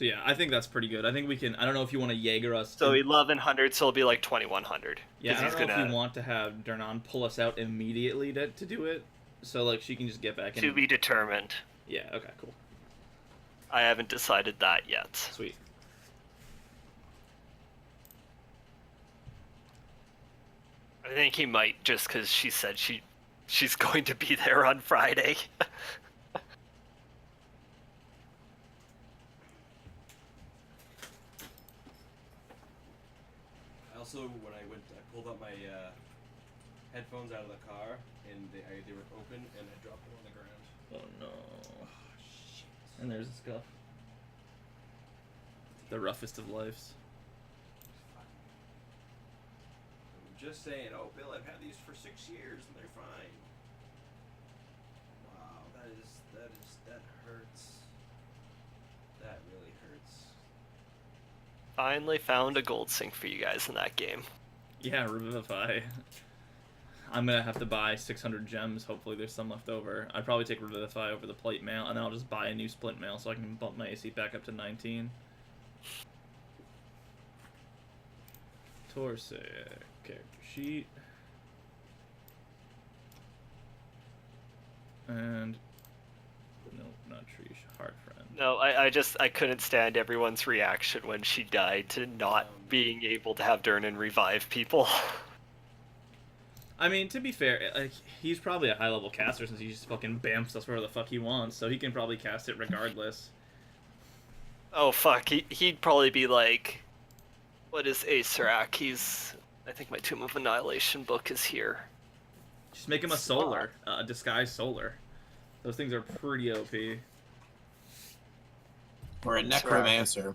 So yeah, I think that's pretty good. I think we can. I don't know if you want to Jaeger us. So 1100, so it'll be like 2100. Yeah, I don't he's know if you gonna want to have Dernan pull us out immediately to do it, so like she can just get back in. to be determined. Yeah. Okay. Cool. I haven't decided that yet. Sweet. I think he might, just because she said she's going to be there on Friday. Also, when I pulled out my headphones out of the car, and they were open, and I dropped them on the ground. Oh no. Oh, shit. And there's the scuff. The roughest of lives. I'm just saying, oh, Bill, I've had these for 6 years, and they're fine. Wow, that hurts. That really hurts. Finally found a gold sink for you guys in that game. Yeah, Revivify. I'm gonna have to buy 600 gems. Hopefully there's some left over. I'd probably take Revivify over the plate mail, and then I'll just buy a new splint mail so I can bump my AC back up to 19. Torso, character sheet. And no, not Trish, hard friend. No, I couldn't stand everyone's reaction when she died to not being able to have Dernan revive people. I mean, to be fair, like he's probably a high-level caster since he just fucking bamfs us wherever the fuck he wants, so he can probably cast it regardless. Oh fuck, he'd probably be like, what is Acerak? I think my Tomb of Annihilation book is here. Just make him a solar, a disguised solar. Those things are pretty OP. Or a necromancer.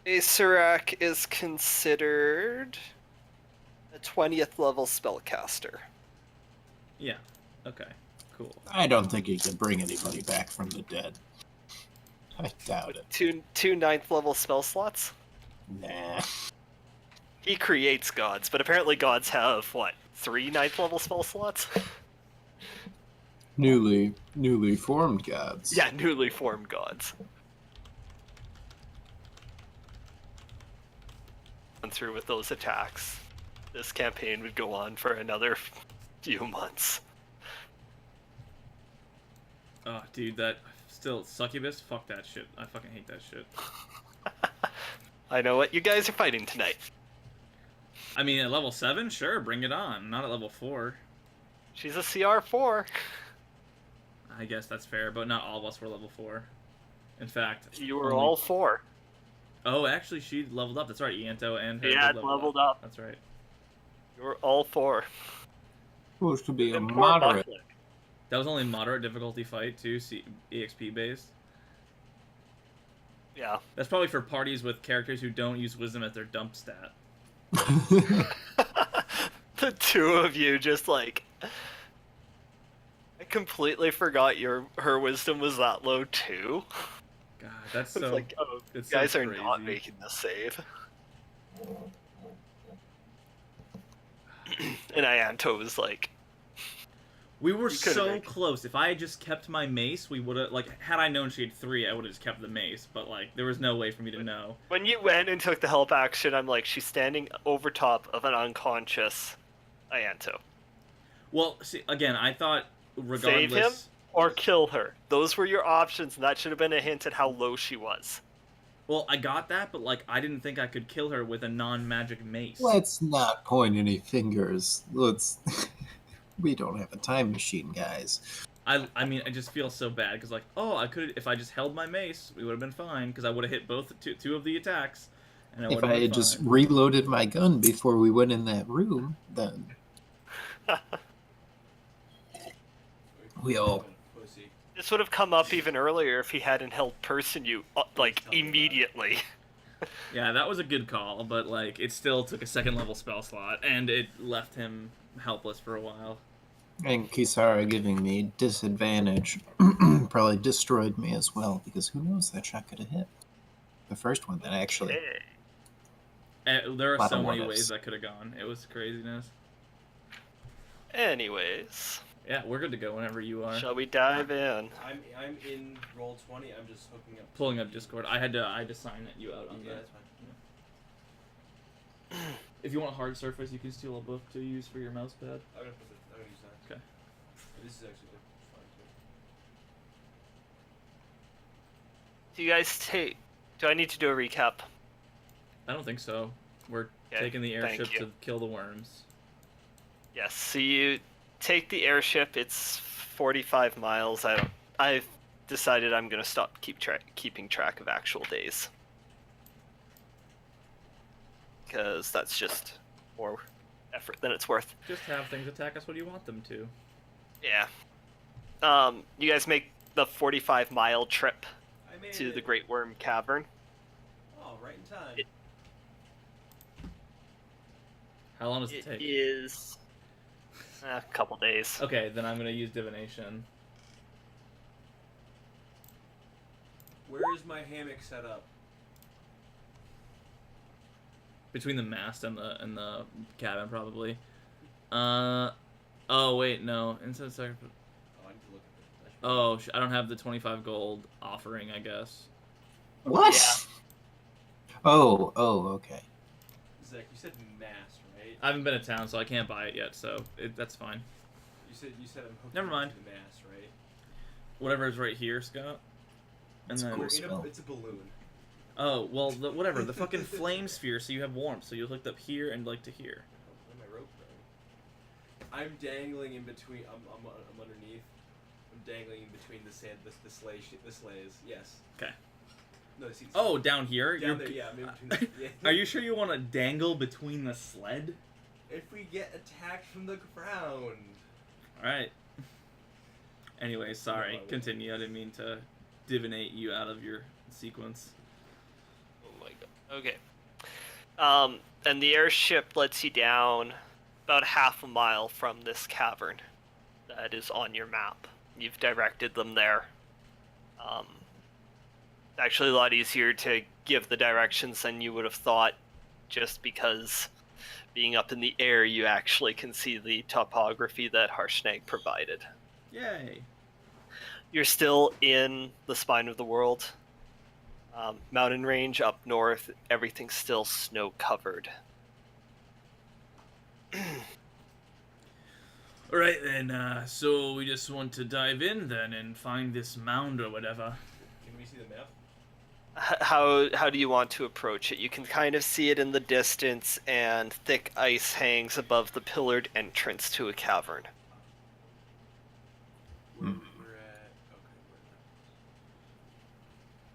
Acerak is considered a 20th level spellcaster. Yeah. Okay. Cool. I don't think he can bring anybody back from the dead. I doubt it. Two 9th level spell slots? Nah. He creates gods, but apparently gods have, what, 3 9th level spell slots? Newly formed gods. Yeah, newly formed gods. And through with those attacks, this campaign would go on for another few months. Oh, dude, that still succubus. Fuck that shit. I fucking hate that shit. I know what you guys are fighting tonight. I mean, at level 7, sure, bring it on. Not at level 4. She's a CR4. I guess that's fair, but not all of us were level 4. In fact, You were all 4. Oh, actually, she leveled up. That's right, Ianto and her Yeah, did leveled up. That's right. You were all 4. Supposed to be a And poor moderate. Buckler. That was only moderate difficulty fight too, EXP based. Yeah. That's probably for parties with characters who don't use wisdom as their dump stat. The two of you just like... I completely forgot her wisdom was that low too. God, that's It's so. like, oh, you it's so guys are not crazy. making the save. And Ianto was like, We were You could've so made it. close. If I had just kept my mace, we would have had I known she had 3, I would have just kept the mace. But like, there was no way for me to know. when you went and took the help action, I'm like, she's standing over top of an unconscious Ianto. Well, see, again, I thought regardless. Save him or kill her. Those were your options, and that should have been a hint at how low she was. Well, I got that, but like, I didn't think I could kill her with a non-magic mace. Let's not point any fingers. Let's. We don't have a time machine, guys. I mean, I just feel so bad because like, oh, I could if I just held my mace, we would have been fine because I would have hit both two of the attacks. And If I had just reloaded my gun before we went in that room, then we all. Pussy. This would have come up even earlier if he hadn't held person you like immediately. Yeah, that was a good call, but like, it still took a 2nd level spell slot, and it left him helpless for a while. And Kisara giving me disadvantage probably destroyed me as well, because who knows, that shot could have hit. The first one that actually. Hey. And there are Lot so of many what-ifs. ways that could have gone. It was craziness. Anyways, Yeah, we're good to go whenever you are. shall we dive in? I'm in roll 20. I'm just hooking up. Pulling up Discord. I had to sign you out on Yeah, that. that's fine. If you want a hard surface, you can steal a book to use for your mouse pad. I'm gonna use that. Okay. This is actually fine too. Do you guys take? Do I need to do a recap? I don't think so. We're Okay, taking the thank airship you. to kill the worms. Yes. So you take the airship. It's 45 miles. I've decided I'm gonna stop keeping track of actual days. Because that's just more effort than it's worth. Just have things attack us when you want them to. Yeah. You guys make the 45-mile trip I made to it. the Great Worm Cavern. Oh, right in time. How long does it It take? is a couple days. Okay, then I'm gonna use divination. Where is my hammock set up? Between the mast and the cabin, probably. Oh wait, no. Inside second. Oh, I need to look at this. Oh, I don't have the 25 gold offering, I guess. What? Yeah. Oh, okay. Zach, you said mass, right? I haven't been to town, so I can't buy it yet. So that's fine. You said I'm hooked Never mind. to the mass, right? Whatever is right here, Scott. And It's then. cool. In Spell. it's a balloon. Oh well, whatever. The fucking flame sphere, so you have warmth. So you're hooked up here and like to here. Where's my rope, bro? I'm dangling in between. I'm underneath. I'm dangling in between the sand, the sleighs. Yes. Okay. No, see. Oh, down here. down there. Yeah, I'm in between. Yeah. Are you sure you want to dangle between the sled? If we get attacked from the ground. All right. Anyway, sorry. No, I won't. Continue. I didn't mean to divinate you out of your sequence. Oh my god. Okay. And the airship lets you down about half a mile from this cavern that is on your map. You've directed them there. Actually, a lot easier to give the directions than you would have thought, just because being up in the air, you actually can see the topography that Harshnag provided. Yay. You're still in the spine of the world. Mountain range up north, everything's still snow covered. All right then. So we just want to dive in then and find this mound or whatever. Can we see the map? How do you want to approach it? You can kind of see it in the distance, and thick ice hangs above the pillared entrance to a cavern. We're Hmm. at.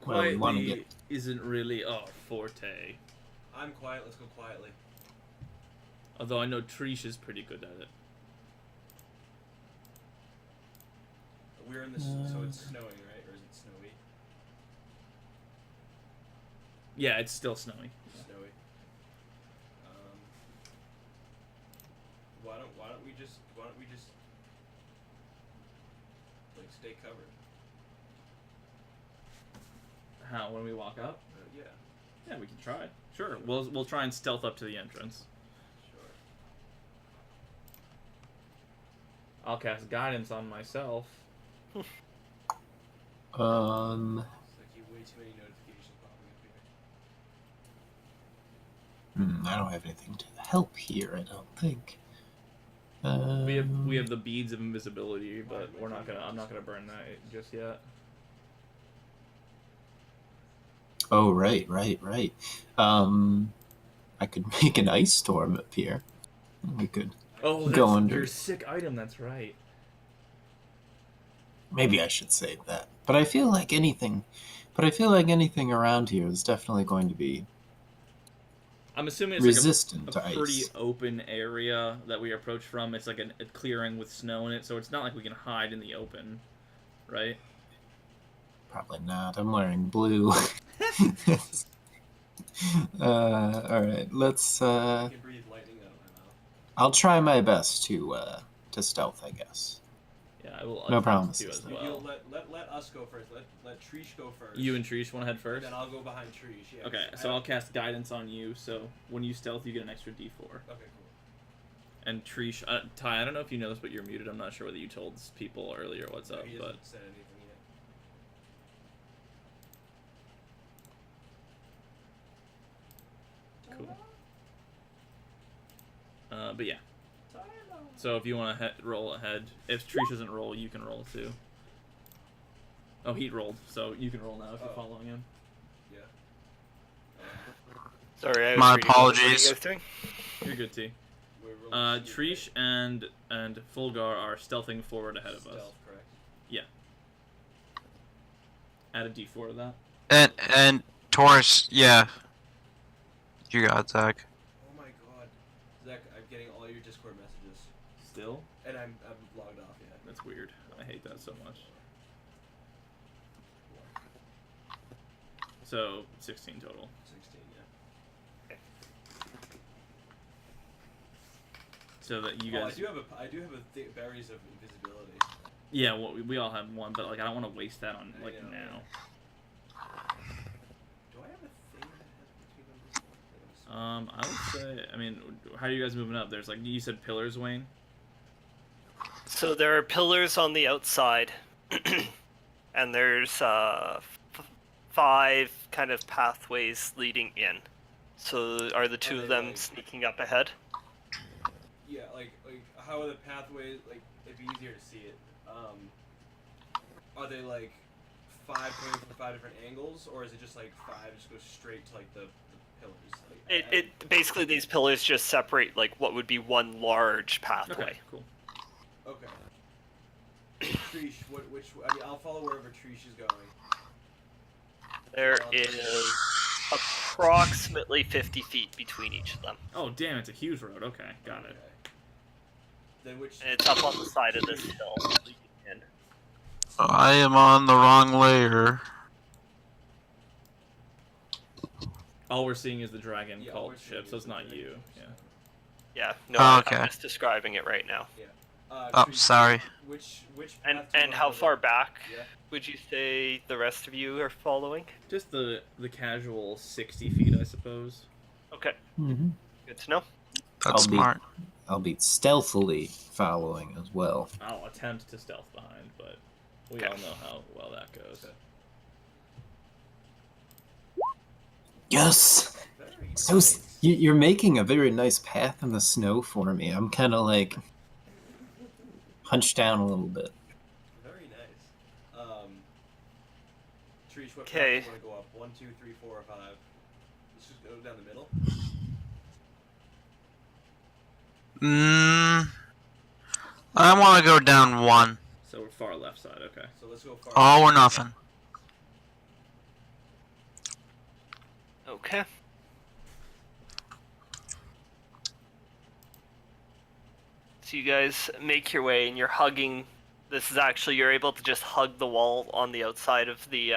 Okay. Well, we want to Quietly get. isn't really our forte. I'm quiet. Let's go quietly. Although I know Trish is pretty good at it. We're in this. So it's snowing, right? Or is it snowy? Yeah, it's still snowy. Snowy. Why don't we just like stay covered? How? When we walk up? Yeah. Yeah, we can try. Sure. We'll try and stealth up to the entrance. Sure. I'll cast guidance on myself. It's like you way too many notifications popping up here. I don't have anything to help here. I don't think. We have the beads of invisibility, but I'm not gonna burn that just yet. Oh, right. I could make an ice storm appear. We could. Oh, Go that's under. your sick item. That's right. Maybe I should save that. But I feel like anything. Around here is definitely going to be I'm assuming it's resistant like a to pretty ice. open area that we approach from. It's like a clearing with snow in it, so it's not like we can hide in the open, right? Probably not. I'm wearing blue. All right. Let's. I can breathe lightning out of my mouth. I'll try my best to stealth, I guess. Yeah, I will. No attempt promises, to as though. You'll well. let us go first. Let Trish go first. You and Trish want to head And first. then I'll go behind Trish. Yeah. Okay, I so don't- I'll cast guidance on you. So when you stealth, you get an extra D4. Okay, cool. And Trish, Ty, I don't know if you know this, but you're muted. I'm not sure whether you told people earlier what's up, He but hasn't said anything yet. cool. But yeah. So if you want to roll ahead, if Trish doesn't roll, you can roll too. Oh, he rolled, so you can roll now if you're following him. Yeah. Sorry, I was My reading. What are you apologies. guys doing? You're good, T. We're rolling speed, Trish and Fulgar are stealthing forward ahead of us. Stealth, correct? Add a D4 to that. And Taurus, yeah. You got it, Zach. Oh my god. Zach, I'm getting all your Discord messages. Still? And I'm logged off, yeah. That's weird. I hate that so much. So 16 total. 16, yeah. So that you Oh, guys. I do have a berries of invisibility. Yeah, well, we all have one, but like I don't want to waste that on I like know. now. Do I have a thing that has between them? I would say. I mean, how are you guys moving up? There's like you said pillars, Wayne. So there are pillars on the outside, and there's 5 kind of pathways leading in. So are the two they of them like- sneaking up ahead? Yeah, like how are the pathways? Like it'd be easier to see it. Are they like 5 coming from 5 different angles, or is it just like 5 just goes straight to like the pillars? Like, It basically these pillars just separate like what would be one large Okay, pathway. cool. Okay. Trish, which? I mean, I'll follow wherever Trish is going. There is approximately 50 feet between each of them, Oh damn, it's a huge road. Okay, got it. Okay. Then which? and it's up on the side of this hill leading in. I am on the wrong layer. All we're seeing is the dragon Yeah, called we're seeing ship, so it's the not dragon, you. so- Yeah. Yeah, no, Oh, I'm okay. just describing it right now. Oh, Trish, sorry. Which And path do you and wanna how go far down? back Yeah. would you say the rest of you are following? Just the casual 60 feet, I suppose. Okay, Mm-hmm. good to know. That's I'll be- smart. I'll be stealthily following as well. I'll attempt to stealth behind, but we Okay. all know how well that goes. Yes. Very So nice. you're making a very nice path in the snow for me. I'm kind of like hunched down a little bit. Very nice. Trish, what path do Okay. you want to go up? 1, 2, 3, 4, or 5? Let's just go down the middle. I want to go down 1. So we're far left side, okay. So let's go far. All or nothing. Okay. So you guys make your way, and you're hugging. This is actually you're able to just hug the wall on the outside of the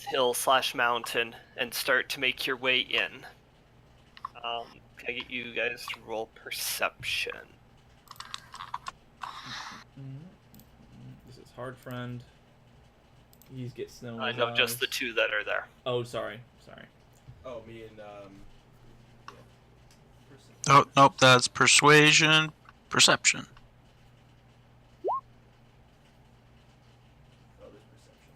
hill/mountain and start to make your way in. Can I get you guys to roll perception? This is hard friend. He's get snow. in I his know just eyes. the 2 that are there. Oh, sorry. Oh, me and yeah. Perception. Oh, nope, that's persuasion, perception. Oh, there's perception.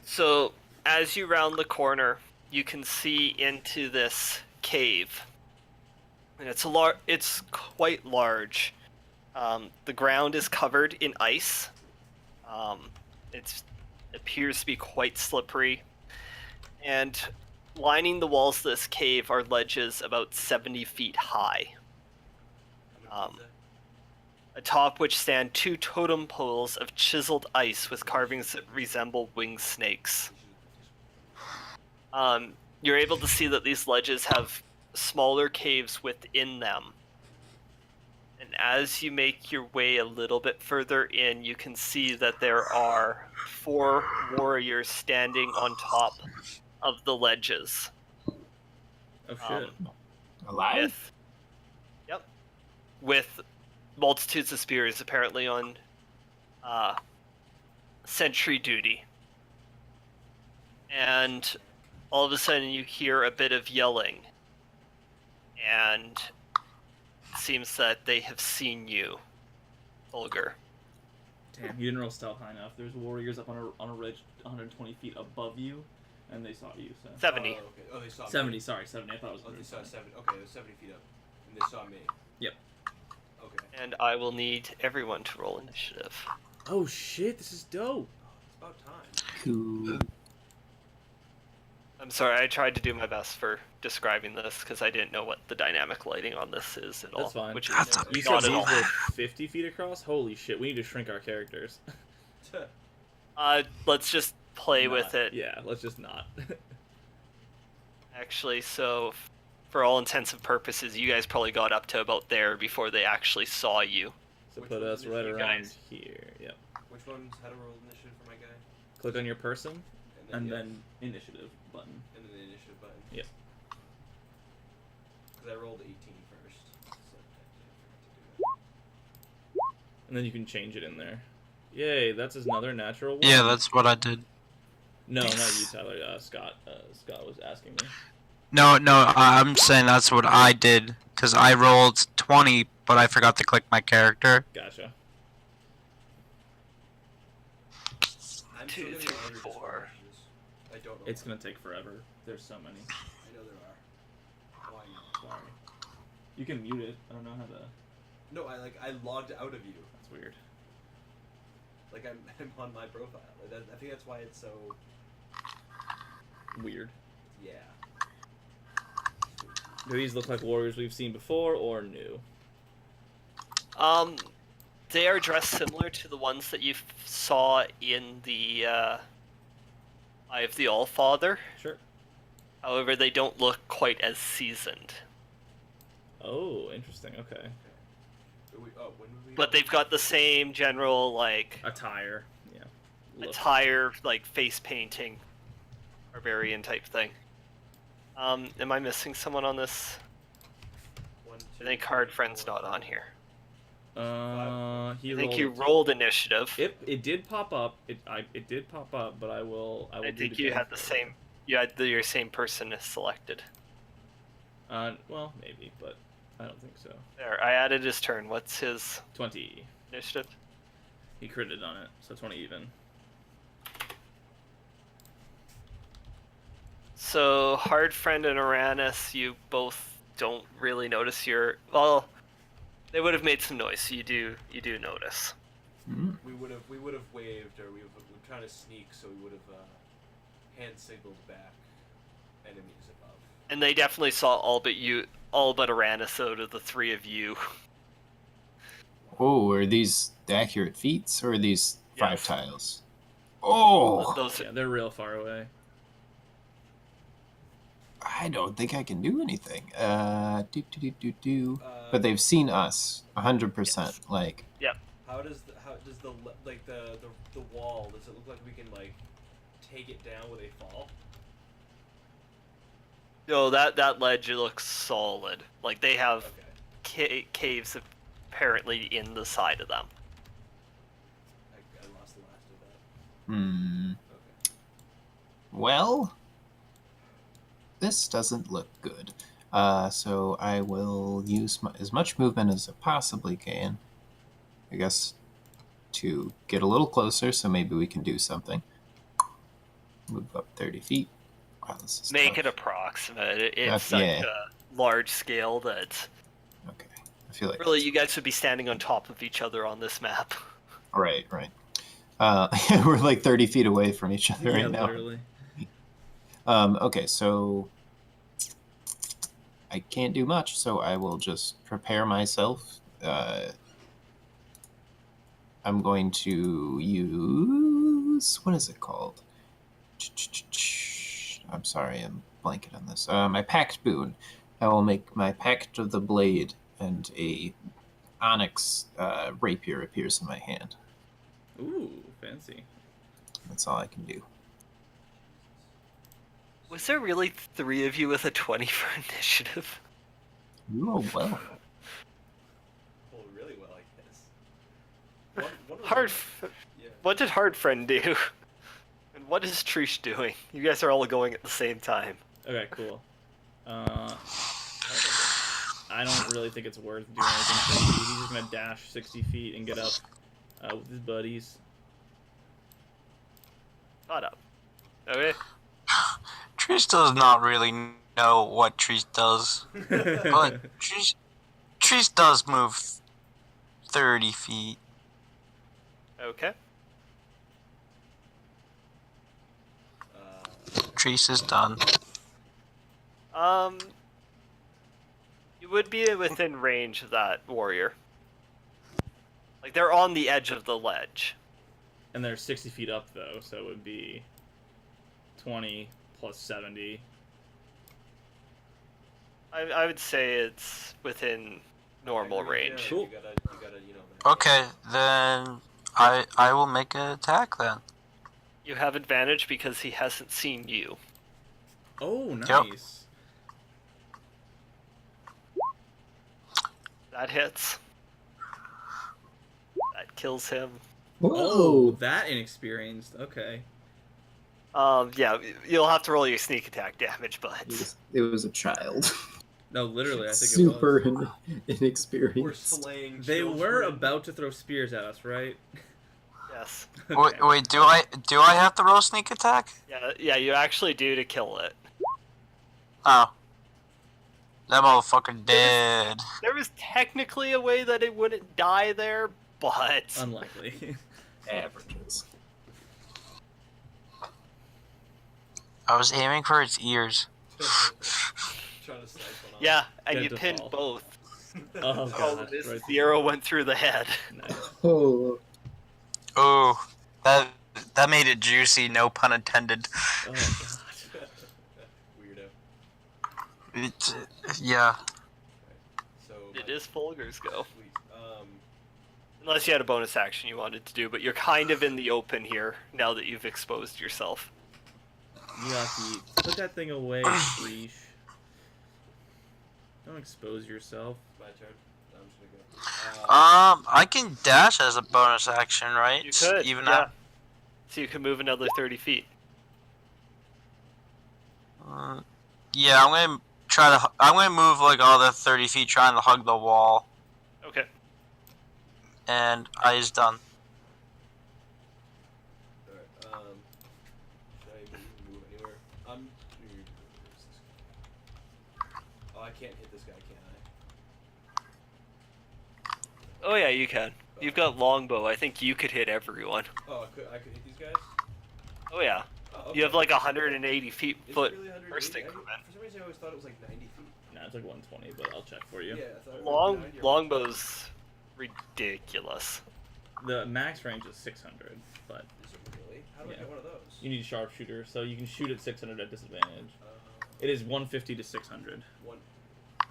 So, as you round the corner, you can see into this cave, and it's quite large. The ground is covered in ice. It appears to be quite slippery, and lining the walls of this cave are ledges about 70 feet high, How much is atop which stand 2 totem poles of chiseled ice with carvings that resemble winged snakes. that? You're able to see that these ledges have smaller caves within them. And as you make your way a little bit further in, you can see that there are 4 warriors standing on top of the ledges. Oh shit. Alive? With multitudes of spears apparently on sentry duty. And all of a sudden you hear a bit of yelling, and it seems that they have seen you, Olger. Damn, you didn't roll stealth high enough. There's warriors up on a ridge 120 feet above you, and they saw you. So 70. Oh, okay. Oh, they saw 70. me. Sorry, 70. I thought it was. Oh, they saw 120. 7. Okay, it was 70 feet up, and they saw me. Yep. Okay. And I will need everyone to roll initiative. Oh shit! This is dope. It's about time. Cool. I'm sorry, I tried to do my best for describing this because I didn't know what the dynamic lighting on this is at all. That's fine. Which That's is a- You not said at all. these were 50 feet across. Holy shit! We need to shrink our characters. Let's just play with Not- it. Yeah, let's just not. Actually, so for all intents and purposes, you guys probably got up to about there before they actually saw you. So Which put one us is right you around guys? here. Yep. Which one's how to roll initiative for my guy? Click on your person and yeah, then initiative button. and then the initiative button. Yep. Because I rolled 18 first. So I forgot to do that. And then you can change it in there. Yay, that's another natural one. Yeah, that's what I did. No, not you, Tyler. Scott. Scott was asking me. No, I'm saying that's what I did because I rolled 20, but I forgot to click my character. Gotcha. I'm Two, still getting three, angry just four. for messages. I don't know. It's why. gonna take forever. There's so many. I know there are. Why not? Sorry. You can mute it. I don't know how to. No, I logged out of you. That's weird. Like I'm on my profile. I think that's why it's so. Weird. Yeah. Do these look like warriors we've seen before or new? They are dressed similar to the ones that you saw in the Eye of the Allfather. Sure. However, they don't look quite as seasoned. Oh, interesting. Okay. When would we? But they've got the same general, like, Attire. Yeah. Look. attire, like, face painting, barbarian type thing. Am I missing someone on this? One, I think Hard Friend's not on here. He I think rolled you it. rolled initiative. It did pop up. It did pop up, but I will. I do it think you again had the for same. You had your same person selected. Well, maybe, but I don't think so. There, I added his turn. What's his 20. initiative? He critted on it, so 20 even. So, Hard Friend and Uranus, you both don't really notice your. Well, they would have made some noise, so you do notice. Hmm. We would have waved, or we were trying to sneak, so we would have hand signaled back enemies above. And they definitely saw all but Uranus out of the three of you. Oh, are these the accurate feats or are these five Yes. tiles? Oh, Those Yeah, they're real far away. I don't think I can do anything. Do. Uh, But they've seen us 100%. Like, how does the wall? Does it look like we can like take it down where they fall? No, that ledge looks solid. Like they have Okay. caves apparently in the side of them. I lost the last of that. hmm. Okay. Well, this doesn't look good. So I will use as much movement as I possibly can. I guess to get a little closer, so maybe we can do something. Move up 30 feet. Wow, this is Make tough. it approximate. It's That's- such yeah. a large scale that Okay. I feel like really you guys should be standing on top of each other on this map. Right. We're like 30 feet away from each other Yeah, right now. literally. Okay, so I can't do much, so I will just prepare myself. I'm going to use what is it called? I'm sorry, I'm blanking on this. My pact boon. I will make my pact of the blade, and a onyx rapier appears in my hand. Ooh, fancy. That's all I can do. Was there really three of you with a 20 for initiative? You roll well. Well, really well, I guess. One was Hard. like- yeah. What did Hard Friend do? And what is Trish doing? You guys are all going at the same time. Okay, cool. I don't really think it's worth doing anything crazy. He's just gonna dash 60 feet and get up with his buddies. Caught up. Okay. Trish does not really know what Trish does, but Trish does move 30 feet. Okay. Trish is done. You would be within range of that warrior. Like, they're on the edge of the ledge. And they're 60 feet up, though, so it would be 20 plus 70. I would say it's within normal range. Cool. You gotta, you know. Okay, then I will make an attack then. You have advantage because he hasn't seen you. Oh, nice. Yep. That hits. That kills him. Oh, that inexperienced. Okay. Yeah, you'll have to roll your sneak attack damage, but It was a child. No, literally, I think Super it was. We're inexperienced. slaying. They were children. about to throw spears at us, right? yes. Wait, do I have to roll sneak attack? Yeah, you actually do to kill it. Oh. That motherfucker dead. There was technically a way that it wouldn't die there, but Unlikely. Averages. I was aiming for its ears. Trying to slice one off. yeah, and Good you to pinned fall. both. Oh, God. this right. the arrow went through the head. Nice. Oh, Oh, that made it juicy. No pun intended. Oh, God. Weirdo. Yeah. So. It is Fulgur's go. Sweet. Unless you had a bonus action you wanted to do, but you're kind of in the open here now that you've exposed yourself. Yucky. Put that thing away, Freesh. Don't expose yourself. My turn. I'm just gonna go. I can dash as a bonus action, right? You could, Even yeah. So you can move another 30 feet. yeah, I'm gonna move like all the 30 feet, trying to hug the wall, Okay. and I is done. Alright, should I move anywhere? Oh, I can't hit this guy, can I? Oh yeah, you can. You've got longbow. I think you could hit everyone. Oh, I could hit these guys? Oh yeah. Oh, okay. You have like 180 feet Is it foot really 180? burst For increment. some reason I always thought it was like 90 feet. Nah, it's like 120, but I'll check for you. Yeah, I thought it was 90 or- Longbow's ridiculous. The max range is 600, but Is it really? How do I Yeah. get one of those? you need sharpshooter, so you can shoot at 600 at disadvantage. It is 150 to 600. One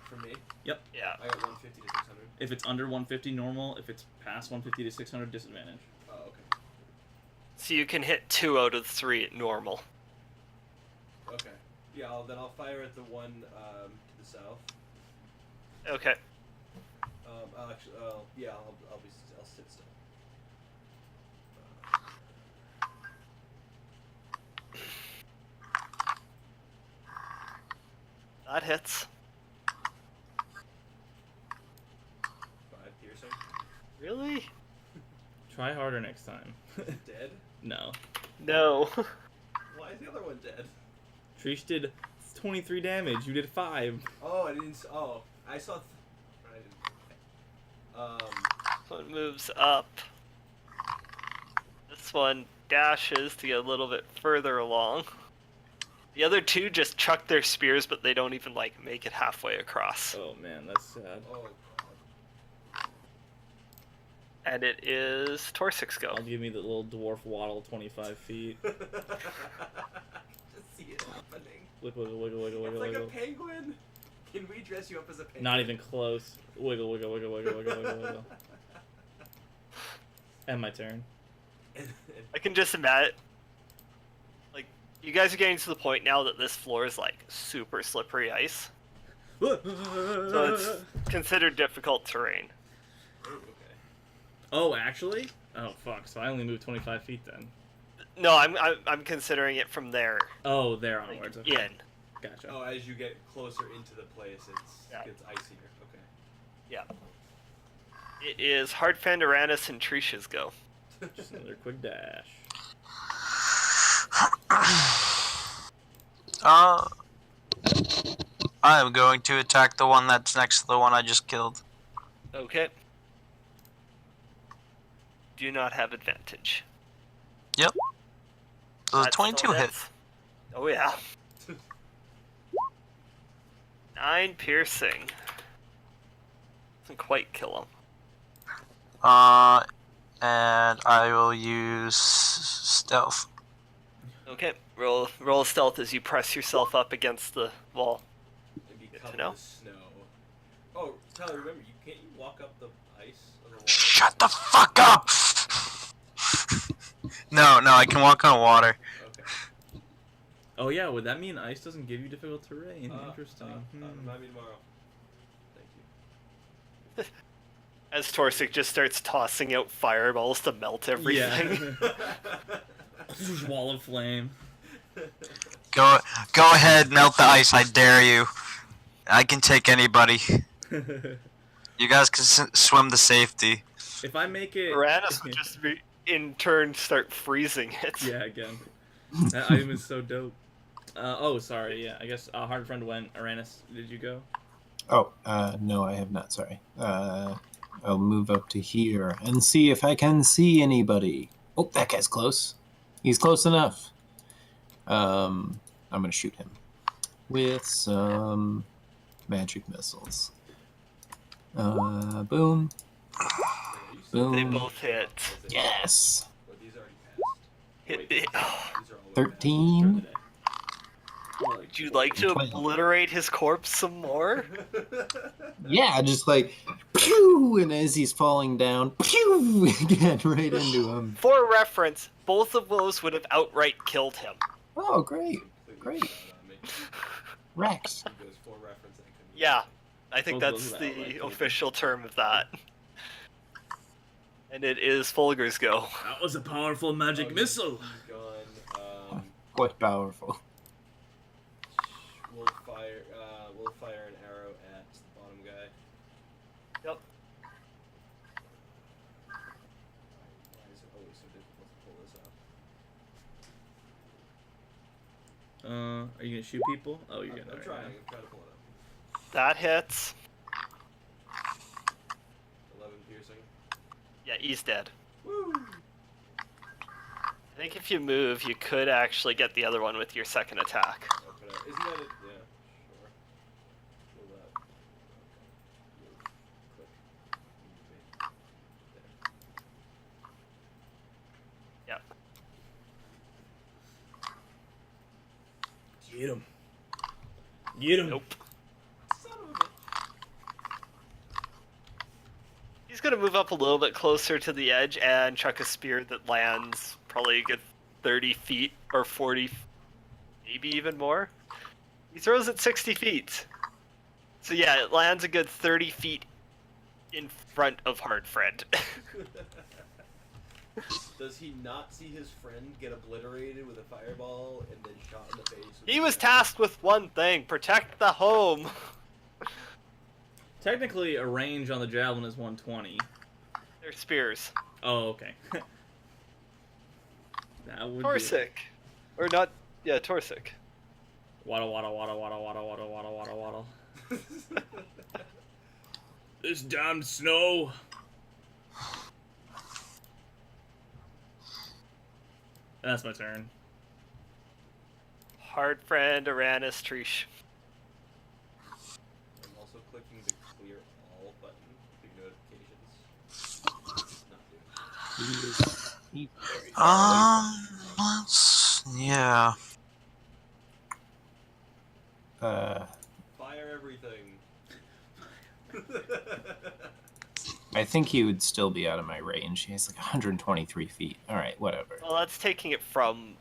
for me. Yeah. I got 150 to 600. If it's under 150, normal. If it's past 150 to 600, disadvantage. Oh, okay. So you can hit 2 out of 3 at normal. Okay. Yeah, then I'll fire at the one to the south. Okay. Actually, yeah, I'll sit still. That hits. 5 piercing. Really? Try harder next time. Is it dead? No. No. Why is the other one dead? Trish did 23 damage. You did 5. Oh, I didn't. Oh, I saw. I didn't. One moves up. This one dashes to get a little bit further along. The other two just chuck their spears, but they don't even like make it halfway across. Oh man, that's sad. Oh And it is Torsic's go. I'll give me the little dwarf waddle 25 feet. God. Just see it happening. Wiggle, wiggle, wiggle, It's wiggle, like a wiggle. penguin. Can we dress you up as a penguin? Not even close. Wiggle, wiggle, wiggle, wiggle, wiggle, wiggle, wiggle. And my turn. I can just imagine. Like, you guys are getting to the point now that this floor is like super slippery ice. So it's considered difficult terrain. Oh, okay. Oh, actually? Oh, fuck. So I only moved 25 feet then. No, I'm considering it from there. Oh, there Like, onwards. Okay. in. Gotcha. Oh, as you get closer into the place, it Yeah. gets icier. Okay. Yeah. It is Hardfend, Uranus, and Trish's go. Just another quick dash. I'm going to attack the one that's next to the one I just killed. Okay. Do not have advantage. Yep. So the That 22 still hit. hits. Oh yeah. 9 piercing. Doesn't quite kill him. And I will use stealth. Okay. Roll stealth as you press yourself up against the wall. And be Good to covered know. with snow. Oh, Tyler, remember, can't you walk up the ice on the water? Shut the fuck up! No, I can walk on water. Okay. Oh yeah, would that mean ice doesn't give you difficult terrain? Interesting. Remind me tomorrow. Thank you. As Torsic just starts tossing out fireballs to melt everything. Yeah. Wall of flame. Go ahead, melt the ice, I dare you. I can take anybody. You guys can swim to safety. If I make it... Uranus would just in turn start freezing it. Yeah, again. That item is so dope. Oh, sorry, yeah. I guess Hard Friend went. Uranus, did you go? Oh, no, I have not. Sorry. I'll move up to here and see if I can see anybody. Oh, that guy's close. He's close enough. I'm gonna shoot him with some magic missiles. Boom. Boom. They both hit. Yes. Well, these already passed. Hit These the... are all the way 13. Would you like to 12. obliterate his corpse some more? passed. Yeah, just like pew, and as he's falling down, pew again right into him. For reference, both of those would have outright killed him. Oh, great, Completely Great. forgot on me. Rex. It goes for reference. I couldn't- Yeah, I think Both that's those would outright the kill him. official term of that. And it is Fulgur's go. That was a powerful magic Oh, missile. He's gone. Quite powerful. We'll fire an arrow at the bottom guy. Yep. Why is it always so difficult to pull this off? Are you gonna shoot people? Oh, you're I'm gonna. trying. I'm trying to pull it up. That hits. 11 piercing. Yeah, he's dead. Woo! I think if you move, you could actually get the other one with your second attack. Open up. Isn't that it? Yeah, sure. Pull that. Okay. Move. Click. Move it. Yep. Get him. Get him. Nope. Son of a bitch. He's gonna move up a little bit closer to the edge and chuck a spear that lands probably a good 30 feet or 40, maybe even more. He throws it 60 feet. So yeah, it lands a good 30 feet in front of Hardfriend. Does he not see his friend get obliterated with a fireball and then shot in the face? With He a was javelin? tasked with one thing: protect the home. Technically, a range on the javelin is 120. They're spears. Oh, okay. That would Torsic. Or not, yeah, Torsic. be... Waddle, waddle, waddle, waddle, waddle, waddle, waddle, waddle, waddle. This damned snow. That's my turn. Hardfriend, Uranus, Trish. I'm also clicking the clear all button through notifications. Not doing it. Yeah. Fire everything. I think he would still be out of my range. He's like 123 feet. All right, whatever. Well, that's taking it from...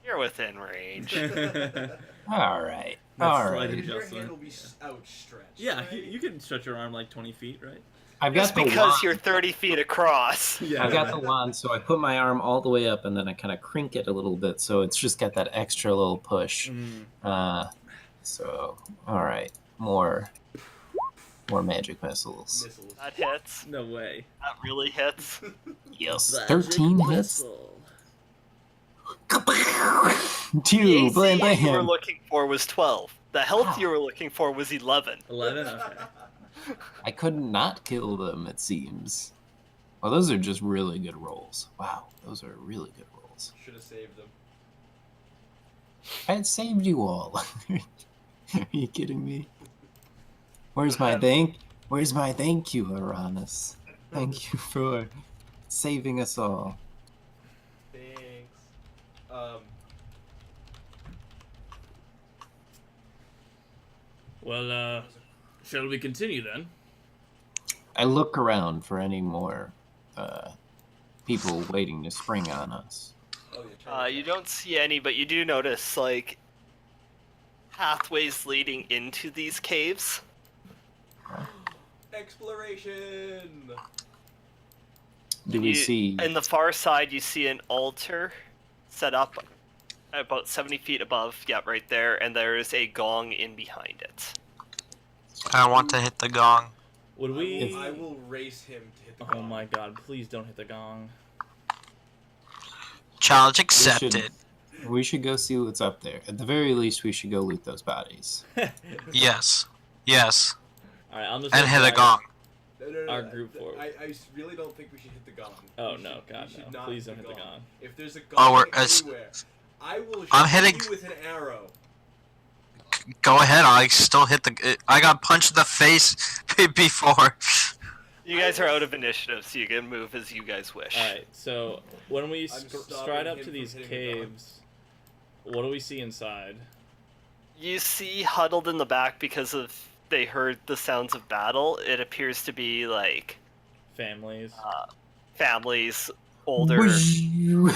You're within range. All right. That's All slight right. Your adjustment. hand will be outstretched. Yeah, right? you can stretch your arm like 20 feet, right? I've It's got the because wand. you're 30 feet across. Yeah. I've got the wand, so I put my arm all the way up, and then I kind of crink it a little bit, so it's just got that extra little push. So, all right, more magic missiles. Missiles. That hits. No way. That really hits. Yes, 13 hits. The Two, AC blam you were blam. looking for was 12. The health you were looking for was 11. 11. Okay. I could not kill them, it seems. Well, those are just really good rolls. Wow, those are really good rolls. Should have saved them. I had saved you all. Are you kidding me? Where's my thank you, Uranus? Thank you for saving us all. Thanks. Well, shall we continue then? I look around for any more people waiting to spring on us. Oh, yeah, You don't see any, but you do notice, like, pathways leading into these caves. Exploration. Do we see? In the far side, you see an altar set up about 70 feet above. Yeah, right there. And there is a gong in behind it. I want to hit the gong. Would we? I will race him to hit the Oh gong. my god! Please don't hit the gong. Challenge We accepted. should go see what's up there. At the very least, we should go loot those bodies. Yes. Yes. All right, I'm just. And gonna hit the drive- gong. No, Our group forward. I really don't think we should hit the gong. Oh We no, should- God we should no! not Please don't hit the gong. If there's a gong Oh, we're- anywhere, I will shoot I'm hitting- you with an arrow. Go ahead. I still hit the. I got punched in the face before. You guys are out of initiative, so you can move as you guys wish. All right, so when we stopping stride up him to from these hitting the gong. caves, what do we see inside? You see huddled in the back because of they heard the sounds of battle. It appears to be like Families. families, older. yeah.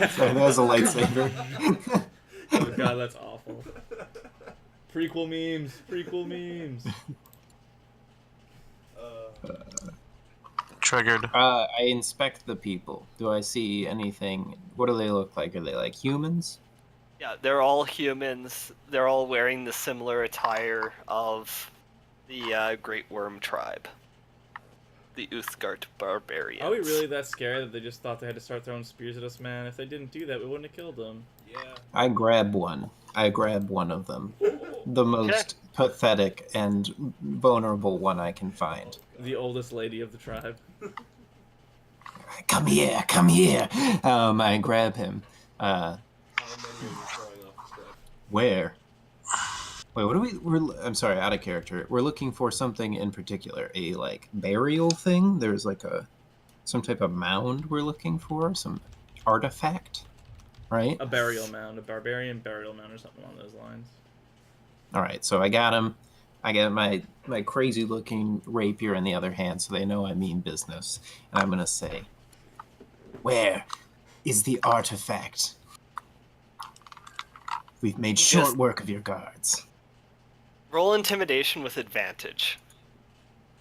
Sorry, that was a lightsaber. Oh god, that's awful. Prequel memes. Prequel memes. Triggered. I inspect the people. Do I see anything? What do they look like? Are they like humans? Yeah, they're all humans. They're all wearing the similar attire of the Great Worm tribe, the Uthgard barbarians. Are we really that scared that they just thought they had to start throwing spears at us, man? If they didn't do that, we wouldn't have killed them. Yeah. I grab one. I grab one of them. The most pathetic and vulnerable one I can find. The oldest lady of the tribe. Come here, come here. I grab him. How many are you throwing off the cliff? Where? Wait, what do I'm sorry, out of character. We're looking for something in particular. A, like, burial thing? There's, like, some type of mound we're looking for? Some artifact? Right? A burial mound, a barbarian burial mound, or something along those lines. Alright, so I got him. I got my crazy-looking rapier in the other hand, so they know I mean business. And I'm gonna say, where is the artifact? We've made short Just- work of your guards. Roll intimidation with advantage.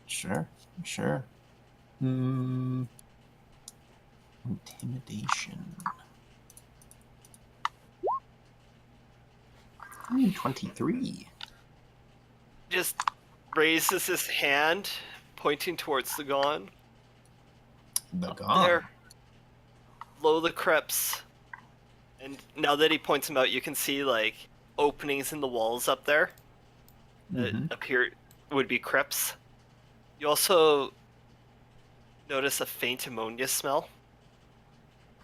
Sure, sure. Intimidation. 23. Just raises his hand, pointing towards the gong. The gong. There, below the crypts. And now that he points them out, you can see like openings in the walls up there that Mhm. appear would be crypts. You also notice a faint ammonia smell.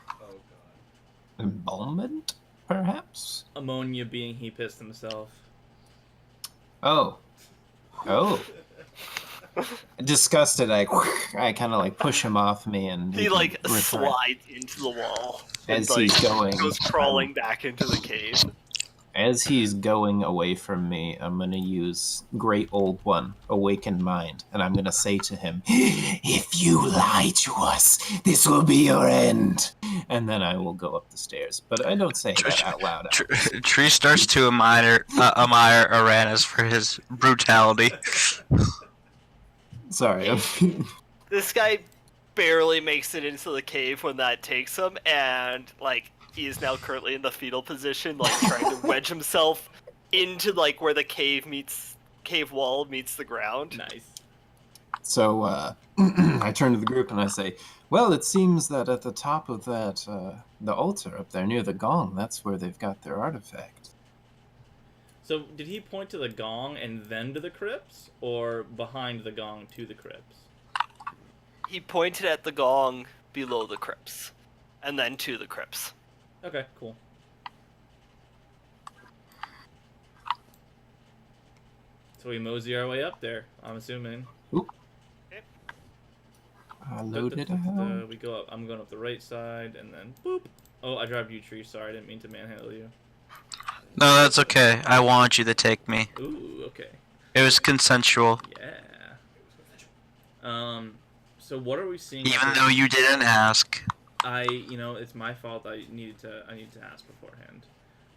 Oh god. Embalmment, perhaps? Ammonia being he pissed himself. Oh. Oh. Disgusted, I kind of like push him off me and He can like retire. slides into the wall and As like he's going. goes crawling back into the cave. As he's going away from me, I'm going to use Great Old One, Awakened Mind, and I'm going to say to him, if you lie to us, this will be your end. And then I will go up the stairs. But I don't say that out loud. Tree starts to admire Uranus for his brutality. Sorry. This guy barely makes it into the cave when that takes him, and like he is now currently in the fetal position, like trying to wedge himself into like where the cave wall meets the ground. Nice. So I turn to the group and I say, well, it seems that at the top of that, the altar up there near the gong, that's where they've got their artifact. So did he point to the gong and then to the crypts, or behind the gong to the crypts? He pointed at the gong below the crypts, and then to the crypts. Okay, cool. So we mosey our way up there, I'm assuming. I loaded out. We go up. I'm going up the right side, and then boop. Oh, I dropped you, Tree. Sorry, I didn't mean to manhandle you. No, that's okay. I want you to take me. Ooh, okay. It was consensual, Yeah. So what are we seeing? even though you didn't ask. It's my fault. I needed to ask beforehand.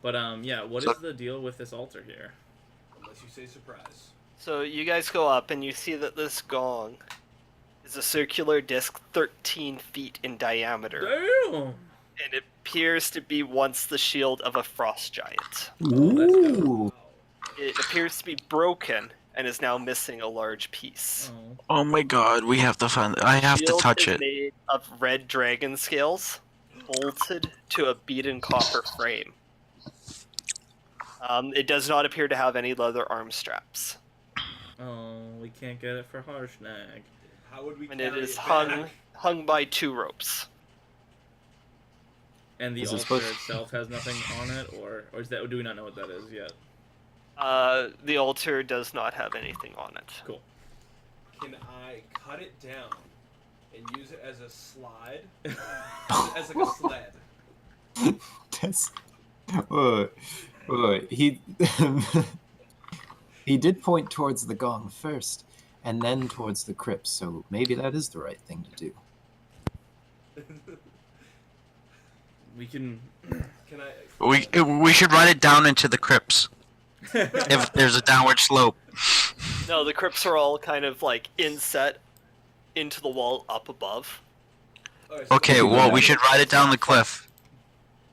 But yeah. What So- is the deal with this altar here? Unless you say surprise. So you guys go up, and you see that this gong is a circular disc 13 feet in diameter, Damn. and it appears to be once the shield of a frost giant. Ooh. It appears to be broken and is now missing a large piece. Oh. Oh my god, we have to find. I have to Shield touch is it. made of red dragon scales, bolted to a beaten copper frame. It does not appear to have any leather arm straps, Oh, we can't get it for Harshnag. How would we and it carry is back? hung by 2 ropes. And the Is it altar supposed- itself has nothing on it, or is that? Do we not know what that is yet? The altar does not have anything on it. Cool. Can I cut it down and use it as a slide? As like a sled. That's. He he did point towards the gong first, and then towards the crypt. So maybe that is the right thing to do. We can. Can I? We should run it down into the crypts if there's a downward slope. No, the crypts are all kind of like inset into the wall up above. Alright, so Okay, well we should ride it down the cliff.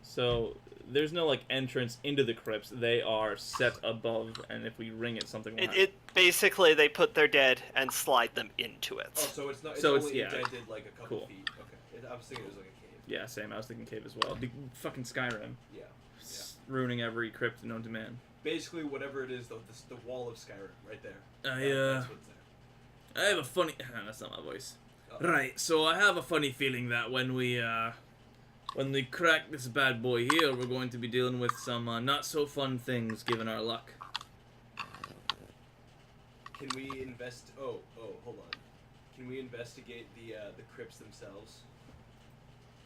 So there's no like entrance into the crypts. They are set above, and if we ring it, something will happen. It basically they put their dead and slide them into it. Oh, so it's not. It's So it's- only yeah. indented like a couple Cool. feet. Okay. I was thinking it was like a cave. Yeah, same. I was thinking cave as well. The fucking Skyrim. Yeah. Ruining every crypt known to man. Basically, whatever it is, the wall of Skyrim, right there. That's what's there. I have a funny. That's not my voice. Right. So I have a funny feeling that when we crack this bad boy here, we're going to be dealing with some not so fun things, given our luck. Can we invest? Oh, hold on. Can we investigate the crypts themselves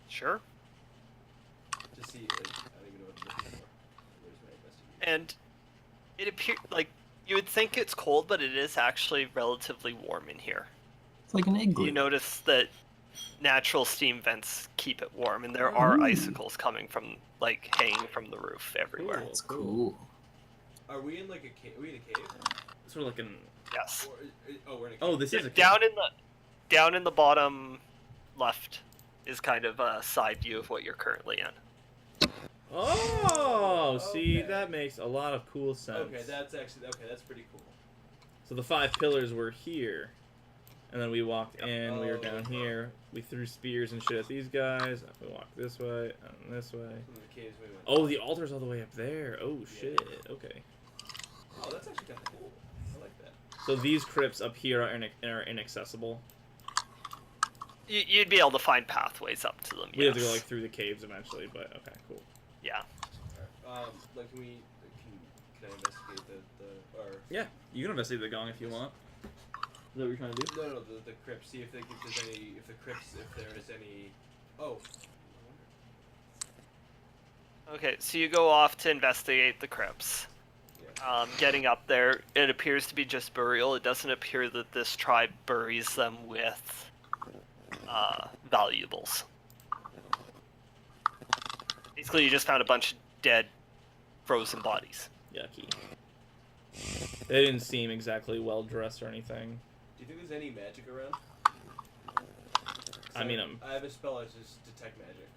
Sure. to see? I don't even know what I'm looking for. Where's my investigation? And it appears like you would think it's cold, but it is actually relatively warm in here. It's like an igloo. You notice that natural steam vents keep it warm, and there are Ooh. icicles coming from like hanging from the roof everywhere. Cool. That's cool. Are we in like a cave? Are we in a cave? Sort of like an. Yes. Or, we're in a cave. Oh, this is a cave. Down in the bottom left is kind of a side view of what you're currently in. Oh, see, Okay. that makes a lot of cool sense. Okay, that's actually that's pretty cool. So the 5 pillars were here, and then we walked in. We were down Oh. here. We threw spears and shit at these guys. We walked this way and this way. Some of the caves we went. Oh, the altar's all the way up there. Oh shit. Okay. Oh, that's actually kind of cool. I like that. So these crypts up here are inaccessible. You'd be able to find pathways up to them. We have to yes. go like through the caves eventually, but okay, cool. Yeah. Like, can I investigate the or Yeah, you can investigate the gong if you want. Is that what you're trying to do? no the crypts? See if there's any if there is any. Oh. Okay, so you go off to investigate the crypts. Yeah. Getting up there, it appears to be just burial. It doesn't appear that this tribe buries them with valuables. Basically, you just found a bunch of dead, frozen bodies. Yucky. They didn't seem exactly well dressed or anything. you think there's any magic around? I mean, I have a spell that just detect magic.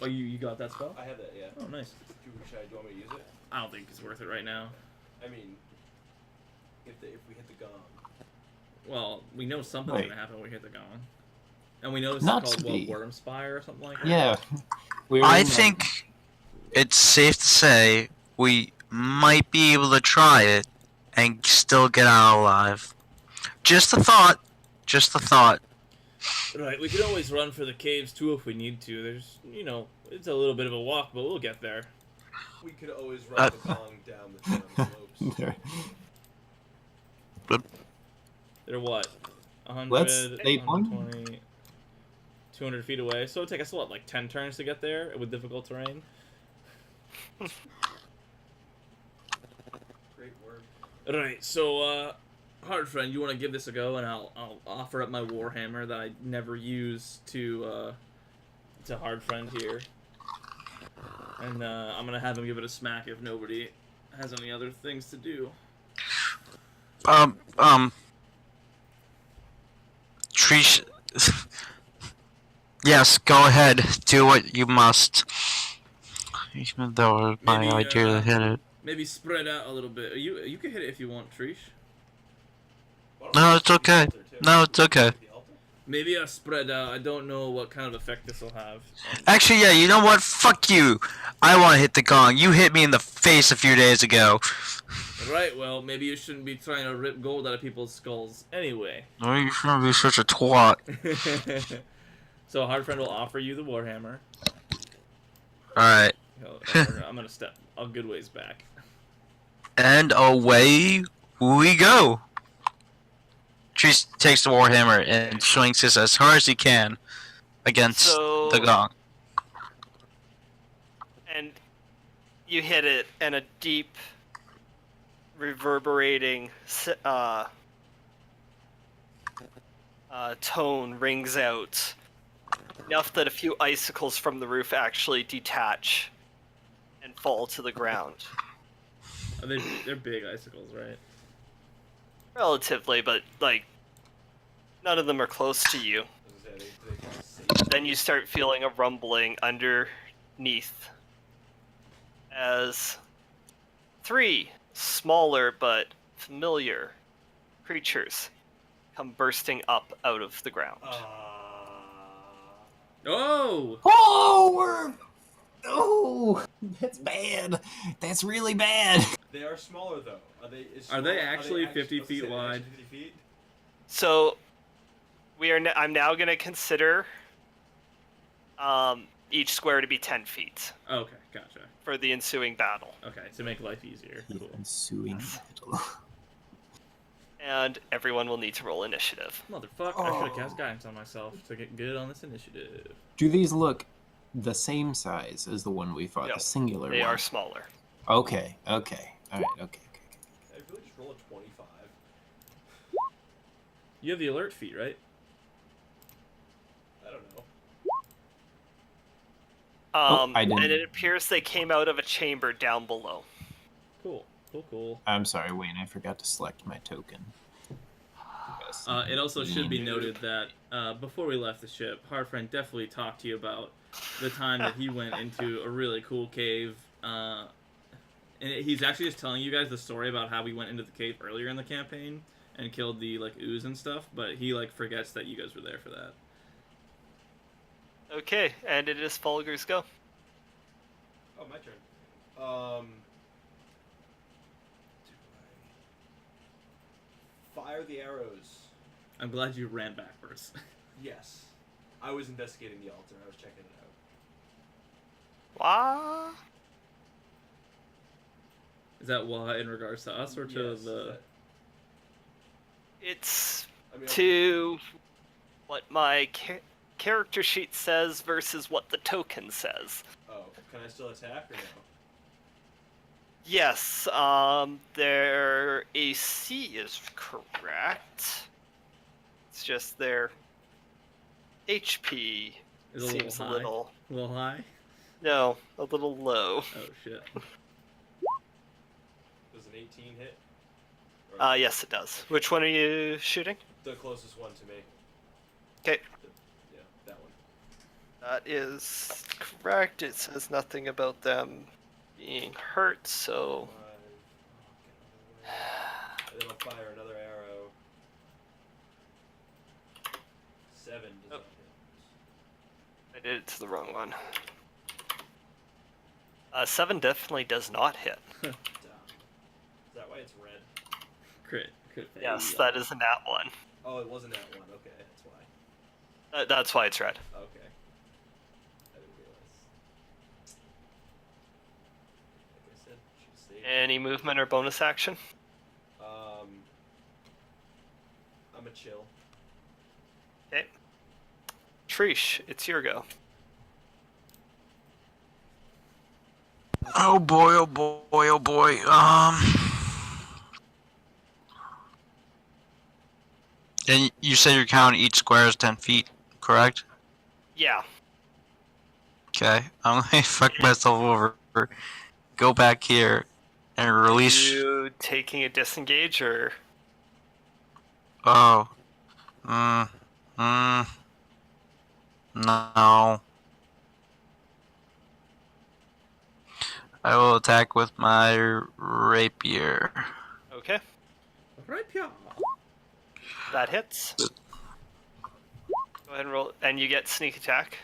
Oh, you got that spell? I have that, yeah. Oh, nice. Do you want me to use it? I don't think it's worth it right now. I mean, if we hit the gong. Well, we know something's Wait. gonna happen when we hit the gong. And we know it's Not called, to what, be. Worm Spire or something like that? Yeah. We're I in, think it's safe to say we might be able to try it and still get out alive. Just a thought. Just a thought. Right, we could always run for the caves too if we need to. There's, it's a little bit of a walk, but we'll get there. We could always run the gong down the slopes. There. They're what? 100, Let's state one. 120, 200 feet away. So it'd take us, what, like 10 turns to get there with difficult terrain? Great work. Right, so, Hard Friend, you want to give this a go, and I'll offer up my Warhammer that I never use to Hard Friend here. And, I'm gonna have him give it a smack if nobody has any other things to do. Trish. Yes, go ahead. Do what you must. Even though my Maybe, idea to hit it. Maybe spread out a little bit. You can hit it if you want, Trish. Why don't No, we it's use the okay. altar, too? No, it's okay. The altar? Maybe a spread out. I don't know what kind of effect this will have. Actually, yeah, you know what? Fuck you. I want to hit the gong. You hit me in the face a few days ago. Right, well, maybe you shouldn't be trying to rip gold out of people's skulls. Anyway. Oh, you shouldn't be such a twat. So Hard Friend will offer you the Warhammer. Alright. I'm gonna step a good ways back. And away we go. Trees takes the Warhammer and swings it as hard as he can against the gong. And you hit it, and a deep, reverberating tone rings out, enough that a few icicles from the roof actually detach and fall to the ground. They're big icicles, right? Relatively, but like none of them are close to you. I was gonna say, they kind of save Then you start feeling a rumbling underneath as three smaller but familiar creatures come bursting up out of the ground. Oh! Oh, that's bad. That's really bad. They are smaller though. Are they actually 50 feet wide? 50 feet? So we are. I'm now going to consider each square to be 10 feet Okay, gotcha. for the ensuing battle, Okay, to make life easier. Cool. Ensuing battle. and everyone will need to roll initiative. Motherfucker, I should have cast guidance on myself to get good on this initiative. Do these look the same size as the one we fought? No, The singular They one. are smaller. Okay. Okay. All right. Okay. I really just roll a 25. You have the alert feat, right? I don't know. I didn't. And it appears they came out of a chamber down below. Cool. Cool. I'm sorry, Wayne. I forgot to select my token. Yes. It also should be noted that before we left the ship, Hardfriend definitely talked to you about the time that he went into a really cool cave. And he's actually just telling you guys the story about how we went into the cave earlier in the campaign and killed the ooze and stuff, but he forgets that you guys were there for that. Okay, and it is Fulgur's go. Oh, my turn. Do I fire the arrows? I'm glad you ran backwards. Yes. I was investigating the altar. I was checking it out. What? Is that why in regards to us or to Yes, the... that- It's I mean, to what my character sheet says versus what the token says. oh, can I still attack or no? Yes, their AC is correct. It's just their HP Is it seems a a little high? little... A little high? No, a little low. Oh, shit. Does an 18 hit? Or- Yes, it does. Which one are you shooting? The closest one to me. Okay. Yeah, that one. That is correct. It says nothing about them being hurt, so 5. Oh, get out of the way. And then I'll fire another arrow. 7 does Oh. not hit. I did it to the wrong one. 7 definitely does not hit. Damn. Is that why it's red? Crit fail. Yes, that is a nat 1. Oh, it wasn't that one. Okay, that's why. That's why it's red. Okay. I didn't realize. Like I said, should save. Any movement or bonus action? I'm a chill. Okay. Trish, it's your go. Oh boy, oh boy, oh boy. And you said your count each square is 10 feet, correct? Yeah. Okay, I'm gonna fuck myself over. Go back here and release. You taking a disengage or? Oh. No. I will attack with my rapier. Okay. Rapier. That hits. Go ahead and roll, and you get sneak attack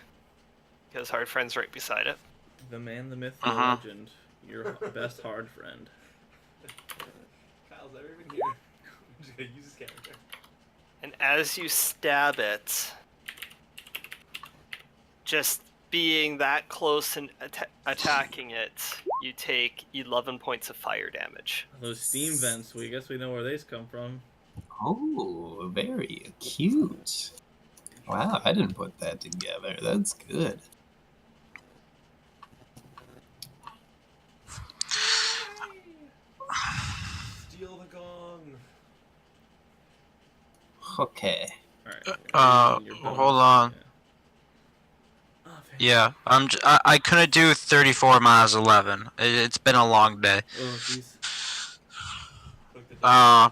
because hard friend's right beside it. The man, the myth, the Uh-huh. legend. Your best hard friend. Kyle's never even here. I'm just gonna use his character. And as you stab it, just being that close and attacking it, you take 11 points of fire damage. Those steam vents, we guess we know where these come from. Oh, very cute. Wow, I didn't put that together. That's good. Steal the gong. Okay. Alright. Hold on. Yeah, I couldn't do 34 miles 11. It's been a long day. Oh, jeez. Click the die.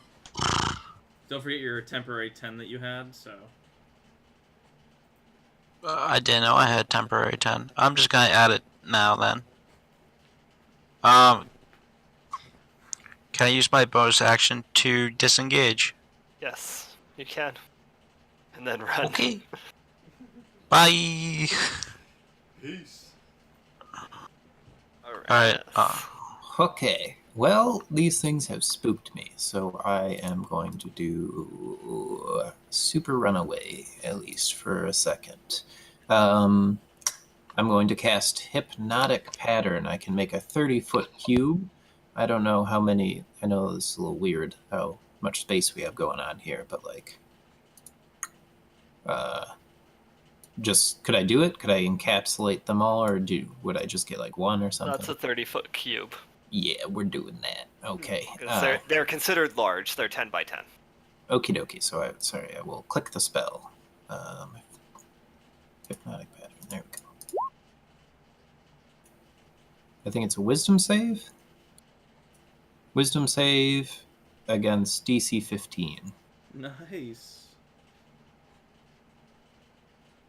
Don't forget your temporary 10 that you had, so. I didn't know I had temporary 10. I'm just gonna add it now then. Can I use my bonus action to disengage? Yes, you can. And then run. Okay. Bye. Peace. Alright, Okay. Well, these things have spooked me, so I am going to do Super Runaway, at least for a second. I'm going to cast Hypnotic Pattern. I can make a 30-foot cube. I don't know how many... I know this is a little weird how much space we have going on here, but, like... just... Could I do it? Could I encapsulate them all, or would I just get, like, one or something? That's a 30-foot cube. Yeah, we're doing that. Okay. 'Cause they're considered large. They're 10 by 10. Okie dokie. So I will click the spell. Hypnotic pattern. There we go. I think it's a wisdom save. Wisdom save against DC 15. Nice.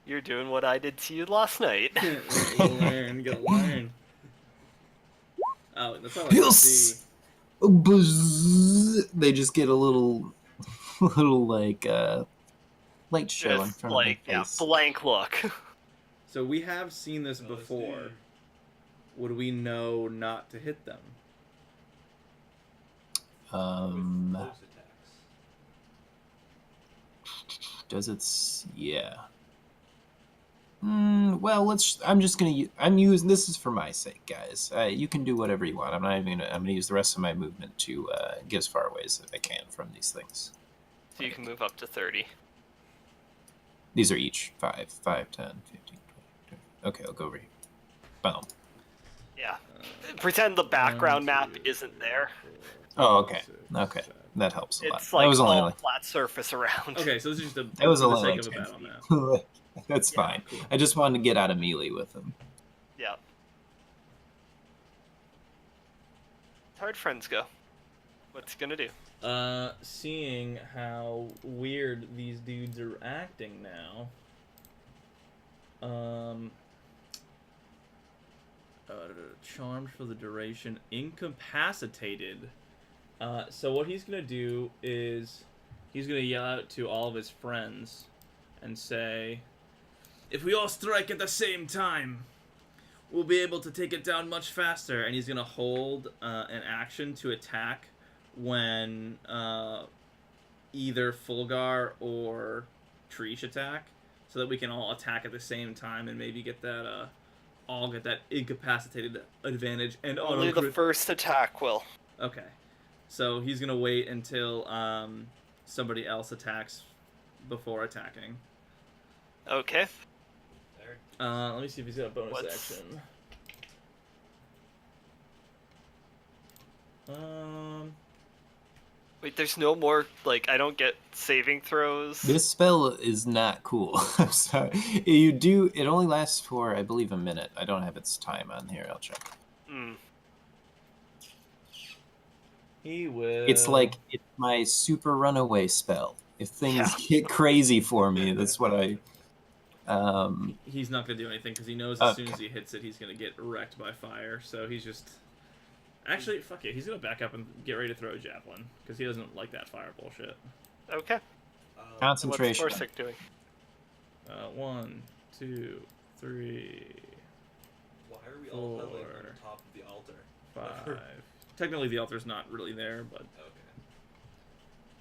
You're doing what I did to you last night. Gotta learn. Oh, that's all I can see. Buzz. They just get a little like light show in Just front like, of my yeah, face. blank look. So we have seen this before. Would we know not to hit them? With close attacks. Does it? Yeah. Well, I'm just gonna. I'm using. This is for my sake, guys. You can do whatever you want. I'm not even. I'm gonna use the rest of my movement to get as far away as I can from these things. So you can move up to 30. These are each 5, 10, 15, 20. Okay, I'll go over here. Boom. Yeah. Pretend the background map isn't there. Oh, okay. Okay, that helps a lot. It's That like was only all flat surface around. Okay, so this is just a That was for the only sake like of a 10 battle map. That's Yeah, fine. cool. I just wanted to get out of melee with them. Yeah. Hard friends go. What's he gonna do? Seeing how weird these dudes are acting now, charmed for the duration, incapacitated. So what he's gonna do is he's gonna yell out to all of his friends and say, "If we all strike at the same time, we'll be able to take it down much faster." And he's gonna hold an action to attack when either Fulgar or Trish attack, so that we can all attack at the same time and maybe get that all get that incapacitated advantage. And Only the first attack will. Okay, so he's gonna wait until somebody else attacks before attacking. Okay. Let me see if he's got a bonus action. Wait, there's no more, like, I don't get saving throws. This spell is not cool. I'm sorry. You do. It only lasts for, I believe, a minute. I don't have its time on here. I'll check. He will. It's like it's my super runaway spell. If things get crazy for me, that's what I. He's not gonna do anything because he knows as soon as he hits it, he's gonna get wrecked by fire. So he's just. Actually, fuck it. He's gonna back up and get ready to throw a javelin because he doesn't like that fire bullshit. Okay. Concentration. What's Torsic doing? 1, 2, 3. Why are we all huddling on the top of the altar? 5. Technically, the altar's not really there, but.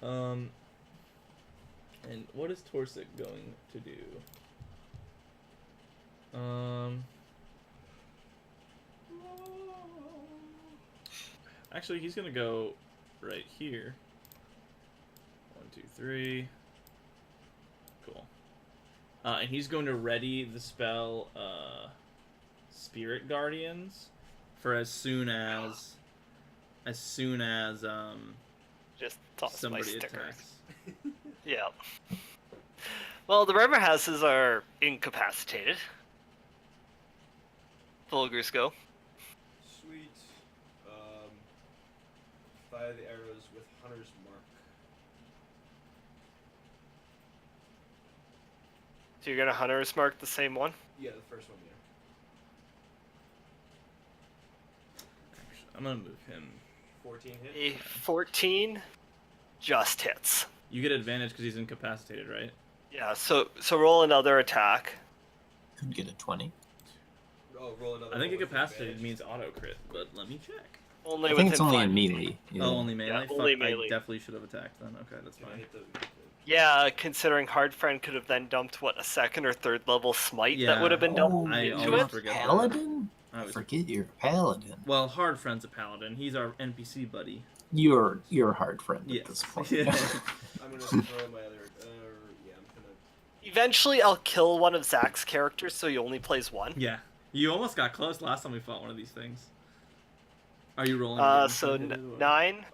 Okay. And what is Torsic going to do? Actually, he's gonna go right here. 1, 2, 3. Cool. And he's going to ready the spell Spirit Guardians for as soon as Just toss my somebody sticker. attacks. Yeah. Well, the river houses are incapacitated. Fulgars go. Sweet. Fire the arrows with Hunter's Mark. So you're gonna Hunter's Mark the same one? Yeah, the first one, yeah. Actually, I'm gonna move him. 14 hit. A 14 just hits. You get advantage because he's incapacitated, right? Yeah, so roll another attack. Could get a 20. Oh, roll another. I think one with incapacitated advantage. means auto crit, but let me check. Only I think it's within only 5 in melee. Yeah. Oh, only melee? Yeah, Fuck, only melee. I definitely should have attacked then. Okay, that's Can I fine. hit the Yeah, considering Hard Friend could have then dumped, what, a 2nd or 3rd level smite Yeah. that would have been dumped Oh, I into always it? forget that. Paladin? I always- Forget you're a paladin. Well, Hard Friend's a paladin. He's our NPC buddy. You're a hard friend Yes. at this point. I'm gonna throw my other. Yeah, I'm gonna. Eventually, I'll kill one of Zach's characters, so he only plays one. Yeah. You almost got close last time we fought one of these things. Are you rolling? again? So Hit it or- 9.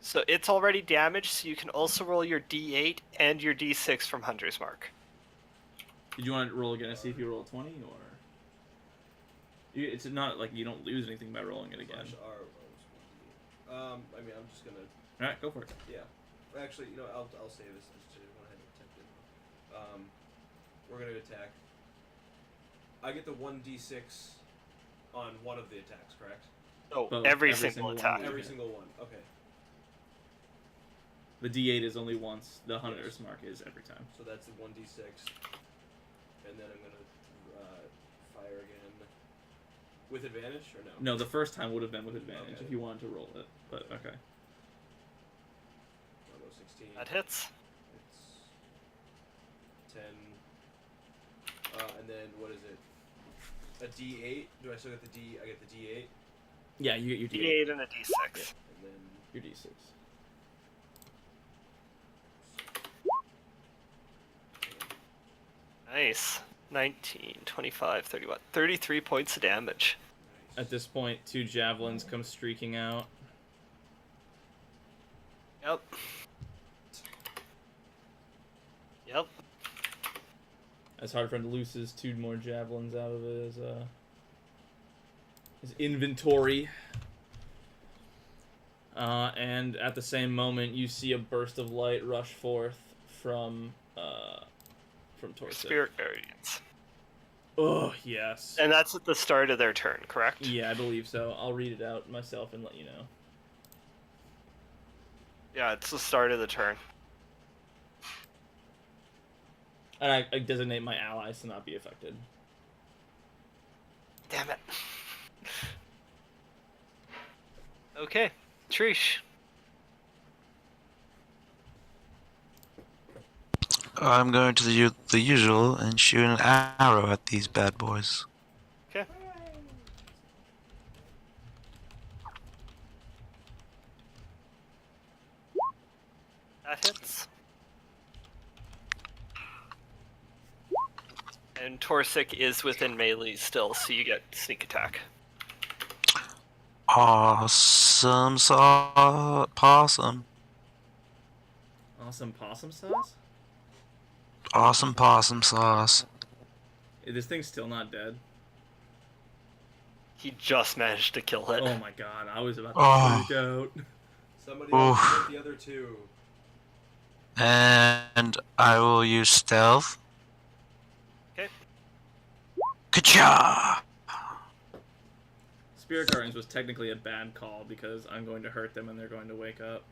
So it's already damaged, so you can also roll your D8 and your D6 from Hunter's Mark. Did you want to roll again and see if you roll 20 or? It's not like you don't lose anything by rolling it again. Slash R. I mean, I'm just gonna. All right, go for it. Yeah. Actually, you know, I'll save this just to when I attempt it. We're gonna attack. I get the 1d6 on one of the attacks, correct? Oh, Both. every Every single single attack. one. Every single one. Okay. The D8 is only once. The Hunter's Mark is every time. So that's the 1d6, and then I'm gonna fire again with advantage or no? No, the first time would have been with advantage Okay. if you wanted to roll it, but okay. I'll go 16. That hits. It's 10. And then what is it? A D8? Do I still get the D? I get the D8, Yeah, you get your D8. D8 and a D6. and then Your D6. Nice. 19, 25, 31. 33 points of damage. nice. At this point, 2 javelins come streaking out. Yep. Yep. As Hardfriend looses 2 more javelins out of his inventory. And at the same moment, you see a burst of light rush forth from Torsic. Spirit Guardians. Oh, yes. And that's at the start of their turn, correct? Yeah, I believe so. I'll read it out myself and let you know. Yeah, it's the start of the turn. And I designate my allies to not be affected. Damn it. Okay, Trish. I'm going to do the usual and shoot an arrow at these bad boys. Okay. That hits. And Torsic is within melee still, so you get sneak attack. Awesome possum. Awesome possum sauce? Awesome possum sauce. This thing's still not dead. He just managed to kill it. Oh my god, I was about to Oh. freak out. Somebody else Oof. get the other two. And I will use stealth. Okay. Ka-cha! Spirit Guardians was technically a bad call because I'm going to hurt them and they're going to wake up.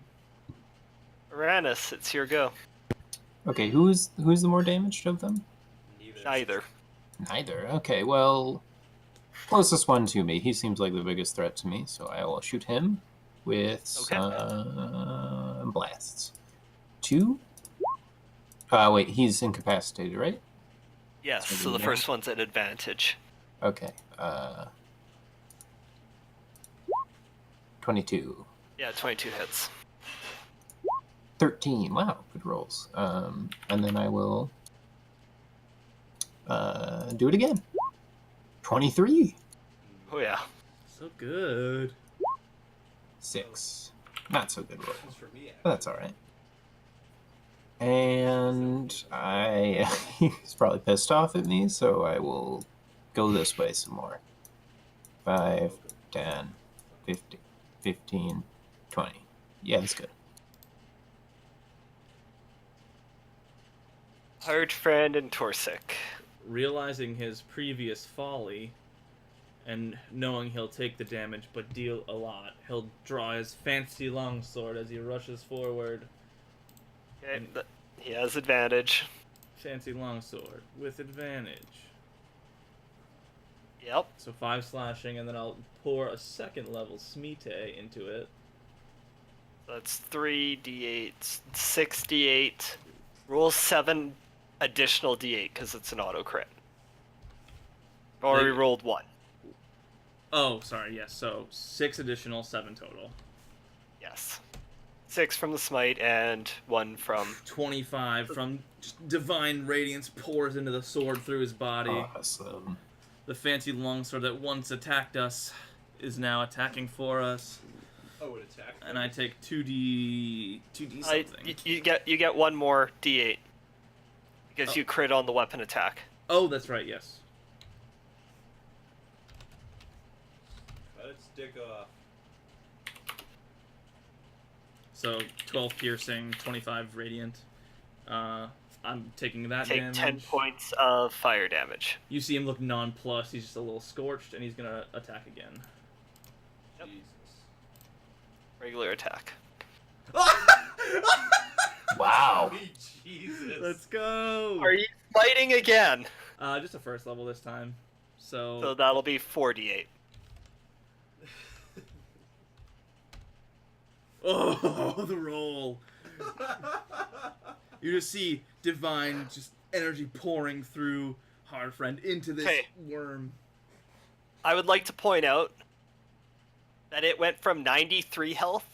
Uranus, it's your go. Okay, who's the more damaged of them? Neither. Neither. Okay, well, closest one to me. He seems like the biggest threat to me, so I will shoot him with blasts. 2. Wait, he's incapacitated, right? Yes, so the first one's at advantage. Okay. 22. Yeah, 22 hits. 13. Wow, good rolls. And then I will do it again. 23. Oh yeah. So good. 6. Not so good roll. This for me, But that's alright. And he's probably pissed off at me, so I will go this way some more. 5, 10, 15, 15, 20. Yeah, that's good. Hard friend and Torsic. Realizing his previous folly and knowing he'll take the damage but deal a lot, he'll draw his fancy longsword as he rushes forward. Okay, he has advantage. Fancy longsword with advantage. Yep. So 5 slashing, and then I'll pour a second level Smite into it. That's 3d8, 6d8. Roll 7 additional d8 because it's an auto crit. Or we rolled 1. Oh, sorry, yes. So 6 additional, 7 total. Yes. 6 from the smite and 1 from... 25 from just divine radiance pours into the sword through his body. Awesome. The fancy longsword that once attacked us is now attacking for us. Oh, it attacked. And I take 2d something. You get 1 more d8 because you crit on the weapon attack. Oh, that's right, yes. Cut its dick off. So 12 piercing, 25 radiant. I'm taking that Take damage. 10 points of fire damage. You see him look nonplussed. He's just a little scorched, and he's gonna attack again. Yep. Jesus. Regular attack. Wow. Jesus. Let's go. Are you fighting again? Just a first level this time. So So that'll be 4d8. oh, the roll. You just see divine just energy pouring through Hardfriend into this Okay. worm. I would like to point out that it went from 93 health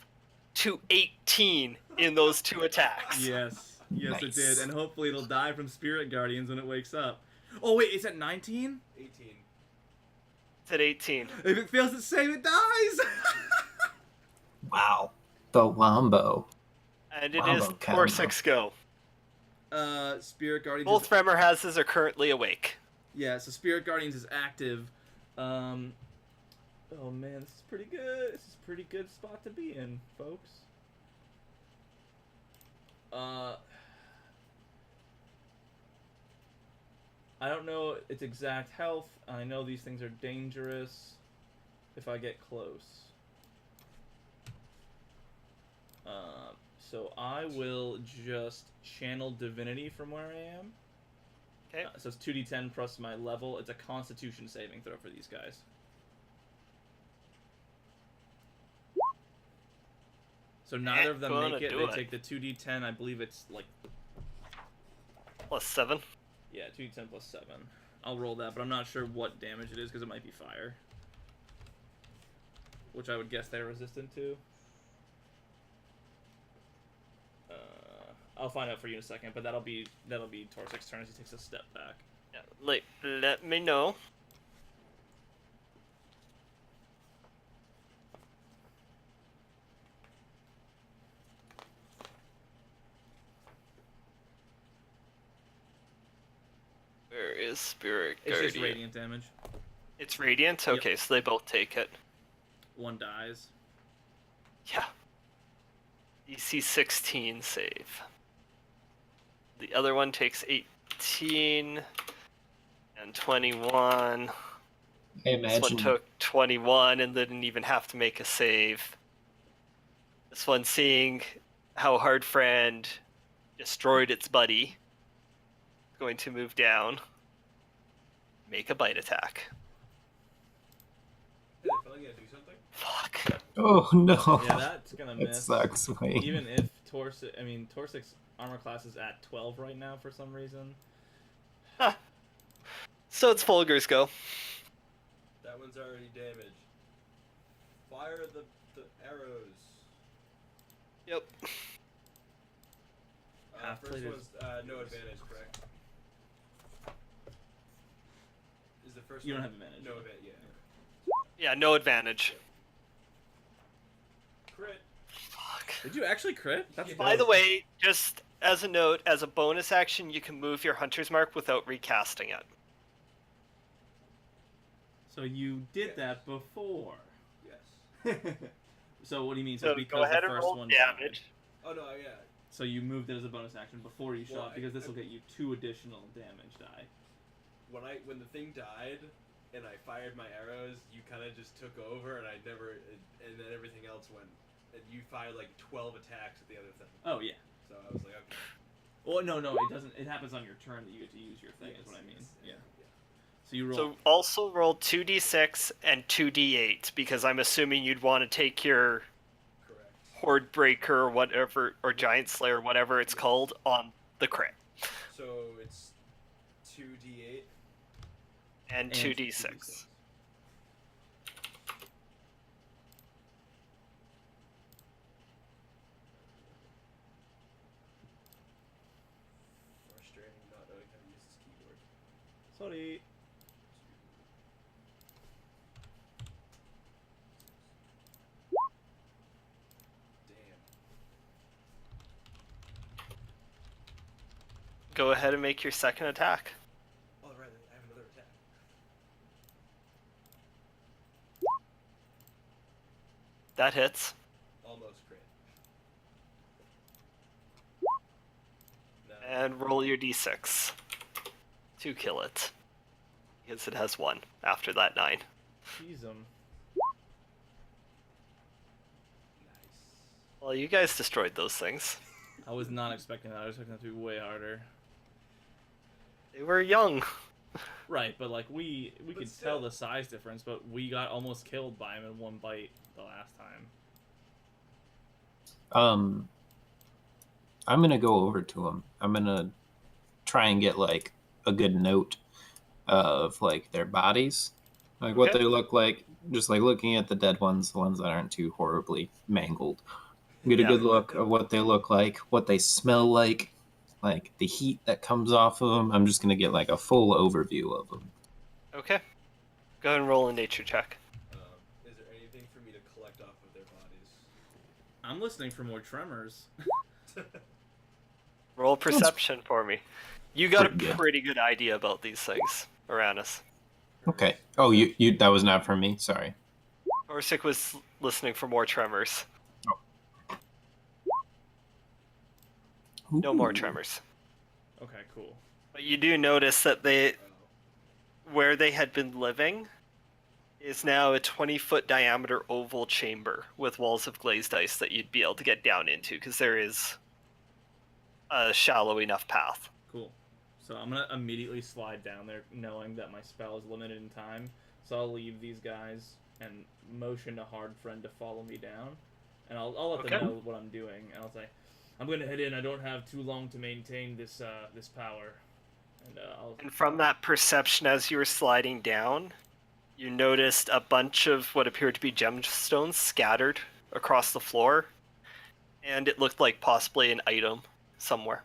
to 18 in those 2 attacks. Yes, yes, Nice. it did, and hopefully it'll die from Spirit Guardians when it wakes up. Oh wait, it's at 19. 18. It's at 18. If it fails to save, it dies. Wow. The Wombo. And it Wow, is okay. Torsic's go. Spirit Guardians. Both Is, Remorhazes are currently awake. yeah, so Spirit Guardians is active. Oh man, this is pretty good. This is a pretty good spot to be in, folks. I don't know its exact health. I know these things are dangerous if I get close. So I will just channel divinity from where I am. Okay. So it's 2d10 plus my level. It's a constitution saving throw for these guys. So neither of them Gonna make it. do They it. take the 2d10. I believe it's like, +7. yeah, 2d10 plus 7. I'll roll that, but I'm not sure what damage it is because it might be fire. Which I would guess they're resistant to. I'll find out for you in a second, but that'll be Torsik's turn as he takes a step back. Yeah, let me know. Where is Spirit It's Guardian? just radiant damage. It's radiant? Yep. Okay, so they both take it. One dies. Yeah. DC 16 save. The other one takes 18 and 21. I This imagine. one took 21 and didn't even have to make a save. This one, seeing how Hard Friend destroyed its buddy, is going to move down, make a bite attack. Hey, Phil, you gonna do something? Fuck. Oh no! Yeah, that's gonna It miss. sucks, Wayne. Even if Torsik's armor class is at 12 right now for some reason. So it's Fulgur's go. That one's already damaged. Fire the arrows. Yep. Half First plate is- one's no advantage, correct? Is the first You don't one? have advantage. No advantage, yeah. Yeah, no advantage. Crit. Fuck. Did you actually crit? That's Yeah. By the way, just as a note, as a bonus action, you can move your Hunter's Mark without recasting it. So you did Yes. that before. Yes. So what do you mean? So because go ahead the and first roll one damage. died. Oh no, yeah. So you moved it as a bonus action before you Well, shot because this will get you 2 additional damage die. When the thing died and I fired my arrows, you kind of just took over, and and then everything else went. And you fired like 12 attacks at the other thing. Oh yeah. So I was like, okay. Well, no, it doesn't. It happens on your turn that you get to use your thing. Is what I mean. Yeah. So you roll. So also roll 2d6 and 2d8 because I'm assuming you'd want to take your Correct. Horde Breaker or whatever, or Giant Slayer, whatever it's called, on the crit. So it's 2d8 And 2d6. Frustrating not knowing how to use this keyboard. Sorry. Damn. Go ahead and make your second attack. Oh, right. I have another attack. That hits. Almost crit. No. And roll your d6 to kill it. Because it has 1 after that 9. Jeez 'em. Nice. Well, you guys destroyed those things. I was not expecting that. I was expecting that to be way harder. They were young. Right, but like we But could still. tell the size difference, but we got almost killed by him in one bite the last time. I'm gonna go over to him. I'm gonna try and get like a good note of like their bodies, like what Okay. they look like. Just like looking at the dead ones, the ones that aren't too horribly mangled. Get a Yeah. good look of what they look like, what they smell like the heat that comes off of them. I'm just gonna get like a full overview of them. Okay. Go ahead and roll a nature check. Is there anything for me to collect off of their bodies? I'm listening for more tremors. Roll perception for me. You got a Pretty good. pretty good idea about these things, Uranus. Okay. Oh, you that was not for me. Sorry. Horsik was listening for more tremors. No more Ooh. tremors. Okay, cool. But you do notice that where they had been living is now a 20-foot diameter oval chamber with walls of glazed ice that you'd be able to get down into because there is a shallow enough path. Cool. So I'm gonna immediately slide down there, knowing that my spell is limited in time. So I'll leave these guys and motion a hard friend to follow me down, and I'll let Okay. them know what I'm doing, and I'll say, I'm gonna head in. I don't have too long to maintain this this power, and I'll. And from that perception as you were sliding down, you noticed a bunch of what appeared to be gemstones scattered across the floor, and it looked like possibly an item somewhere.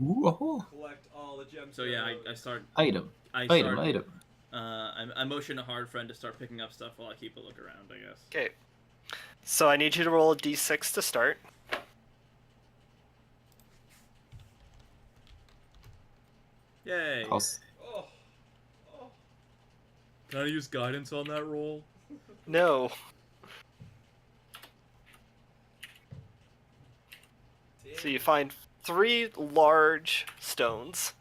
Ooh, oh. Collect all the gems. So yeah, I start. Item. I Item. start. Item. I motion a hard friend to start picking up stuff while I keep a look around, I guess. Okay. So I need you to roll a d6 to start. Yay! I'll s- Oh. Oh. Can I use guidance on that roll? No. Damn. So you find 3 large stones.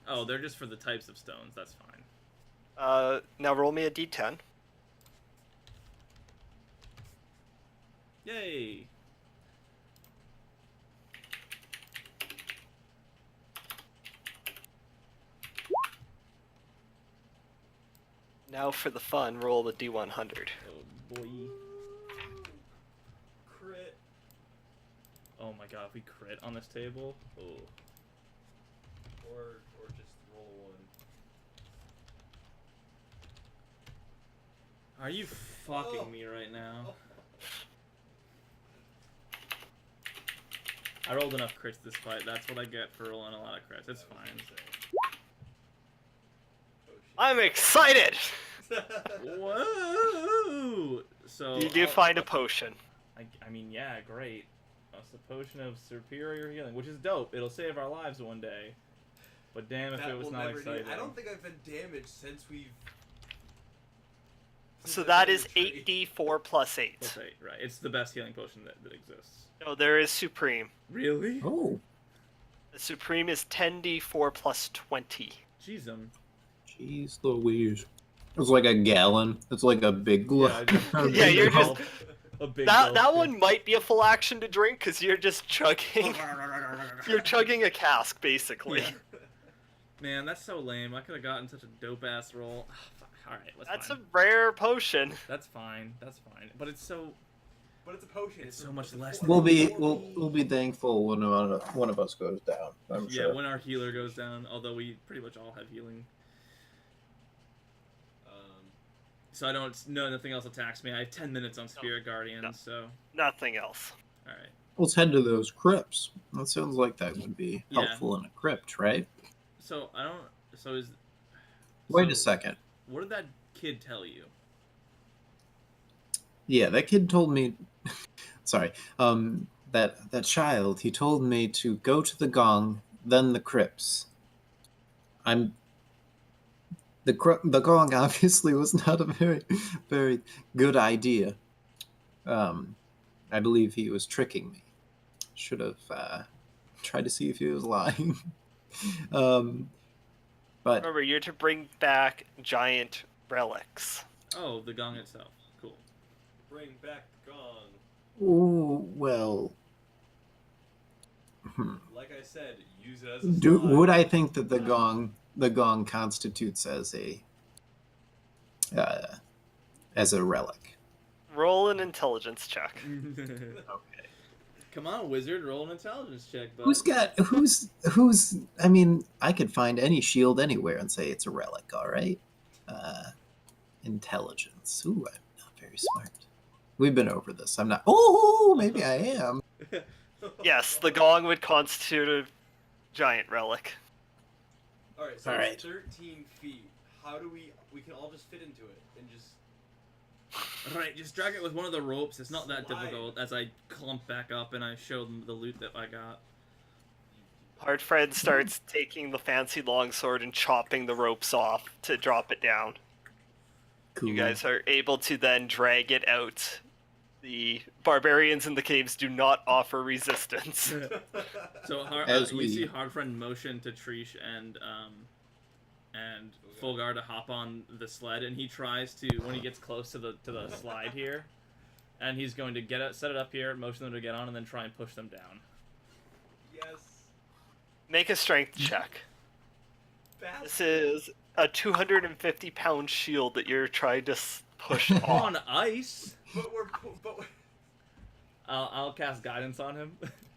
Oh, they're just for the types of stones. That's fine. Now roll me a d10. Yay! Now for the fun, roll the d100. Oh boy. Crit. Oh my god, if we crit on this table. Oh. Or just roll one. Are you fucking me right now? Oh. I rolled enough crits this fight. That's what I get for rolling a lot of crits. It's fine. I'm excited! Whoa! So You do find a potion. I mean, yeah, great. It's a potion of superior healing, which is dope. It'll save our lives one day. But damn if That it was will not never exciting. I don't think I've been damaged since we've. So I've that been is in the tree. 8d4 plus 8. Plus 8, right. It's the best healing potion that exists. No, there is Supreme. Really? Oh. The Supreme is 10d4 plus 20. Jeez, Jeez Louise. It's like a gallon. It's like a big. Yeah, you're just- a big That gulp. one might be a full action to drink because you're just chugging. You're chugging a cask, basically. Yeah. Man, that's so lame. I could have gotten such a dope ass roll. Alright, That's fine. a rare potion. That's fine. That's fine. But it's so. But it's a potion. It's so much a less four- than- We'll be thankful when one of us goes down. I'm Yeah, sure. when our healer goes down, although we pretty much all have healing. So I don't. No, nothing else attacks me. I have 10 minutes on Spirit Guardians, No. so. Nothing else. Alright. Let's head to those crypts. That sounds like that would be Yeah. helpful in a crypt, right? So I don't. So is. Wait so a second. What did that kid tell you? Yeah, that kid told me. Sorry. That child. He told me to go to the gong, then the crypts. The gong obviously was not a very good idea. I believe he was tricking me. Should have tried to see if he was lying. But Remember, you're to bring back giant relics. Oh, the gong itself. Cool. Bring back the gong. ooh, well, Like I said, use it as a would I think that the gong constitutes as a relic? Roll an intelligence check. Okay. Come on, wizard, roll an intelligence check, bud. Who's I mean, I could find any shield anywhere and say it's a relic, all right? Intelligence. Ooh, I'm not very smart. We've been over this. I'm not. Oh, maybe I am. Yes, the gong would constitute a giant relic. Alright, so All it's right. 13 feet. How do we can all just fit into it and just. Right, just drag it with one of the ropes. It's not that Slide. difficult. As I clump back up and I show them the loot that I got. Hardfred starts taking the fancy longsword and chopping the ropes off to drop it down. Cool. You guys are able to then drag it out. The barbarians in the caves do not offer resistance. So As you we- see Hardfriend motion to Trish and Fulgar to hop on the sled, and he tries to, when he gets close to the slide here, and he's going to set it up here, motion them to get on, and then try and push them down. Yes. Make a strength check. Bastard. This is a 250-pound shield that you're trying to push on. On ice. But we're I'll cast guidance on him.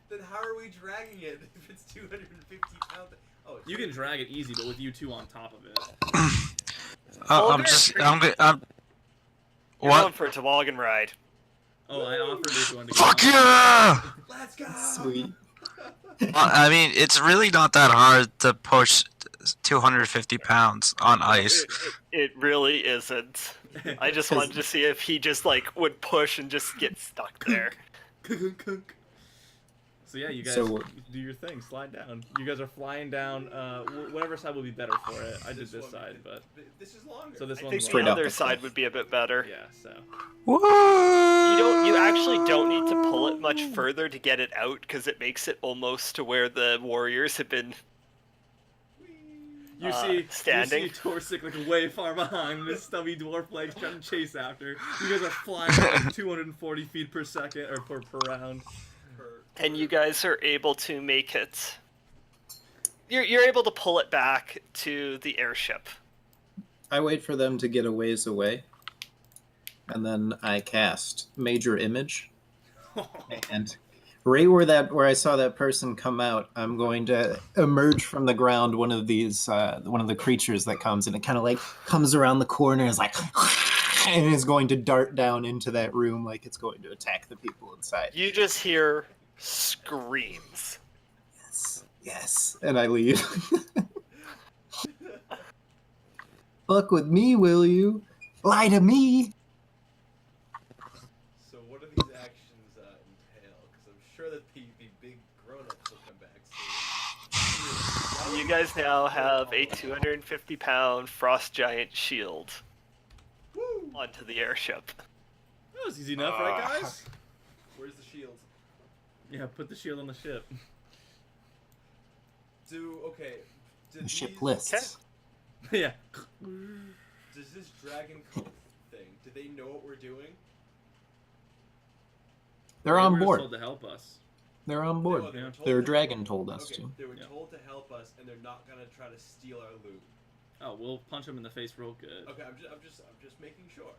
then how are we dragging it if it's 250 pounds? Oh, it's You can drag it easy, but with you two on top of it. I'm You're what? going for a toboggan ride. Oh, I offered this one to go. Fuck on. yeah! Let's go. Sweet. I mean, it's really not that hard to push 250 pounds on ice. It really isn't. I just wanted to see if he just like would push and just get stuck there. So yeah, you guys So- do your thing. Slide down. You guys are flying down. Whatever side will be better for it. I did this one, side, but this is longer. so this I one's think Straight the up other the side cliff. would be a bit better. yeah. So Whoa! You actually don't need to pull it much further to get it out because it makes it almost to where the warriors have been. you see standing. You see Torsic like way far behind. This stubby dwarf legs trying to chase after. You guys are flying like 240 feet per second or per round. And you guys are able to make it. You're able to pull it back to the airship. I wait for them to get a ways away, and then I cast Major Image, and right where I saw that person come out, I'm going to emerge from the ground. One of the creatures that comes, and it kind of like comes around the corner, and is like, and is going to dart down into that room like it's going to attack the people inside. You just hear screams. Yes, and I leave. Fuck with me, will you? Lie to me. So what do these actions entail? Because I'm sure that the big grown-ups will come back soon. You guys now have a 250-pound frost giant shield Woo! onto the airship. That was easy enough, right, guys? Where's the shield? Yeah, put the shield on the ship. Okay. The ship lists. Yeah. Does this dragon cult thing? Do they know what we're doing? They're They on were board. told to help us. They're on No, board. they were told Their to- dragon told us Okay, to. they were Yeah. told to help us, and they're not gonna try to steal our loot. Oh, we'll punch him in the face real good. Okay, I'm just making sure.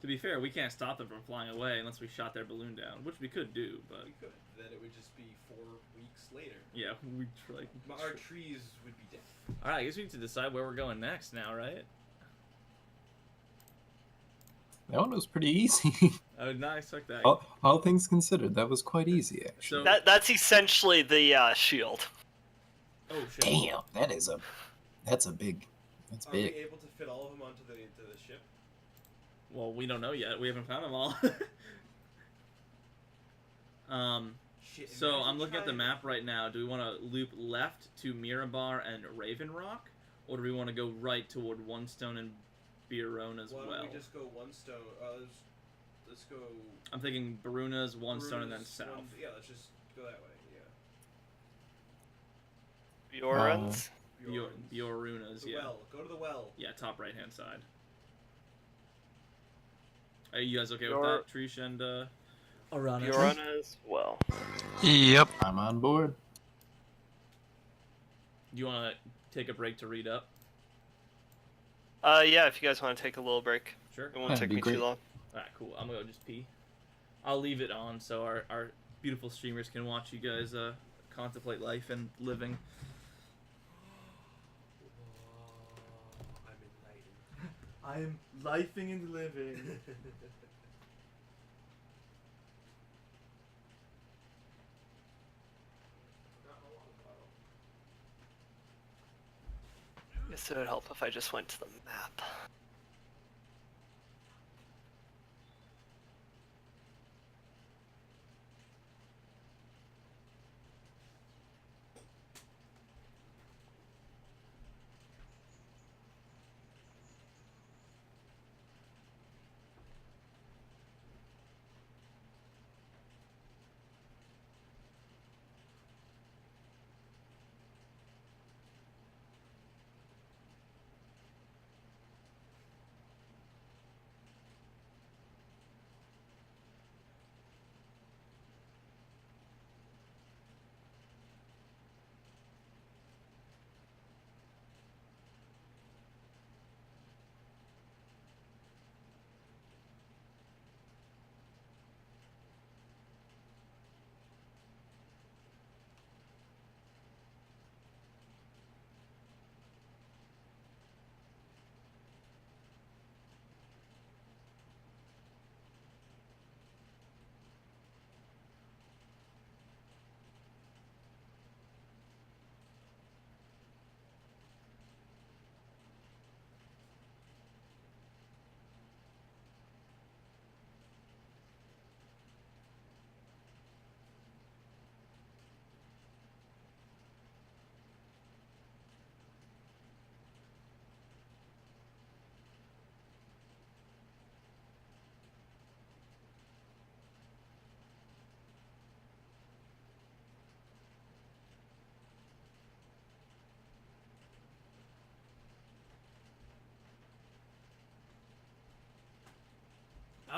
To be fair, we can't stop them from flying away unless we shot their balloon down, which we could do, but We could. Then it would just be 4 weeks later. yeah, we try. Our trees would be dead. All right, I guess we need to decide where we're going next now, right? That one was pretty easy. I would not expect that. all things considered, that was quite easy, actually. So, That's essentially the shield. oh shit. Damn, that's big. That's Are we big. able to fit all of them onto the ship? Well, we don't know yet. We haven't found them all. Shit. So imagine I'm looking at the trying- map right now. Do we want to loop left to Mirabar and Raven Rock, or do we want to go right toward One Stone and Birone as Why well? don't we just go one stone? Let's go. I'm thinking Barunas, One Stone, and then Bruce, south. yeah, let's just go that way. Yeah. Bjorns. Biorunas, The yeah. well. Go to the well. Yeah, top right hand side. Are you guys okay with Bjor- that, Trish and Arana? Bjorn as well. Yep. I'm on board. Do you want to take a break to read up? Yeah, if you guys want to take a little break. Sure. It won't That'd take be me great. too long. Alright, cool. I'm gonna go just pee. I'll leave it on so our beautiful streamers can watch you guys contemplate life and living. I'm I am lifing and living. enlightened. Guess it would help if I just went to the map.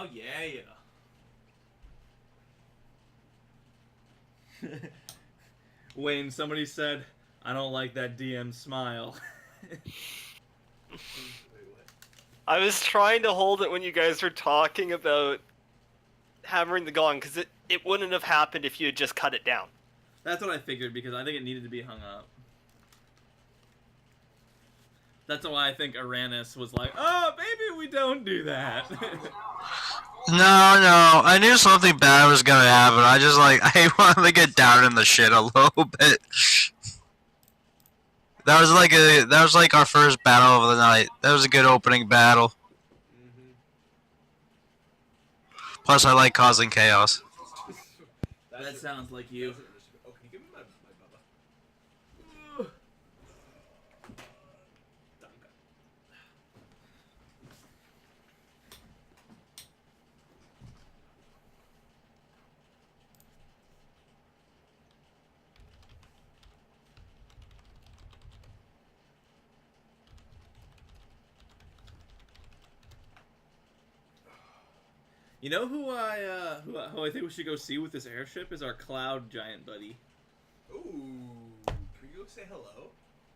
Oh yeah. Wayne, somebody said, I don't like that DM smile. Wait, what? I was trying to hold it when you guys were talking about hammering the gong, because it wouldn't have happened if you had just cut it down. That's what I figured, because I think it needed to be hung up. That's why I think Aranis was like, oh, maybe we don't do that. No, I knew something bad was gonna happen. I wanted to get down in the shit a little bit. That was like our first battle of the night. That was a good opening battle. Mm-hmm. Plus, I like causing chaos. That sounds like you. Oh, can you give me my Bubba? Danke. You know who I think we should go see with this airship is our cloud giant buddy. Ooh, can we go say hello?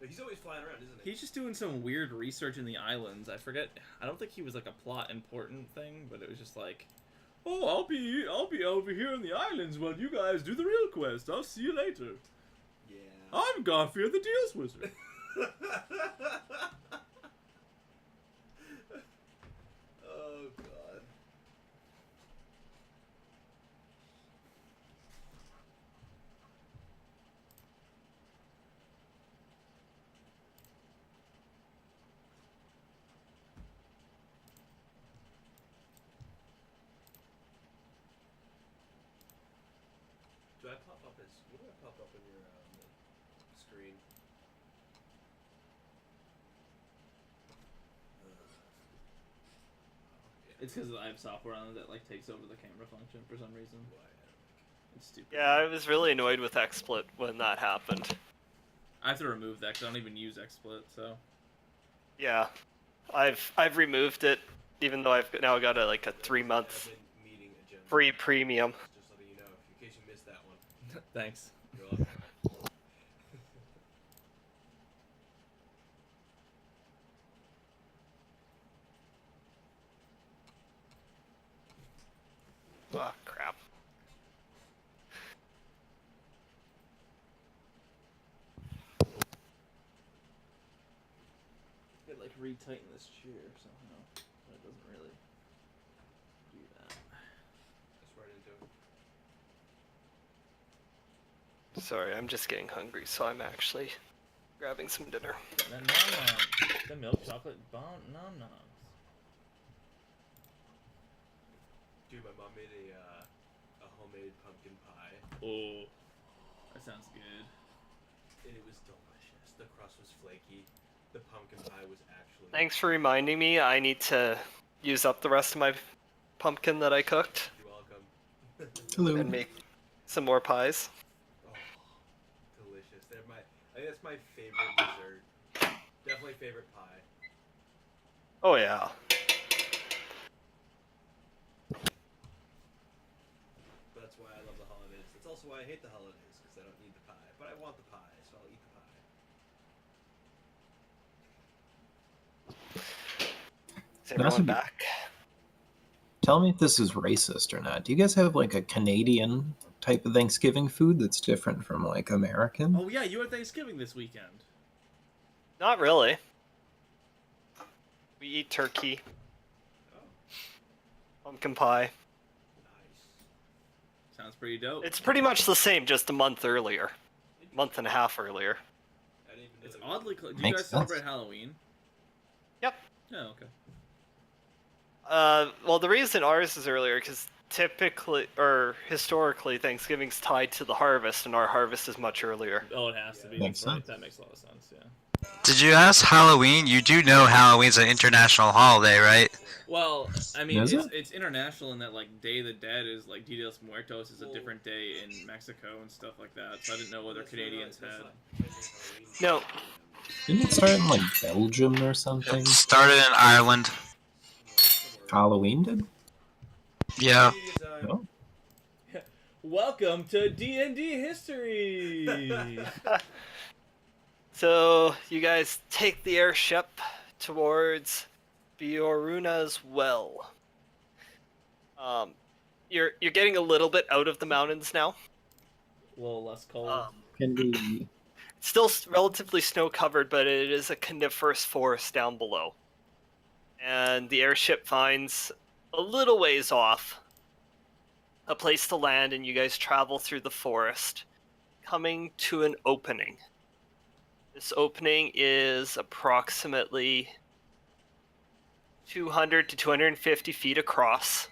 He's always flying around, isn't he? He's just doing some weird research in the islands. I forget. I don't think he was like a plot important thing, but it was just like, oh, I'll be over here in the islands while you guys do the real quest. I'll see you later. Yeah. I'm Garfield the Deals Wizard. Oh god. Do I pop up as? What do I pop up in your screen? It's because I have software on it that like takes over the camera function for some reason. Why? I don't like It's stupid. Yeah, I was really annoyed with XSplit when that happened. I have to remove that because I don't even use XSplit. So Yeah, I've removed it, even though I've now got a 3-month admin meeting agenda. free premium. Just letting you know, in case you missed that one. thanks. You're welcome. Ah, crap. It like retighten this chair somehow, but it doesn't really do that. That's right into it. Sorry, I'm just getting hungry, so I'm actually grabbing some dinner. The milk chocolate nom. Dude, my mom made a homemade pumpkin pie, Oh, that sounds good. and it was delicious. The crust was flaky. The pumpkin pie was actually. Thanks for reminding me. I need to use up the rest of my pumpkin that I cooked You're welcome. Hello. and make some more pies. Oh, delicious. I think that's my favorite dessert. Definitely favorite pie. Oh yeah. That's why I love the holidays. That's also why I hate the holidays, because I don't need the pie. But I want the pie, so I'll eat the pie. Is everyone would be- back? Tell me if this is racist or not. Do you guys have like a Canadian type of Thanksgiving food that's different from like American? Oh yeah, you had Thanksgiving this weekend. Not really. We eat turkey, Oh, pumpkin pie. nice. Sounds pretty dope. It's pretty much the same, just a month earlier. Month and a half earlier. I didn't even know It's there was- oddly close. Do you Makes guys celebrate sense. Halloween? Yep. Oh, okay. Well, the reason ours is earlier, because typically, or historically, Thanksgiving's tied to the harvest, and our harvest is much earlier. Oh, it has to be. Makes That's right. sense. That makes a lot of sense. Yeah. Did you ask Halloween? You do know Halloween's an international holiday, right? Well, I mean, Is it's international in that like Day of the Dead is like Dia de los Muertos is a different day in Mexico and stuff like that. So I didn't know whether That's not- Canadians that's had. not Halloween. No. Didn't it start in like Belgium or something? It started in Ireland. Somewhere. Halloween did? Yeah. Media time. No? Welcome to D&D history. So you guys take the airship towards Bioruna's well. You're getting a little bit out of the mountains now. A little less cold. Can we? It's still relatively snow covered, but it is a coniferous forest down below. And the airship finds a little ways off a place to land, and you guys travel through the forest, coming to an opening. This opening is approximately 200 to 250 feet across,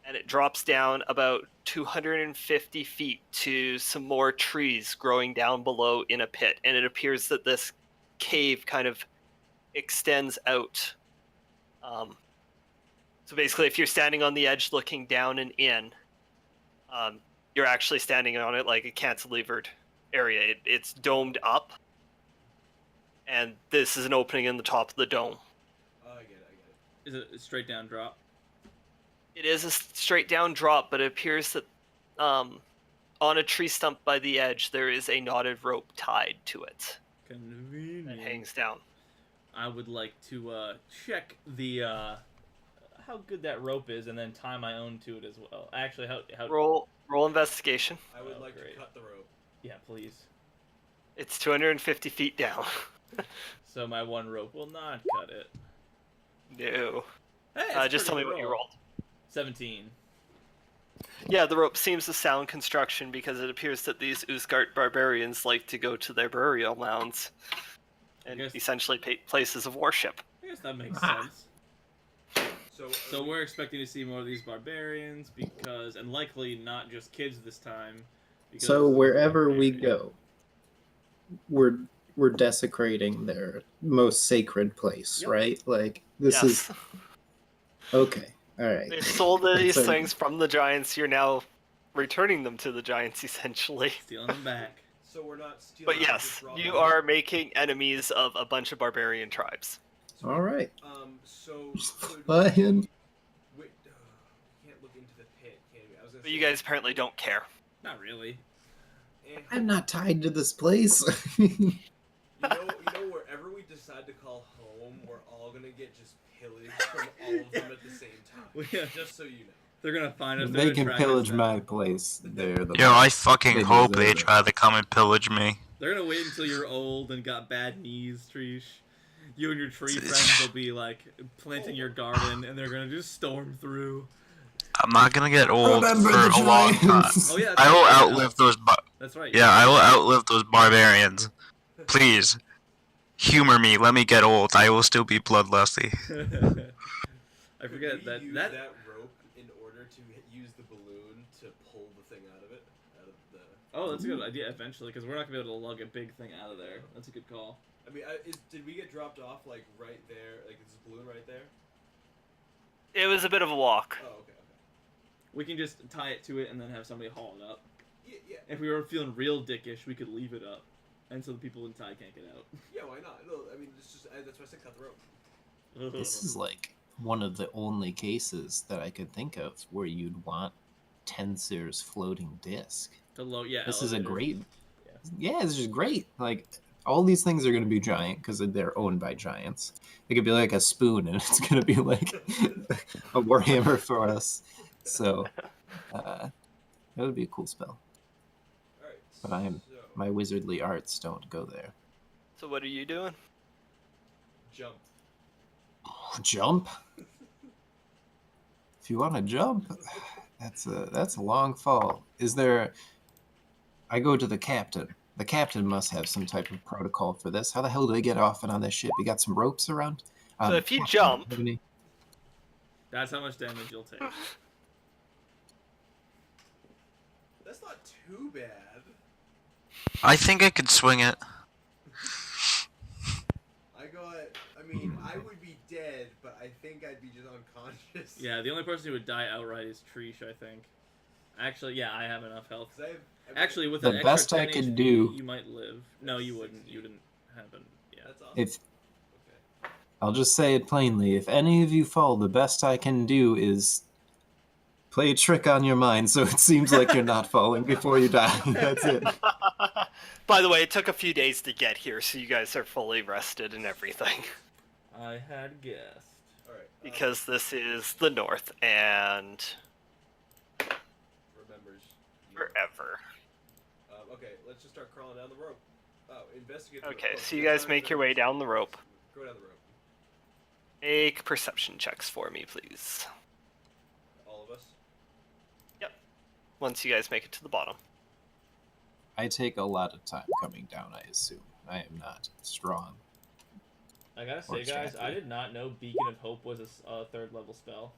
and it drops down about 250 feet to some more trees growing down below in a pit. And it appears that this cave kind of extends out. So basically, if you're standing on the edge looking down and in, you're actually standing on it like a cantilevered area. It's domed up, and this is an opening in the top of the dome. Oh, I get it. Is it a straight down drop? It is a straight down drop, but it appears that on a tree stump by the edge, there is a knotted rope tied to it that Convenient. hangs down. I would like to check the how good that rope is, and then tie my own to it as well. Actually, how Roll investigation. I would Oh, like great. to cut the rope. Yeah, please. It's 250 feet down. So my one rope will not cut it. No. Hey, it's a Just tell me pretty what you roll. rolled. 17. Yeah, the rope seems a sound construction because it appears that these Uzgart barbarians like to go to their burial mounds and Yes. essentially places of worship. I guess that makes Ah. sense. So, So we're expecting to see more of these barbarians because, and likely not just kids this time. because So of the wherever we barbarian. go, we're desecrating their most sacred place, Yep. right? Like this Yes. is okay. All right. They stole these So- things from the giants. You're now returning them to the giants, essentially. Stealing them back. so we're not stealing. But just yes, robbing you them. are making enemies of a bunch of barbarian tribes. All right. So could Fine. we can't look into the pit, can we? I was gonna But say, you guys apparently don't care. Not really. I'm not tied to this place. You know, wherever we decide to call home, we're all gonna get just pillaged from all of them at the same time. Yeah. Just so you know. They're gonna find us. If they're they gonna can track us pillage down. my place, they're the Yo, I fucking They hope deserve they it. try to come and pillage me. They're gonna wait until you're old and got bad knees, Trish. You and your tree friends will be like planting your garden, and they're gonna just storm through. I'm not gonna get old Remember for the a long time. giants. Oh yeah, I will right. outlive those. That's right. Yeah, I will outlive those barbarians. Please, humor me. Let me get old. I will still be bloodlusty. I forget Could we that use that. that rope in order to use the balloon to pull the thing out of it, out of the. Oh, that's a good idea. Eventually, because we're not gonna be able to lug a big thing out of there. That's a good call. I mean, did we get dropped off like right there? Like is this balloon right there? It was a bit of a walk. Oh, okay. We can just tie it to it and then have somebody haul it up. Yeah. If we were feeling real dickish, we could leave it up, and so the people inside can't get out. Yeah, why not? No, I mean, it's just that's why I said cut the rope. This is like one of the only cases that I could think of where you'd want Tenser's floating disc. the low. Yeah. This is a elevator. great. Yeah. Yeah, it's just great. Like all these things are going to be giant because they're owned by giants. It could be like a spoon, and it's going to be like a warhammer for us. So that would be a cool spell. All right. But I am- so, My wizardly arts don't go there. So what are you doing? jump. Jump. If you want to jump, that's a long fall. Is there? I go to the captain. The captain must have some type of protocol for this. How the hell do they get off and on this ship? You got some ropes around? So if you Captain, jump- have any- That's how much damage you'll take. That's not too bad. I think I could swing it. I mean, I would be dead, but I think I'd be just unconscious. Yeah, the only person who would die outright is Trish, I think. Actually, yeah, I have enough health. 'Cause Actually, with The an best extra I 10 could HP, do- you might live. No, you wouldn't. You didn't have an. Yeah. that's awesome. If Okay. I'll just say it plainly, if any of you fall, the best I can do is Play a trick on your mind so it seems like you're not falling before you die. That's it. By the way, it took a few days to get here, so you guys are fully rested and everything. I had guessed. All right. Because this is the north, and remembers. forever. Okay, let's just start crawling down the rope. Oh, investigate. Okay, so you guys make your way down the rope. Go down the rope. Make perception checks for me, please. All of us. Once you guys make it to the bottom. I take a lot of time coming down, I assume. I am not strong. I gotta Or say, guys, I distracted. did not know Beacon of Hope was a third level spell.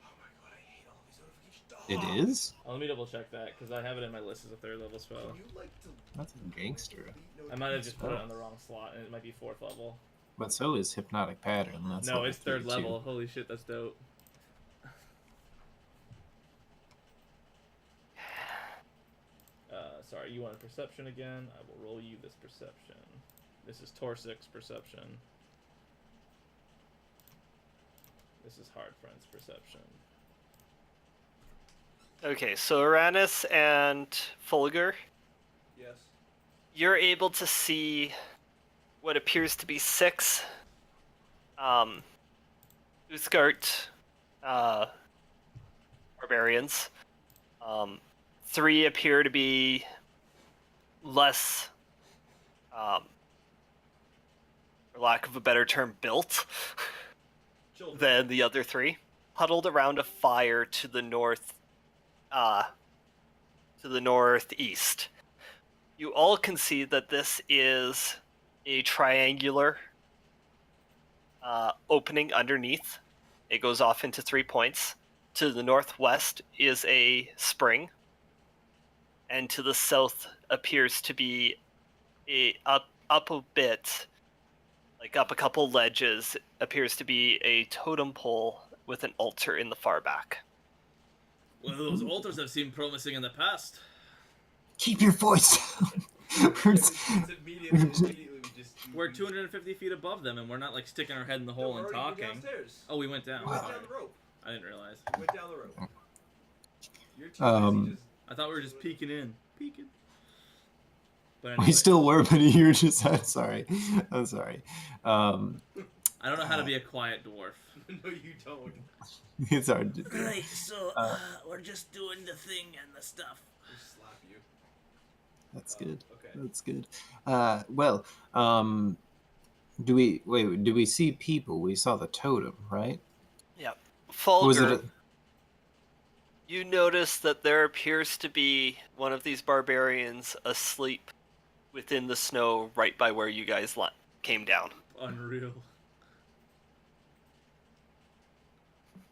Oh my god, I hate all these notifications. It is? Let me double check that, because I have it in my list as a third level spell. Can you like to That's a gangster. I might have just put it on the wrong slot, and it might be fourth level. But so is Hypnotic Pattern. That's No, level it's third 32. level. Holy shit, that's dope. Sorry, you wanted perception again? I will roll you this perception. This is Torsic's perception. This is Hard Friend's perception. Okay, so Uranus and Fulgur, Yes. you're able to see what appears to be 6 Uthgard barbarians. 3 appear to be less, for lack of a better term, built Children. than the other 3, huddled around a fire to the northeast. You all can see that this is a triangular opening underneath. It goes off into 3 points. To the northwest is a spring, and to the south appears to be up a bit, like up a couple ledges, appears to be a totem pole with an altar in the far back. Well, those altars have seemed promising in the past. Keep your voice down. It's immediately we just. We're 250 feet above them, and we're not like sticking our head in the hole and We're talking. downstairs. Oh, we went down. We went Sorry. down the rope. I didn't realize. We went down the rope. You're too busy just. I thought we were just peeking in. Peeking. But anyway, We still were, but you were just. I'm sorry. I'm sorry. I don't know how to be a quiet dwarf. No, you don't. It's hard to do. Right, so we're just doing the thing and the stuff. Just slap you. That's good. Okay. That's good. Well, do we see people? We saw the totem, right? Yep. Was it? Fulgur, you notice that there appears to be one of these barbarians asleep within the snow right by where you guys came down. Unreal.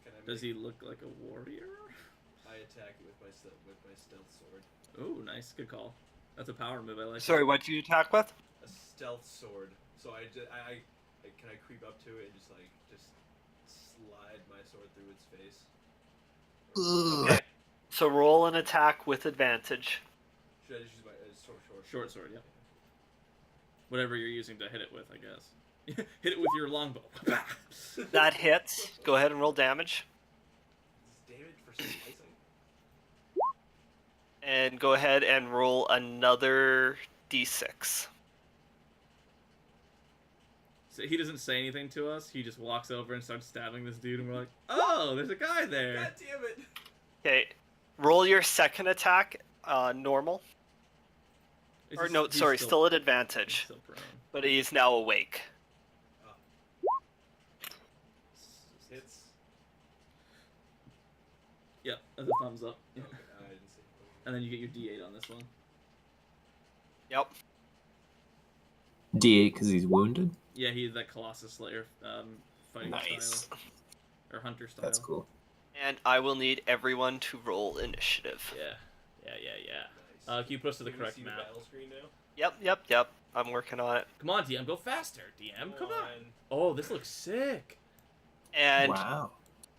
Can I Does make- he look like a warrior? I attack it with my stealth sword. Oh, nice. Good call. That's a power move. I like Sorry, it. what did you attack with? A stealth sword. So I can I creep up to it and just slide my sword through its face. Okay. So roll an attack with advantage. Should I just use my Short sword, yep. Whatever you're using to hit it with, I guess. Hit it with your longbow. That hits. Go ahead and roll damage. Damage for slicing. And go ahead and roll another d6. So he doesn't say anything to us. He just walks over and starts stabbing this dude, and we're like, "Oh, there's a guy there." God damn it! Okay. Roll your second attack, normal. Is Or he- no, he's sorry, still at he's advantage. still prone. But he's now awake. Hits. Yep, that's a thumbs up. Yeah. Okay, I didn't see. And then you get your D8 on this one. Yep. D8 because he's wounded. Yeah, he's that Colossus Slayer fighting Nice. style. Or Hunter style. That's cool. And I will need everyone to roll initiative. Yeah. Nice. Can you put us to the Can we correct see map? the battle screen now? Yep. I'm working on it. Come on, DM, go faster. DM, come on. Oh, this looks sick. And Wow.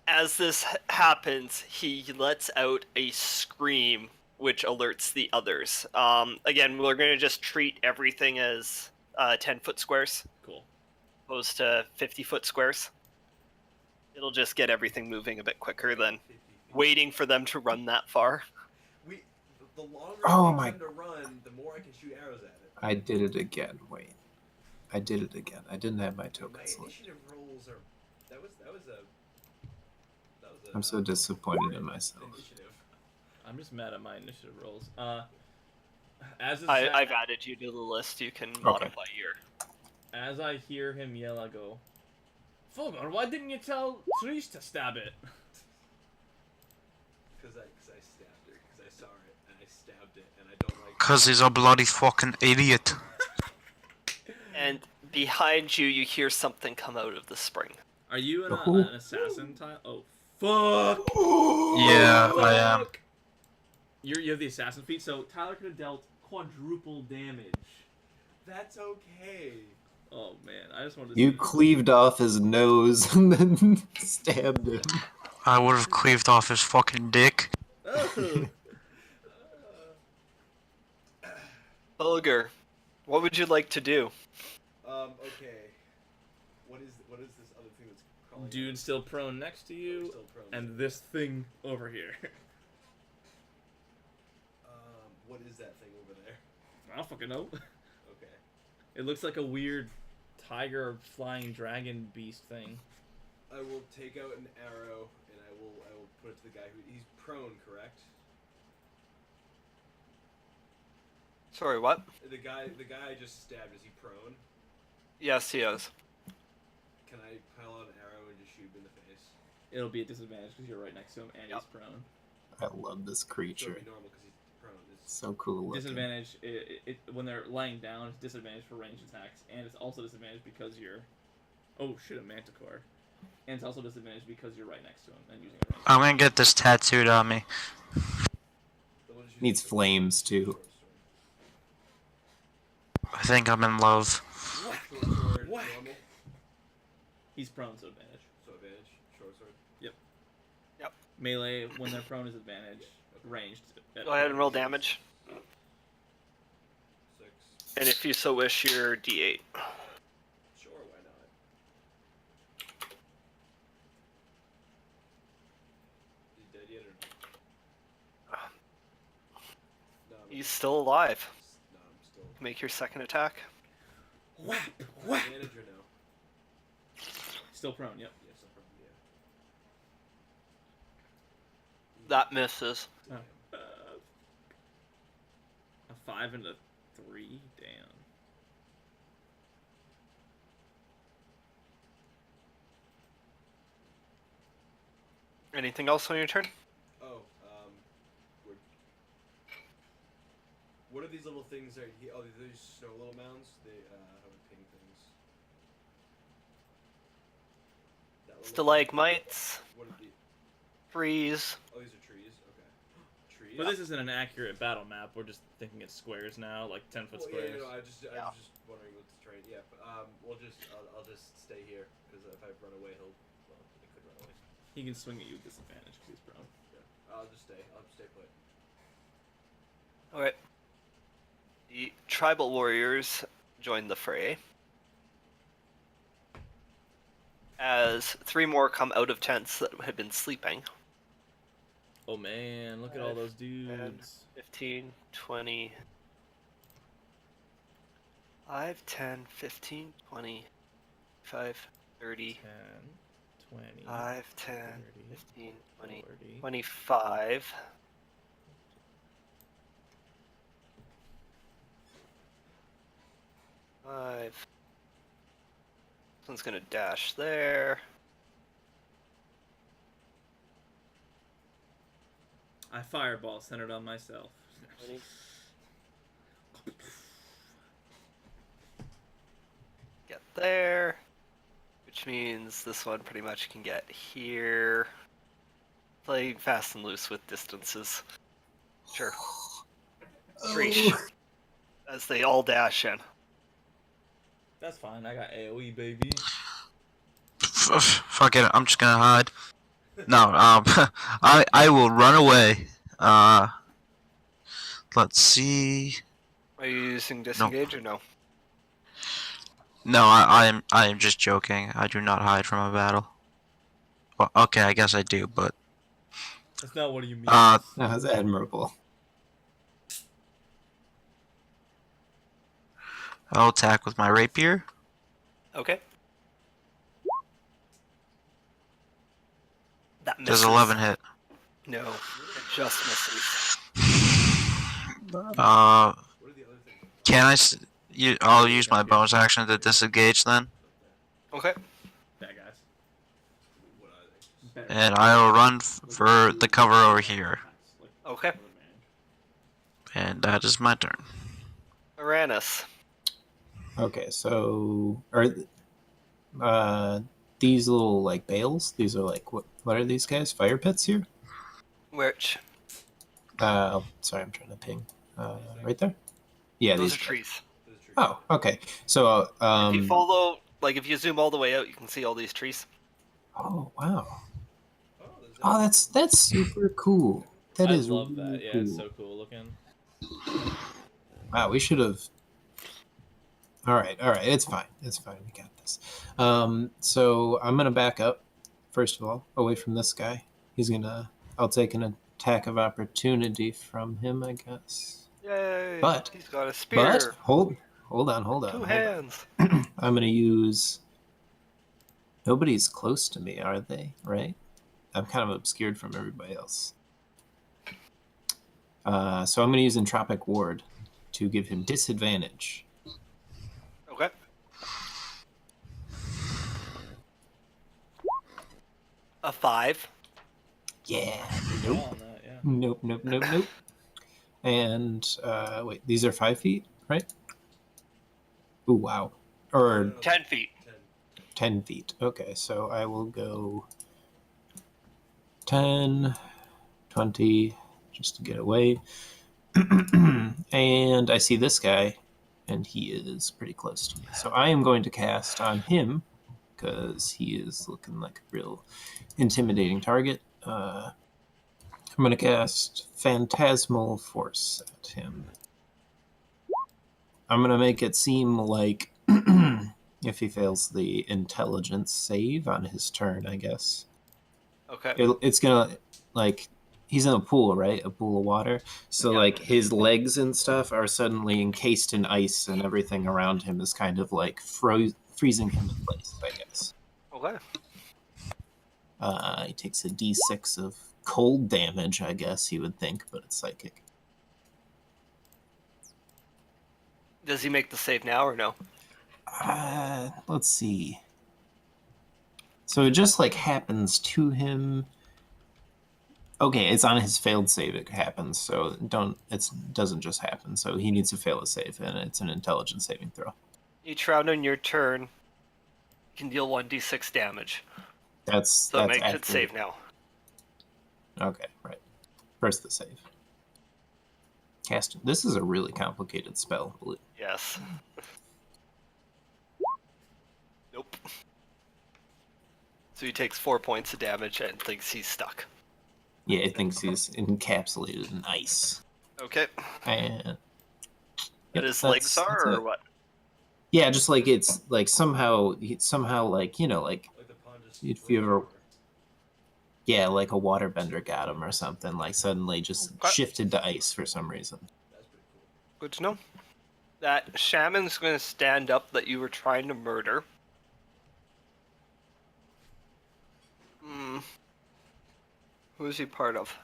as this happens, he lets out a scream which alerts the others. Again, we're going to just treat everything as 10-foot squares Cool. opposed to 50-foot squares. It'll just get everything moving a bit quicker than waiting for them to run that far. The longer Oh it my- takes them to run, the more I can shoot arrows at it. I did it again. Wait. I did it again. I didn't have my My token selected. initiative rolls are. That was a. I'm so disappointed in myself. Initiative. I'm just mad at my initiative rolls. As I've added you to the list. You can modify your. As I hear him yell, I go, Fulgur, why didn't you tell Trish to stab it? Because I stabbed her. Because I saw it and I stabbed it and I don't like. Cause he's a bloody fucking idiot. And behind you, you hear something come out of the spring. Are you an Oh. assassin type? Oh, fuck! Yeah, I am. Fuck! You have the assassin feat, so Tyler could have dealt quadruple damage. That's okay. Oh man, I just wanted to You see. cleaved off his nose and then stabbed him. I would have cleaved off his fucking dick. Oh. Bulger, what would you like to do? Okay. What is this other thing that's crawling? out? Dude still prone next to Oh, you, still prone. and this thing over here. What is that thing over there? I don't fucking know. Okay. It looks like a weird tiger or flying dragon beast thing. I will take out an arrow and I will put it to the guy he's prone, correct? Sorry, what? The guy I just stabbed, is he prone? Yes, he is. Can I pile out an arrow and just shoot him in the face? It'll be a disadvantage because you're right next to him and he's prone. I love this So creature. it'll be normal because he's prone. So cool looking. Disadvantage when they're laying down. It's disadvantage for ranged attacks, and it's also disadvantage because you're. Oh shit, a manticore. And it's also disadvantage because you're right next to him and using a range. I'm gonna get this tattooed on me. So we'll just use Needs the flames too. short I think I'm in love. sword. Short sword, Whack. normal. He's prone, so advantage. So advantage, short sword. Melee when they're prone is advantage. Ranged. Go ahead and roll damage. 6. And if you so wish, your D8. Sure, why not? Is he dead yet or no? No, He's still alive. no, I'm still. Make your second attack. Whap! Whack. Advantage or no? Still prone. Yep. Yes, I'm from That misses. yeah. A 5 and a 3. Damn. Anything else on your turn? Oh, we're... What are these little things that he... Oh, these snow little mounds? They, how do ping things? That little- Stalagmites, What are the... freeze. Oh, these are trees? Okay. Trees? But this isn't an accurate battle map. We're just thinking it's squares now, like 10-foot Well, squares. yeah, no, I was just wondering what's the terrain. Yeah, but, I'll just stay here, because if I run away, he could run away. He can swing at you with disadvantage because he's prone. Yeah, I'll just stay put. Alright. The tribal warriors join the fray. As 3 more come out of tents that had been sleeping. Oh man, look at all those dudes. 15, 20. 5, 10, 15, 20, 5, 30, 10, 20, 5, 10, 30, 15, 20, 40. 25. Five. This one's gonna dash there. I fireball centered on myself. 20. Get there. Which means this one pretty much can get here. Playing fast and loose with distances. Sure. Reach. As they all dash in. That's fine. I got AOE, baby. Fuck it, I'm just gonna hide. No, I will run away. Let's see. Are you using disengage or no? No, I am just joking. I do not hide from a battle. Well, okay, I guess I do, but That's not what you mean. That was admirable. I'll attack with my rapier. Okay. That Does misses. 11 hit? No, it just misses. What are the other things? Can I? I'll use my bonus action to disengage then, Okay. Bad guys. What are they? and I'll run for the cover over here. Okay. And that is my turn. Uranus. Okay, so are these little like bales? These are like what are these guys? Fire pits here? Which? Sorry, I'm trying to ping. Right there. Yeah, Those these are trees. Those are trees. Oh, okay. So If you follow, like, if you zoom all the way out, you can see all these trees. oh wow. Oh, Oh, that's super cool. That I is love really that. Yeah, cool. it's so cool looking. Wow, we should have. All right, it's fine. It's fine. We got this. So I'm gonna back up first of all, away from this guy. I'll take an attack of opportunity from him, I guess. Yay! But- He's got a spear. Hold on. Two hands. I'm gonna use. Nobody's close to me, are they? Right? I'm kind of obscured from everybody else. So I'm gonna use Entropic Ward to give him disadvantage. Okay. A 5. Yeah. Nope. Nope. On that, yeah. Nope. And wait, these are 5 feet, right? Ooh, wow. Or 10 feet. 10 feet. Okay, so I will go 10, 20, just to get away. And I see this guy, and he is pretty close to me. So I am going to cast on him, because he is looking like a real intimidating target. I'm going to cast Phantasmal Force at him. I'm going to make it seem like if he fails the intelligence save on his turn, I guess. Okay. It's going to, like, he's in a pool, right? A pool of water. So, Yeah. like, his legs and stuff are suddenly encased in ice, and everything around him is kind of, like, freezing him in place, I guess. Okay. He takes a d6 of cold damage, I guess you would think, but it's psychic. Does he make the save now or no? Let's see. So it just like happens to him. Okay, it's on his failed save. It happens, so it doesn't just happen. So he needs to fail a save, and it's an intelligence saving throw. Each round on your turn, you can deal 1d6 damage. That's So it makes it accurate. save now. Okay, right. First the save. Cast. This is a really complicated spell. Yes. Nope. So he takes 4 points of damage and thinks he's stuck. Yeah, it thinks he's encapsulated in ice. Okay. And And Yep, his that's- legs are, that's or it. what? Yeah, just like it's like somehow like, you know, like Like the pond just. If you ever- yeah, like a waterbender got him or something, like suddenly just Okay. shifted to ice for some reason. That's pretty cool. Good to know. That shaman's going to stand up that you were trying to murder. Who is he part of?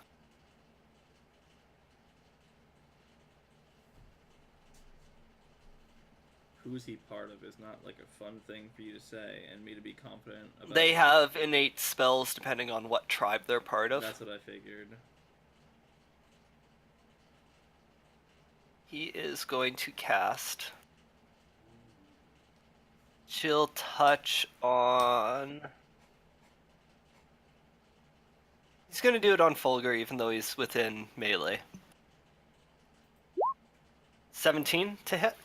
Who's he part of is not like a fun thing for you to say and me to be confident about. They have innate spells depending on what tribe they're part of. That's what I figured. He is going to cast Chill Touch on... He's going to do it on Fulgur even though he's within melee. 17 to hit.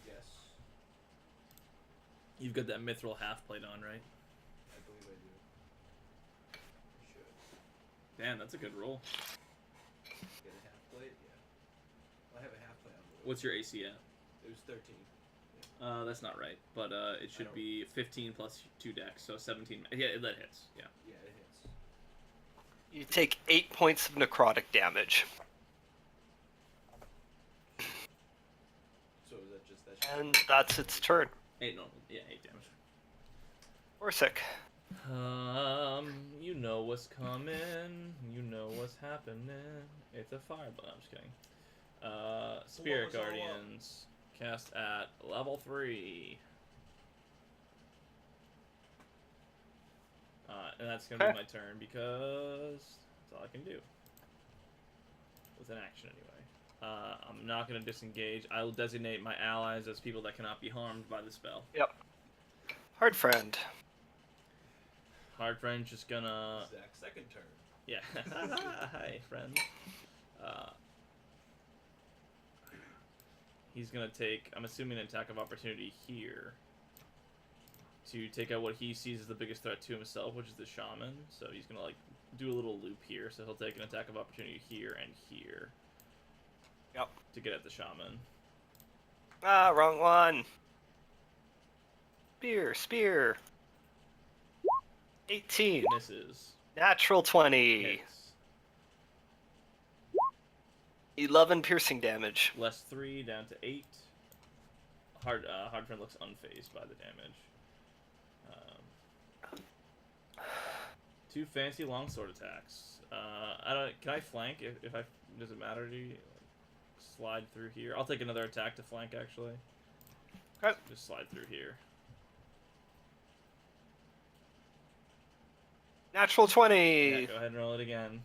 Yes, You've got that mithril half plate on, right? I believe I do. I should Damn, that's a good roll. get a half plate. Yeah, I have a half plate on. What's your AC at? It was 13. That's not right, but it should don't- be 15 plus 2 dex, so 17. Yeah, that hits. Yeah. Yeah, it hits. You take 8 points of necrotic damage. So is that just that? And that's its turn. 8 normal. Yeah, 8 damage. Orsic. You know what's coming. You know what's happening. It's a fireball. I'm just kidding. Spirit was all up? Guardians cast at level 3. And that's gonna Okay. be my turn because that's all I can do. With an action anyway. I'm not gonna disengage. I will designate my allies as people that cannot be harmed by the spell. Hard friend. Hard friend's just gonna. Zach's second turn. Yeah. Hi, friend. He's gonna take, I'm assuming, an attack of opportunity here to take out what he sees as the biggest threat to himself, which is the shaman. So he's gonna like do a little loop here. So he'll take an attack of opportunity here and here. Yep. To get at the shaman. Ah, wrong one. Spear. 18. Misses. Natural 20. Hits. 11 piercing damage. Less 3 down to 8. Hard friend looks unfazed by the damage. 2 fancy longsword attacks. I don't. Can I flank? If I does it matter to you? Like, slide through here. I'll take another attack to flank actually. Okay. Just slide through here. Natural 20. Yeah, go ahead and roll it again.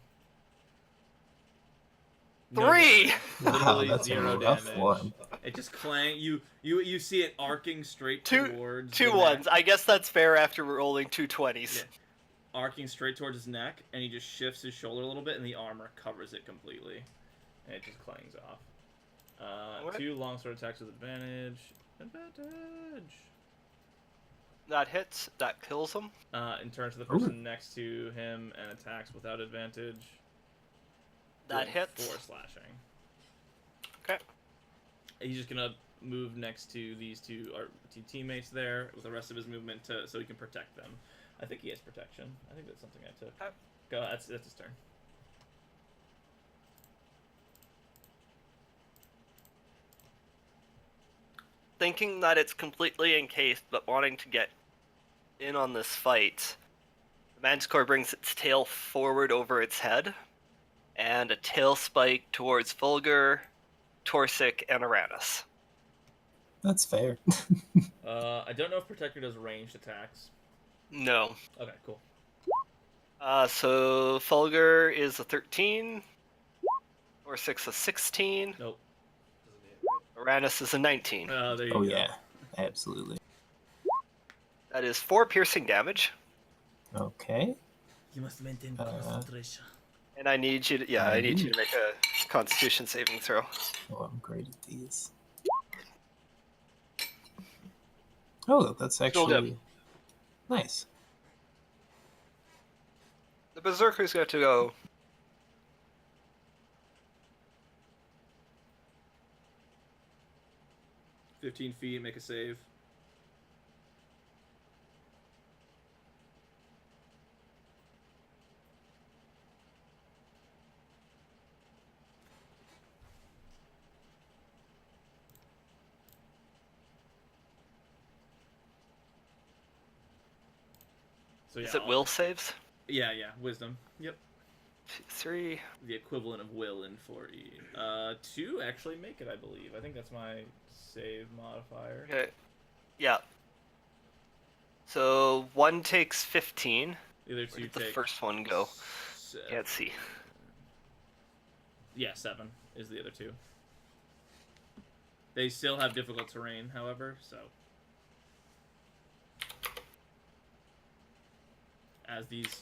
3. Literally Wow, that's a 0 rough damage. one. It just clang. You see it arcing straight towards Two the ones. neck. I guess that's fair after rolling 2 20s. Yeah. Arcing straight towards his neck, and he just shifts his shoulder a little bit, and the armor covers it completely, and it just clangs off. What? 2 longsword attacks with advantage. Advantage. That hits. That kills him. And turns to the person next to him and attacks without advantage. That doing hits. 4 slashing. Okay. He's just gonna move next to these two teammates there with the rest of his movement so he can protect them. I think he has protection. I think that's something I took. Okay. Go. That's his turn. Thinking that it's completely encased, but wanting to get in on this fight, the Manticore brings its tail forward over its head, and a tail spike towards Fulgur, Torsic, and Aranis. That's fair. I don't know if Protector does ranged attacks. No. Okay, cool. So Fulgur is a 13, Torsic a 16, Nope. Doesn't hit, right? Aranis is a 19. There you Oh go. yeah, absolutely. That is 4 piercing damage, Okay. You must maintain concentration. and I need you to, I need you to make a Constitution saving throw. Oh, I'm great at these. Oh, that's Still good. actually nice. The Berserker's got to go. – 15 feet, make a save. So yeah, Is it will saves? Yeah, wisdom. Yep. 3. The equivalent of will in 4E. 2 actually make it, I believe. I think that's my save modifier. Okay. Yeah. So 1 takes 15. The other Where 2 did the take first one go? 7. Can't see. Yeah, 7 is the other 2. They still have difficult terrain, however, so. As these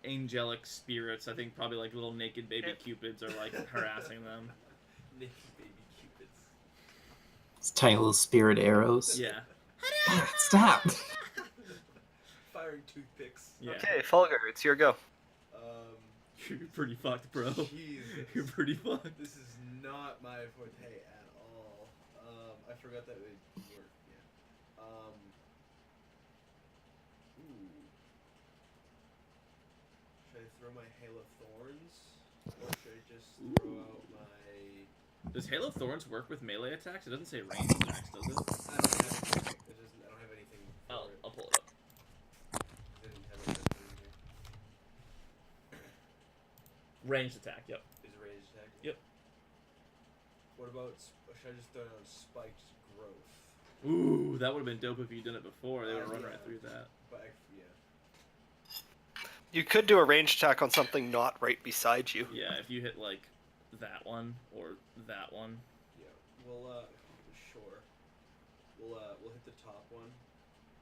angelic spirits, I think probably like little naked baby cupids are like harassing them. Naked baby cupids. It's tiny little spirit arrows. Yeah. Stop. Firing toothpicks. Yeah. Okay, Fulgur, it's your go. You're pretty fucked, bro. Jesus. You're pretty fucked. This is not my forte at all. I forgot that it would work. Ooh. Should I throw my Hail of Thorns, or should I just throw out my? Does Hail of Thorns work with melee attacks? It doesn't say ranged attacks, does it? I don't have anything. It doesn't. I don't have anything for it. I'll pull it up. I didn't have it in here. Ranged attack, yep. Is a ranged attack? Yep. What about? Should I just throw down Spiked Growth? Ooh, that would have been dope if you done it before. They would have run Yeah. right through that. But yeah. You could do a ranged attack on something not right beside you. Yeah, if you hit like that one or that one. Yeah. We'll sure. We'll hit the top one.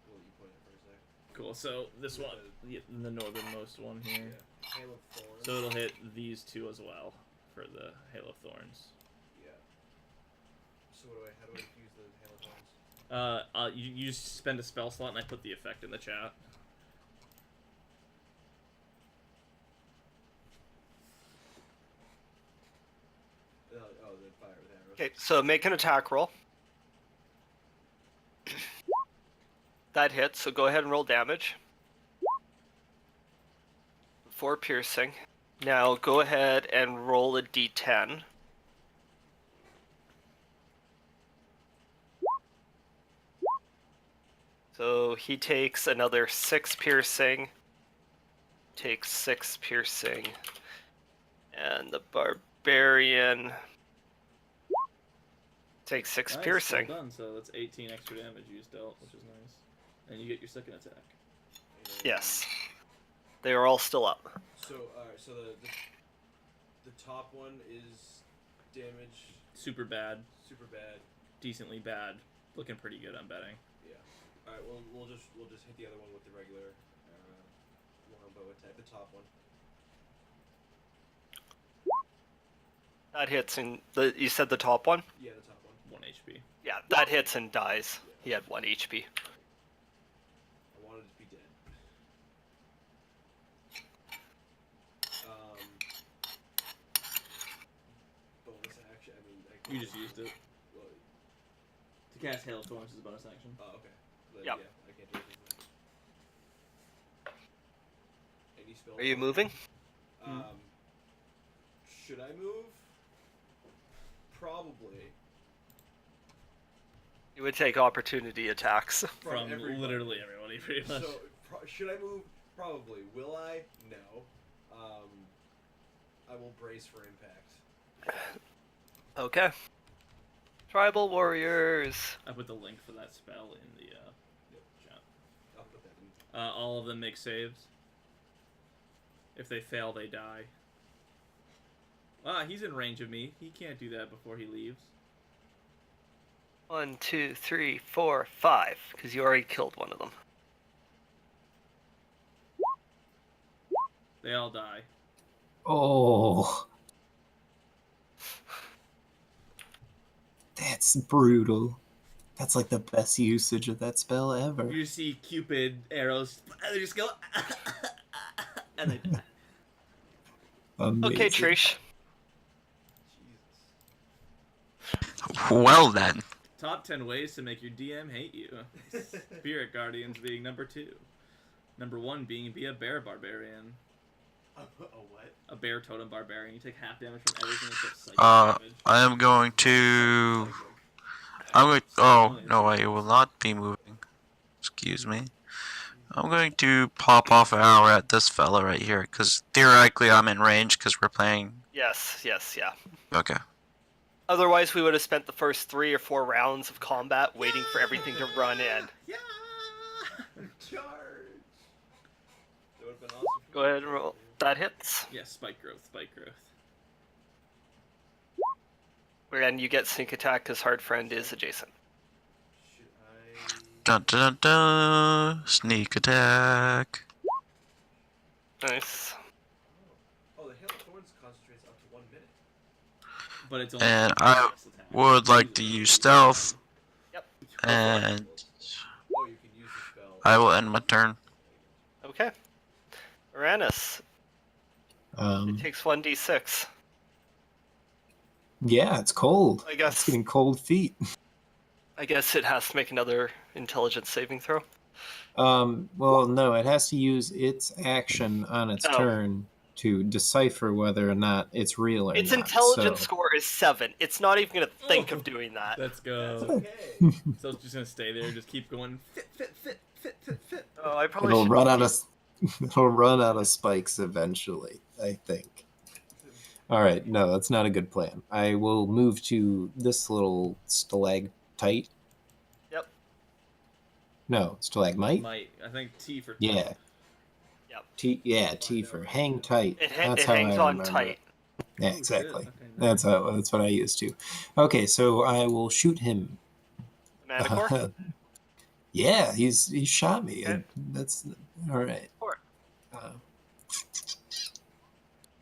We'll you point it for a sec. Cool. So this With one, the northernmost one here. Yeah. Hail of Thorns. So it'll hit these two as well for the Hail of Thorns. Yeah. So how do I use the Hail of Thorns? You just spend a spell slot, and I put the effect in the chat. The fire with arrows. Okay, so make an attack roll. That hits, so go ahead and roll damage. 4 piercing. Now go ahead and roll a d10. So he takes another 6 piercing. Takes 6 piercing. And the barbarian takes 6 Nice, piercing. Well done. So that's 18 extra damage you just dealt, which is nice. And you get your second attack. Yes. They are all still up. So so the top one is damage Super bad, super bad. decently bad, looking pretty good. I'm betting. Yeah. All right. We'll just hit the other one with the regular longbow attack. The top one. That hits and you said the top one? Yeah, the top one. 1 HP. Yeah, that hits and dies. He had 1 HP. I wanted to be dead. Bonus action. I mean, You just used it. Well, To cast Hail of Thorns is a bonus action. oh, okay. Then, Yep. Yeah, I can't do anything. Any spell? Are you moving? Should I move? Probably. You would take opportunity attacks. From everybody. literally everybody, pretty much. So, should I move? Probably. Will I? No. I will brace for impact. Okay. Tribal warriors. I put the link for that spell in the chat. I'll put that in. All of them make saves. If they fail, they die. Ah, he's in range of me. He can't do that before he leaves. 1, 2, 3, 4, 5. Because you already killed one of them. They all die. Oh. That's brutal. That's like the best usage of that spell ever. You just see Cupid arrows, and they just go, and they die. Amazing. Okay, Trish. Jesus. Well then. Top 10 ways to make your DM hate you. Spirit Guardians being number 2. Number 1 being be a bear barbarian. A what? A bear totem barbarian. You take half damage from everything except psychic damage. I am going to. I'm going. Oh no, I will not be moving. Excuse me. I'm going to pop off an arrow at this fella right here, because theoretically I'm in range because we're playing. Yes, yeah. Okay. Otherwise, we would have spent the first 3 or 4 rounds of combat waiting for everything to run in. Yeah! Charge! That would've been awesome. Go ahead and roll. That hits. Yeah, spike growth. And you get sneak attack because Hard Friend is adjacent. Should I? Dun dun dun. Sneak attack. Nice. Oh, the Hail of Thorns concentrates up to 1 minute. But it's only And one I max attack. would like to use stealth, Yep. and Oh, you can use the spell. I will end my turn. Okay. Uranus. It takes 1d6. Yeah, it's cold. I guess- It's getting cold feet. I guess it has to make another intelligence saving throw. Well, no, it has to use its action on its Oh. turn to decipher whether or not it's real or Its not. intelligence so... score is 7. It's not even gonna think Oh. of doing that. Let's That's go. okay. So it's just gonna stay there, just keep going. Fit. Oh, I probably It'll should. run out of it'll run out of spikes eventually, I think. All right, no, that's not a good plan. I will move to this little stalactite. Yep. No, stalagmite. Might. I think T for Yeah. Yep. T for hang tight. It That's how hangs I on remember tight. it. Yeah, Oh, shit. exactly. Okay, nice. That's what I used to. Okay, so I will shoot him. Manticore? Yeah, he shot me. Okay. That's all right. Four. Uh,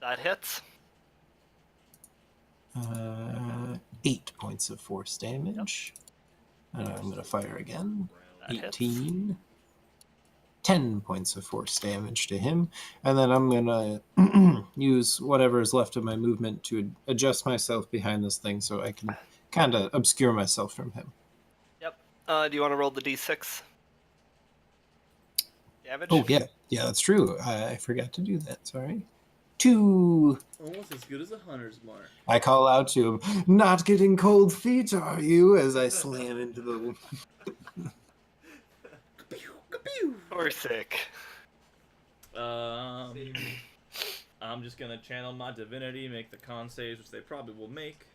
That hits. 8 points of force damage. And I'm gonna fire again. That hits. 18. 10 points of force damage to him, and then I'm gonna use whatever is left of my movement to adjust myself behind this thing so I can kind of obscure myself from him. Yep. Do you want to roll the d6? Damage? Oh yeah, that's true. I forgot to do that. Sorry. 2. Almost as good as a hunter's mark. I call out to him. Not getting cold feet, are you? As I slam into the. Or sick. I'm just gonna channel my divinity, make the con saves, which they probably will make.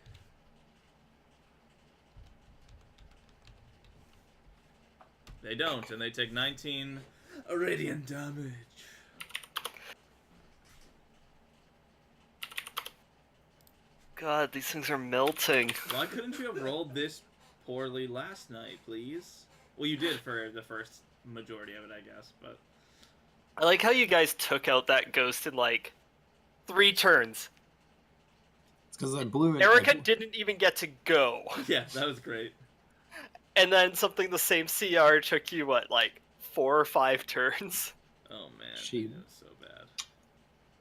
They don't, and they take 19 radiant damage. God, these things are melting. Why couldn't you have rolled this poorly last night, please? Well, you did for the first majority of it, I guess, but... I like how you guys took out that ghost in like 3 turns. It's because I blew it. Erica didn't even get to go. Yeah, that was great. And then something the same CR took you, what, like 4 or 5 turns? Oh, man. She- That was so bad.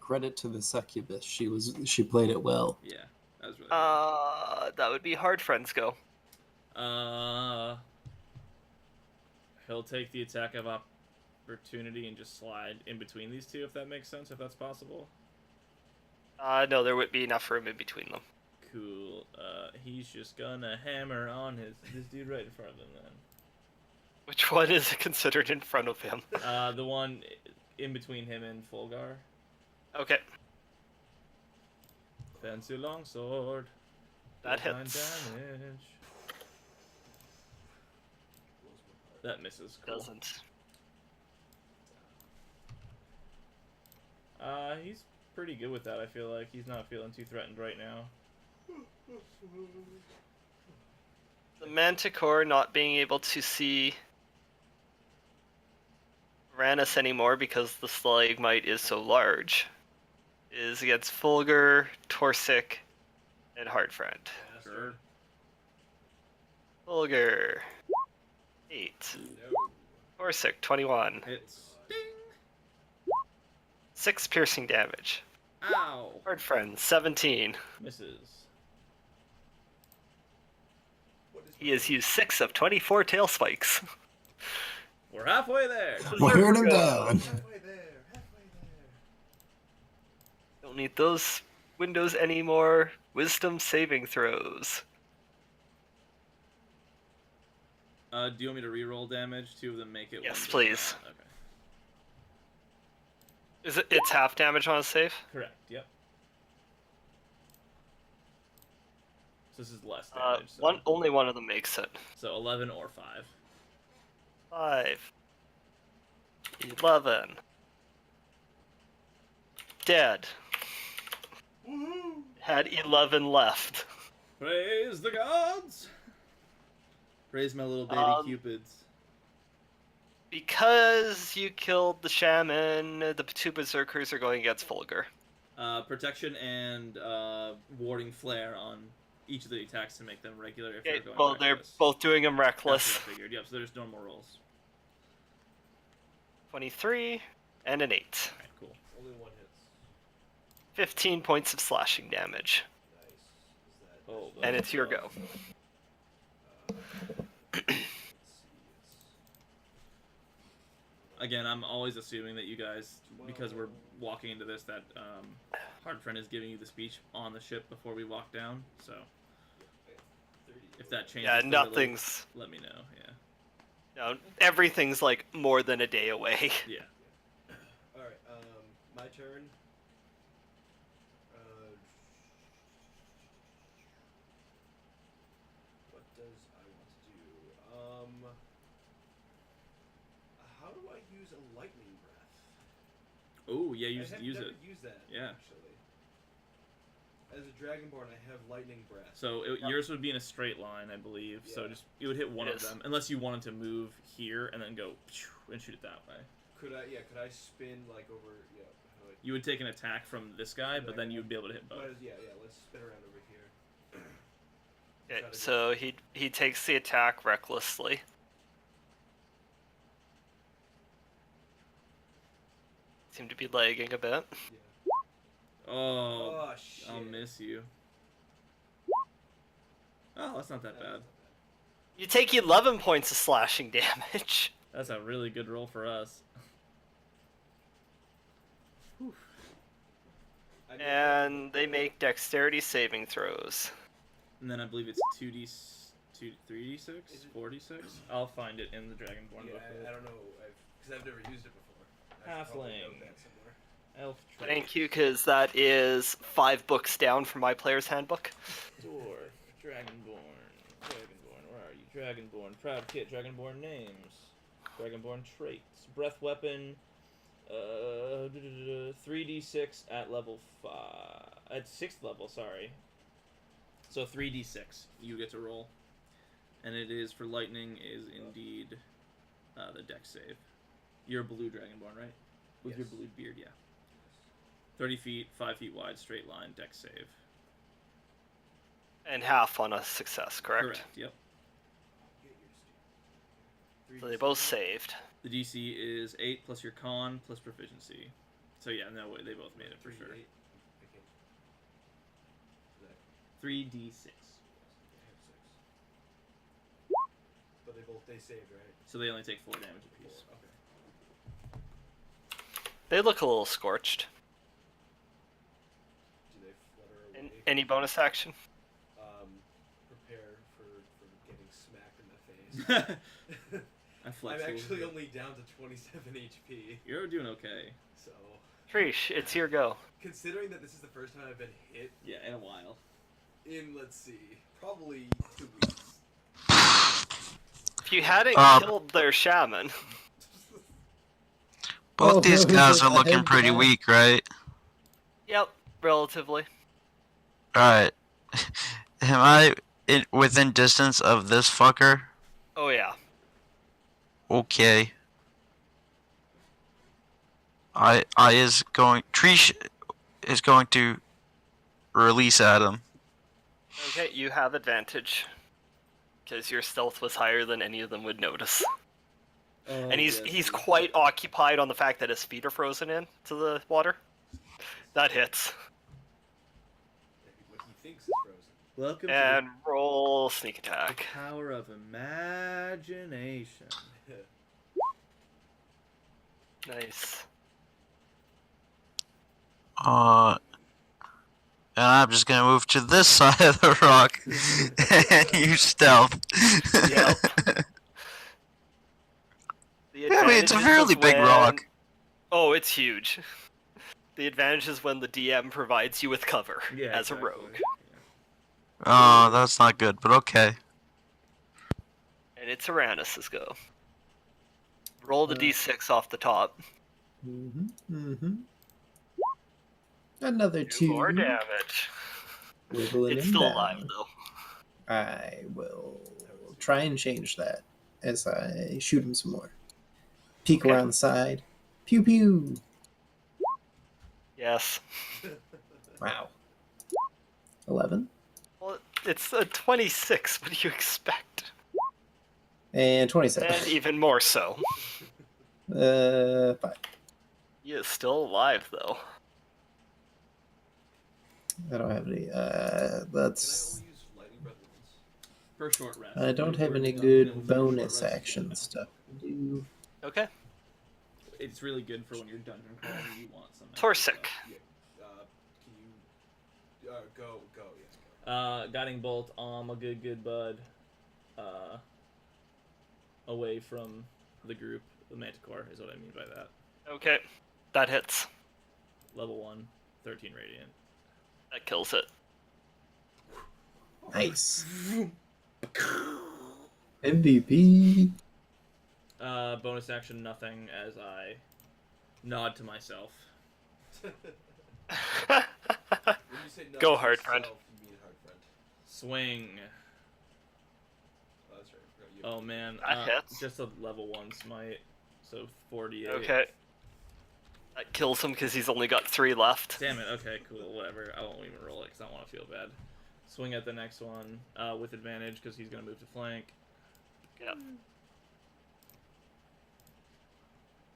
Credit to the succubus. She played it well. Yeah, that was really good. That would be hard friends go. He'll take the attack of opportunity and just slide in between these two, if that makes sense, if that's possible. No, there would be enough room in between them. Cool. He's just gonna hammer on this dude right in front of him then. Which one is considered in front of him? The one in between him and Fulgar. Okay, Fancy longsword. that 9 hits. damage. That misses. Cool. Doesn't. He's pretty good with that, I feel like. He's not feeling too threatened right now. The Manticore not being able to see Ranus anymore because the stalagmite is so large is against Fulgur, Torsic, and Hardfriend. Sure. Fulgur, 8. Torsic, 21. Hits. Ding! 6 piercing damage. Ow! Hardfriend, 17. Misses. He has used 6 of 24 tail spikes. We're halfway there. Wearing him down. Halfway there. Don't need those windows anymore. Wisdom saving throws. Do you want me to re-roll damage? 2 of them make it. Yes, 1 does please. not. Okay. Is it? It's half damage on a save. Correct. Yep. So this is less damage. So. Only one of them makes it. So 11 or 5. 5. 11. Dead. Had 11 left. Praise the gods! Praise my little baby cupids. Because you killed the shaman, the 2 berserkers are going against Fulgur. Protection and warding flare on each of the attacks to make them regular if Okay, they're going well, they're reckless. both doing them That's reckless. what I figured. Yep, so there's normal rolls. 23 and an 8. Alright, cool. Only 1 hits. 15 points of slashing damage. Nice. Is that Oh, And it's your go. Again, I'm always assuming that you guys, because we're walking into this, that Hard Friend is giving you the speech on the ship before we walk down. So if that changes, Yeah, thoroughly, nothing's. let me know. Yeah. No, everything's like more than a day away. Yeah. Alright, my turn. What does I want to do? How do I use a lightning breath? Oh yeah, I have use never it. used that, Yeah. actually. As a Dragonborn, I have lightning breath. So yours would be in a straight line, I believe. So Yeah. just you would hit one of Yes. them, unless you wanted to move here and then go and shoot it that way. Could I spin like over? Yeah. How do I, You would take an attack from this guy, but then you would be able to hit both. yeah. Let's spin around over here. Okay, Try to so he takes the attack recklessly. Seem to be lagging a bit. Yeah. Oh, Oh shit. I'll miss you. Oh, that's not that bad. You take 11 points of slashing damage. That's a really good roll for us. And they make dexterity saving throws. And then I believe it's 3d6, 4d6. I'll find it in the Dragonborn Yeah, book. I don't know, because I've never used it before. I should probably Halfling. note that somewhere. Elf trait. Thank you, because that is 5 books down from my player's handbook. Dwarf, Dragonborn, where are you? Dragonborn, Proud Kit, Dragonborn names, Dragonborn traits, breath weapon, 3d6 at level 5, at 6th level, sorry. So 3d6 you get to roll, and it is for lightning is indeed the dex save. You're a blue Dragonborn, right? With your Yes. blue beard, yeah. 30 feet, 5 feet wide, straight line, dex save. And half on a success, correct? Yep. So they both saved. The DC is 8 plus your con plus proficiency. So yeah, no way, they both made it for sure. 3d6. But they saved, right? So they only take 4 damage apiece. Okay. They look a little scorched. Do they flutter away? Any bonus action? Prepare for getting smacked in the face. I flex I'm a little actually bit. only down to 27 HP, You're doing okay. so Trish, it's your go. considering that this is the first time I've been hit Yeah, in a while. in, let's see, probably 2 weeks. If you hadn't killed their shaman, Both Oh, these no, guys are I looking had pretty that. weak, right? yep, relatively. Alright. Am I within distance of this fucker? Oh yeah. Okay. Trish is going to release Adam. Okay, you have advantage. Because your stealth was higher than any of them would notice. And he's quite occupied on the fact that his feet are frozen in to the water. That hits. What he thinks is frozen. Welcome And roll sneak to attack. the power of imagination. Nice. And I'm just gonna move to this side of the rock and use stealth. Yep. The I mean, it's a advantage fairly is big when- rock. Oh, it's huge. The advantage is when the DM provides you with cover as a rogue. Oh, that's not good, but okay. And it's Uranus's go. Roll the d6 off the top. Another 2. More damage. Wiggle it It's in still down. alive though. I will try and change that as I shoot him some more. Peek Okay. around the side. Pew pew. Yes. Wow. 11 Well, it's a 26. What do you expect? and 27. And even more so. 5. He is still alive though. I don't have any. Can I That's only use lightning breath once? for a short rest. I don't have any We're good gonna do a short bonus rest. action stuff to do. Okay. It's really good for when you're dungeon crawling and you want some. Torsic. Yeah. Can you go? Yeah. Guiding bolt. A good bud. Away from the group. The Manticore is what I mean by that. Okay. That hits. Level 1, 13 radiant. That kills it. Nice. MVP. Bonus action, nothing, as I nod to myself. When you say no Go to hard, friend. yourself, you mean hard friend. Swing. Oh, that's right. I forgot you. Oh man, That hits. just a level 1 smite, so 48. Okay. That kills him because he's only got 3 left. Damn it. Okay, cool. Whatever. I won't even roll it because I don't want to feel bad. Swing at the next one with advantage because he's gonna move to flank. Yep.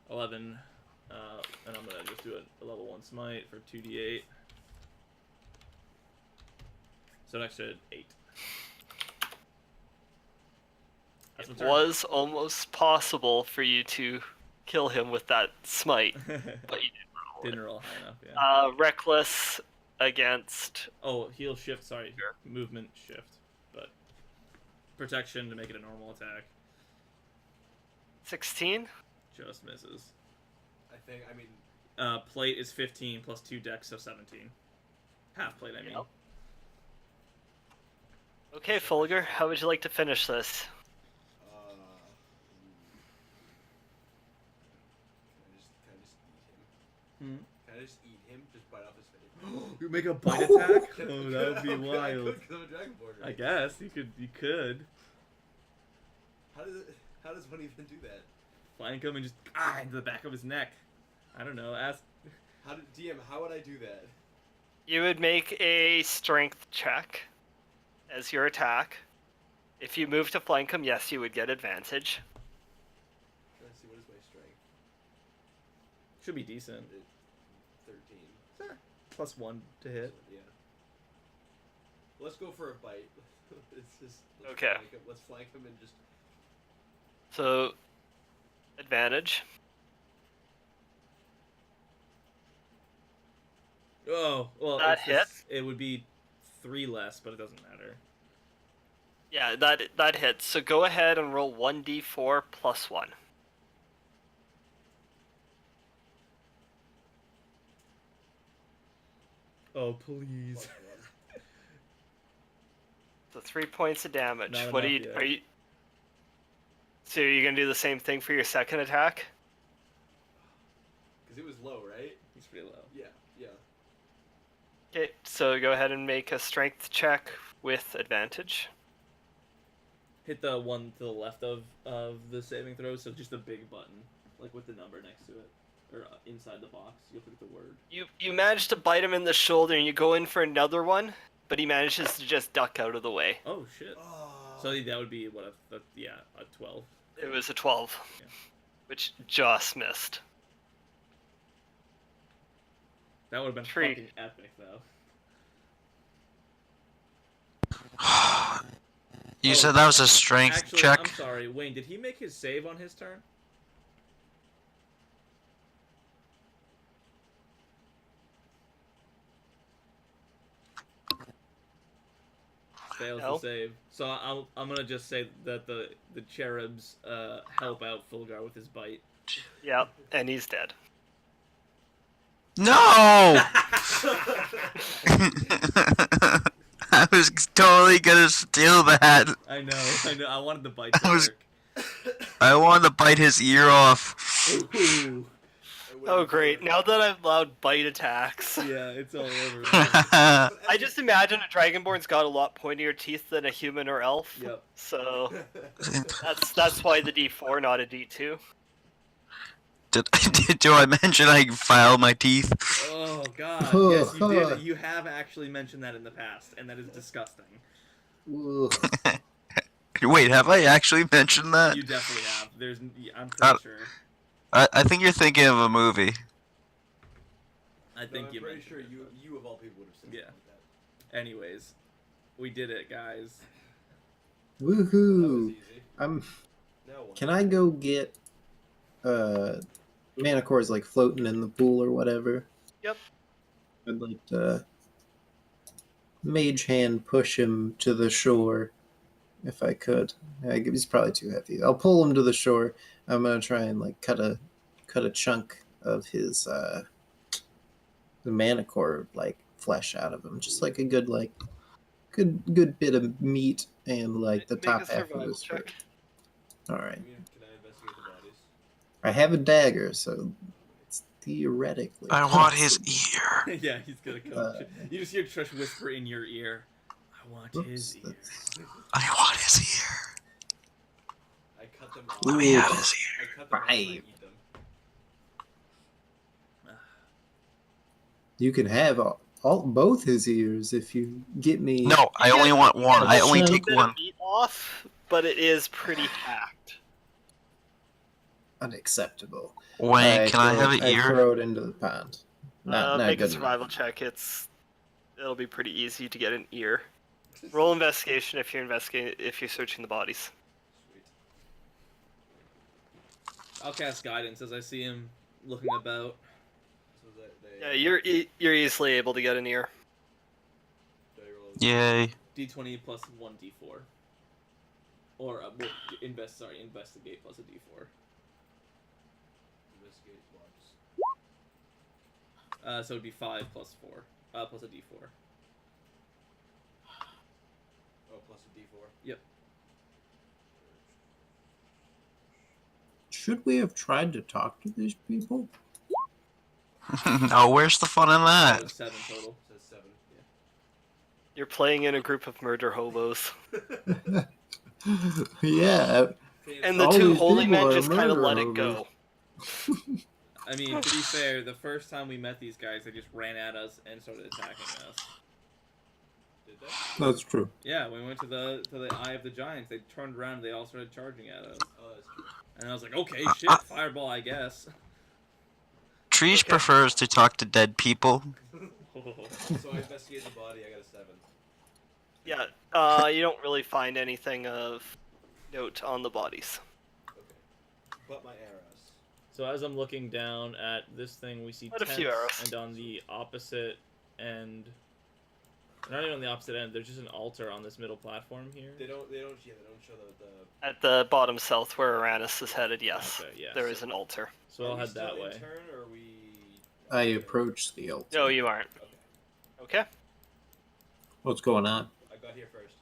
11, and I'm gonna just do a level 1 smite for 2d8. So an extra 8. That's my It turn. was almost possible for you to kill him with that smite, but you didn't roll Didn't roll high enough. Yeah. Reckless against. Oh, heal shift. Sorry, Sure. movement shift, but protection to make it a normal attack. 16? Just misses. I mean, Plate is 15 plus 2 dex, so 17. Half plate, I mean. Yep. Okay, Fulgur, how would you like to finish this? Can I just eat him? Just bite off his face? You make a bite attack? Oh, that would be Okay, I wild. could 'cause I'm a Dragonborn, I right? guess you could. You could How does one even do that? flank him and just into the back of his neck. I don't know. Ask. How would I do that? You would make a strength check as your attack. If you move to flank him, yes, you would get advantage. Let's see, what is my strength? Should be decent. 13. Plus 1 to hit. Yeah. Let's go for a bite. Let's Okay. Flank him. Let's flank him and just. So, advantage. Oh, well, That it's just- hits? it would be 3 less, but it doesn't matter. Yeah, that hits. So go ahead and roll 1d4 plus 1. Oh, please. Plus one. So 3 points of damage. Not What enough yet. are you? So you're gonna do the same thing for your second attack? Because it was low, right? He's pretty low. Yeah. Okay, so go ahead and make a strength check with advantage. Hit the one to the left of the saving throw, so just a big button, like with the number next to it, or inside the box. You'll put the word. You manage to bite him in the shoulder, and you go in for another one, but he manages to just duck out of the way. Oh shit. So that would be what a 12. It was a 12, Yeah. which just missed. That would have been Tree. fucking epic, though. You Oh, said that was a strength Actually, check? I'm sorry, Wayne. Did he make his save on his turn? Fails No. to save. So I'm gonna just say that the cherubs help out Fulgar with his bite. Yep, and he's dead. No! I was totally gonna steal that. I know. I wanted the bite to I was- work. I wanted to bite his ear off. Ooh. Oh great, now that I've allowed bite attacks. Yeah, it's all over. I just imagine a Dragonborn's got a lot pointier teeth than a human or elf. Yep. So that's why the D4, not a D2. Do I mention I file my teeth? Oh god. Yes, you did. You have actually mentioned that in the past, and that is disgusting. Ugh. Wait, have I actually mentioned that? You definitely have. I'm Uh, pretty sure. I think you're thinking of a movie. I think I'm you pretty mentioned sure it, you of all people would have said Yeah. something like that. Anyways, we did it, guys. That was Woohoo! easy. I'm. Now what? Can I go get Manicore's like floating in the pool or whatever? Yep. I'd like to mage hand push him to the shore if I could. He's probably too heavy. I'll pull him to the shore. I'm gonna try and like cut a chunk of his the Manicore like flesh out of him, just like a good like good bit of meat and like the Make top a half of survival his check. shirt. All right. Can I investigate the bodies? I have a dagger, so it's theoretically. I want his possible. ear. Yeah, he's gonna come. Uh, You just hear Trish whisper in your ear, "I want his Whoops, ear." I want his ear. I cut them Let off. me have his ear. I cut them off and I Right. eat them. You can have both his ears if you get me. No, I only want one. I only Chunk. take Bit one. of meat off, but it is pretty hacked. Unacceptable. Wayne, can I have an I ear? throw it into the pond. Not Make a good survival enough. check. It'll be pretty easy to get an ear. Roll investigation if you're searching the bodies. Sweet. I'll cast guidance as I see him looking about. So that they. Yeah, you're easily able to get an ear. Do I roll Yay. D20 plus 1d4. Or investigate plus a d4. Investigate bodies. So it'd be 5 plus 4. Plus a d4. Oh, plus a D4. Yep. Should we have tried to talk to these people? No, where's the fun in So that? it's 7 total. Says 7. You're playing in a group of murder hobos. Yeah. And the All two these holy people men are just kind of murder let it hobos. go. I mean, to be fair, the first time we met these guys, they just ran at us and started attacking us. Did they? That's true. Yeah, when we went to the Eye of the Giants, they turned around and they all started charging at us. Oh, that's true. And I was like, okay, shit, fireball, I guess. Trish Okay. prefers to talk to dead people. So I investigate the body. I got a 7. Yeah, you don't really find anything of note on the bodies. Okay. But my arrows. So as I'm looking down at this thing, we see Quite a tents, few arrows. and on the opposite end, not even on the opposite end, there's just an altar on this middle platform here. They don't show the. At the bottom south where Uranus is headed, yes, Okay, yeah. there is an altar. So I'll Are we head still that in way. Turn, or are we? I approach the altar. No, you aren't. Okay. Okay. What's going on? I got here first.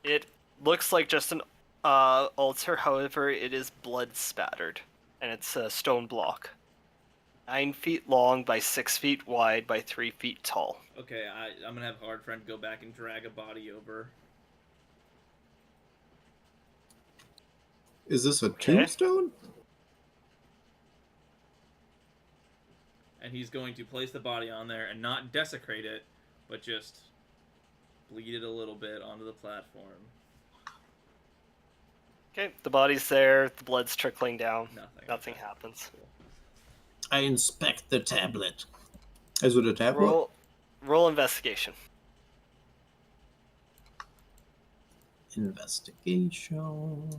It looks like just an altar, however, it is blood spattered, and it's a stone block. 9 feet long by 6 feet wide by 3 feet tall. Okay, I'm gonna have Hard Friend go back and drag a body over. Is this a Okay. tombstone? And he's going to place the body on there and not desecrate it, but just bleed it a little bit onto the platform. Okay, the body's there, the blood's trickling down. Nothing. Nothing happens. I inspect the tablet. Is it a tablet? Roll investigation. Investigation.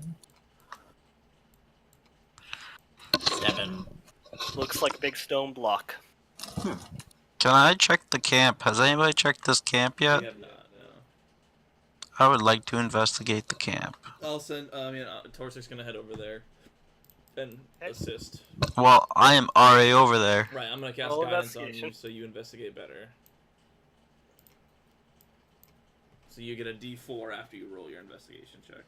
7. Looks like a big stone block. Can I check the camp? Has anybody checked this camp We yet? have not, no. I would like to investigate the camp. I'll send, Torsik's gonna head over there and Okay. assist. Well, I am already over there. Right, I'm gonna cast Roll guidance on you investigation. so you investigate better. So you get a D4 after you roll your investigation check.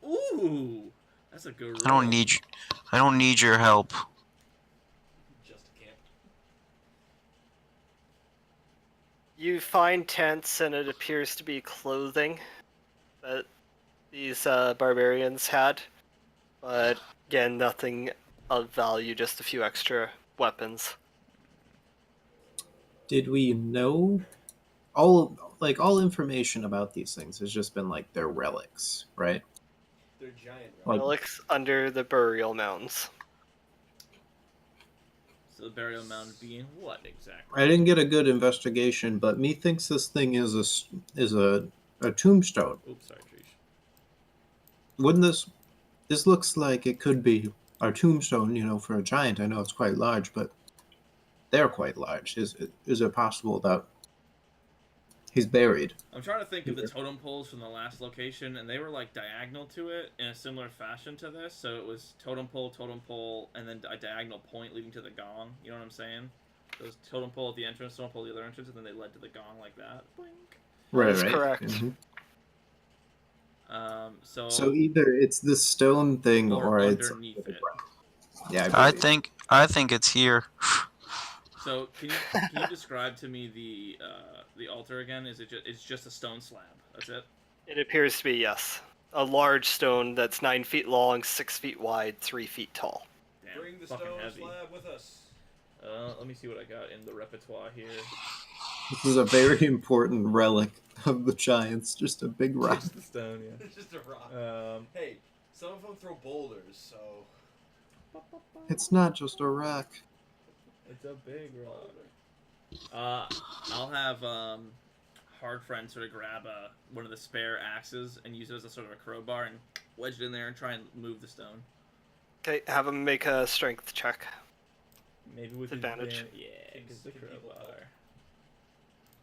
Ooh, that's a good roll. I don't need your help. Just a camp. You find tents, and it appears to be clothing that these barbarians had. But again, nothing of value, just a few extra weapons. Did we know all information about these things has just been like their relics, right? They're giant. Like- Relics under the burial mounds. So So the burial mound being what exactly? I didn't get a good investigation, but me thinks this thing is a tombstone. Oops, sorry, Trish. Wouldn't this looks like it could be a tombstone, for a giant. I know it's quite large, but they're quite large. Is it possible that he's buried? I'm trying to think of the totem poles from the last location, and they were like diagonal to it in a similar fashion to this. So it was totem pole, and then a diagonal point leading to the gong. You know what I'm saying? Those totem pole at the entrance, totem pole at the other entrance, and then they led to the gong like that. Blink. Right, That's right. correct. Mhm. So either it's this stone thing or or it's underneath it. yeah. I believe. think it's here. So can you describe to me the altar again? Is it it's just a stone slab? That's it. It appears to be, yes. A large stone that's 9 feet long, 6 feet wide, 3 feet tall. Damn, Bring the fucking stone heavy. slab with us. Let me see what I got in the repertoire here. This is a very important relic of the giants. Just a big rock. Just the stone, yeah. It's just a rock. Hey, Some of them throw boulders, so. It's not just a rock. it's a big rock. I'll have hard friend sort of grab one of the spare axes and use it as a sort of a crowbar and wedge it in there and try and move the stone. Okay, have him make a strength check. Maybe with Advantage. Yeah, because the crowbar.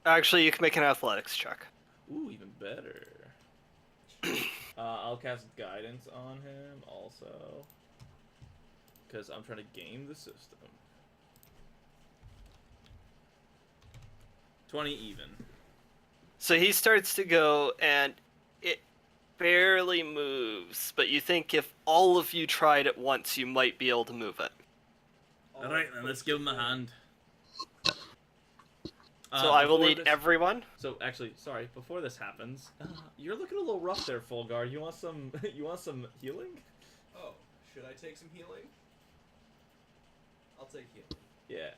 Actually, you can make an athletics check. Ooh, even better. I'll cast guidance on him also, because I'm trying to game the system. 20 even. So he starts to go, and it barely moves, but you think if all of you tried at once, you might be able to move it. Alright then, let's give him a hand. So I will before need this- everyone. So actually, sorry. Before this happens, you're looking a little rough there, Fulgar. You want some? You want some healing? Oh, should I take some healing? I'll take healing. Yeah.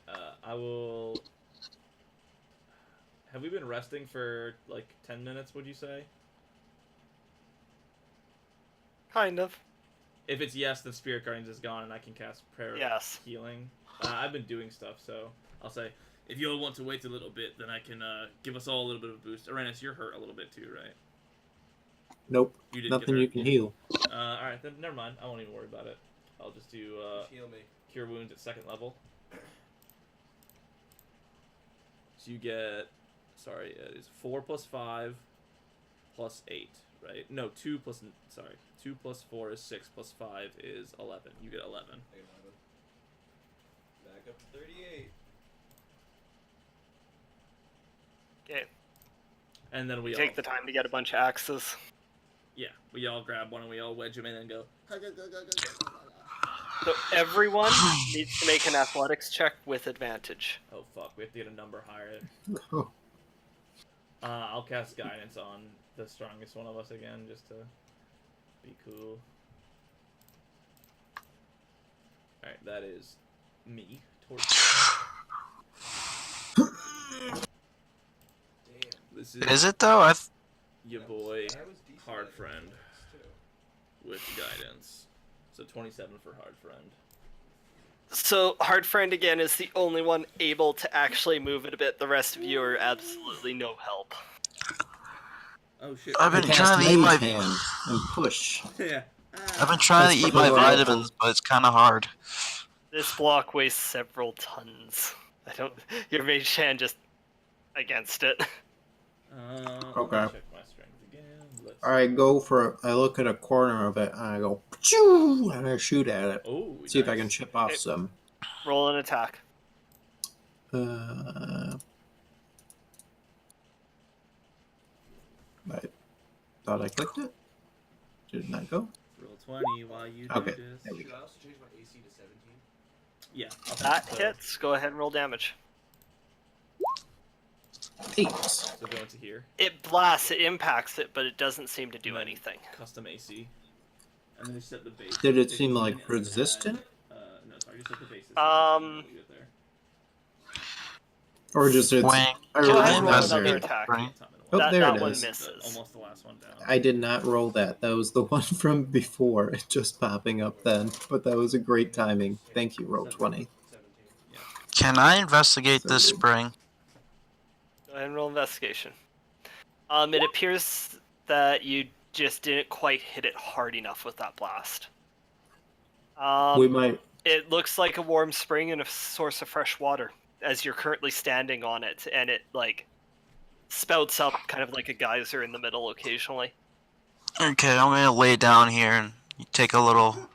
I will. Have we been resting for like 10 minutes? Would you say? Kind of. If it's yes, then Spirit Guardians is gone, and I can cast Prayer of Yes. Healing. I've been doing stuff, so I'll say if you all want to wait a little bit, then I can give us all a little bit of a boost. Arenas, you're hurt a little bit too, right? Nope. You did Nothing you can heal. All right, then never mind. I won't even worry about it. I'll just do Just heal me. Cure Wounds at 2nd level. So you get, sorry, it is 4 plus 5 plus 8, right? No, 2 plus, sorry, 2 plus 4 is 6 plus 5 is 11. You get 11. I get 11. Back up to 38. Okay. And then we Take all, the time to get a bunch of axes. yeah, we all grab one and we all wedge them in and go. So everyone needs to make an athletics check with advantage. Oh fuck, we have to get a number higher. Oh. I'll cast Guidance on the strongest one of us again, just to be cool. Alright, that is me. Damn. This Is it though? your boy, I was decent hard at friend, athletics, too. with Guidance. So 27 for hard friend. So hard friend again is the only one able to actually move it a bit. The rest of you are absolutely no help. Oh shit. I've I been cast trying to eat Mage my. Hand and push. Yeah. I've been trying to That's eat my probably what vitamins, but it's kind of hard. This block weighs several tons. I don't. Your mage hand just against it. Okay. Check my strength again. Let's I look at a corner of it and I go, "Pachoo!" and I shoot at it. Oh, See if I nice. can chip off Okay. some. Roll an attack. I thought I clicked it. Did it not go? Roll 20 while you do Okay, this. there we Should I also change my AC to 17? Yeah. I'll That so, hits. Go ahead and roll damage. 8. So go into here. It blasts. It impacts it, but it doesn't seem to do Right. anything. Custom AC. And then just set the base. Did it 15 seem like and then resistant? add, no, sorry, just set the base. Leave it there. Or just it's. Wank. I Go ahead really and roll messed another it. attack. Right. Oh, that there that it one is. misses. Almost the last one down. I did not roll that. That was the one from before. It just popping up then. But that was a great timing. Thank you, roll 20. 17. Yeah. Can I investigate So this good. spring? Go ahead and roll investigation. It appears that you just didn't quite hit it hard enough with that blast. We might. It looks like a warm spring and a source of fresh water as you're currently standing on it, and it like spouts up kind of like a geyser in the middle occasionally. Okay, I'm gonna lay down here and take a little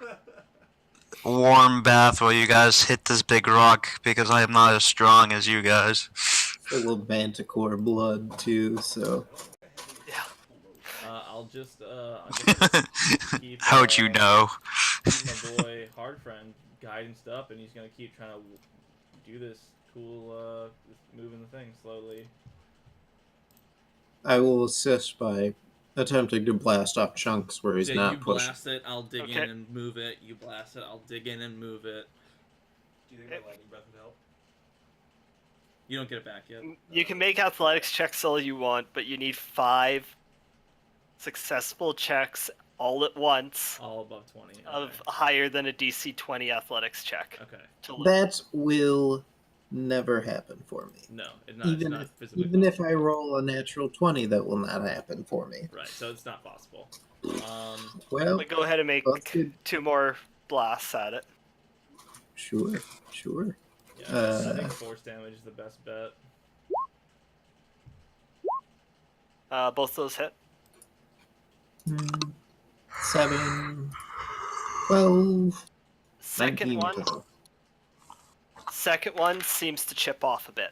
warm bath while you guys hit this big rock because I am not as strong as you guys. Full of manticore blood too, so Yeah. I'll just keep, How'd you know? keep my boy Hard Friend guided up, and he's gonna keep trying to do this cool moving the thing slowly. I will assist by attempting to blast off chunks where he's Yeah, not you pushing. blast it, I'll dig in Okay. and move it. You blast it, I'll dig in and move it. Do you think my lightning breath would help? You don't get it back yet. You can make athletics checks all you want, but you need 5 successful checks all at once All above 20. Okay. of higher than a DC 20 athletics check Okay. to live. That will never happen for me. No, it's not Even physically if I possible. roll a natural 20, that will not happen for me. Right, so it's not possible. Well, But go ahead and make that's good. 2 more blasts at it. Sure. Yeah, I think force damage is the best bet. Both those hit. 7, 12, Second 19 one, total. second one seems to chip off a bit.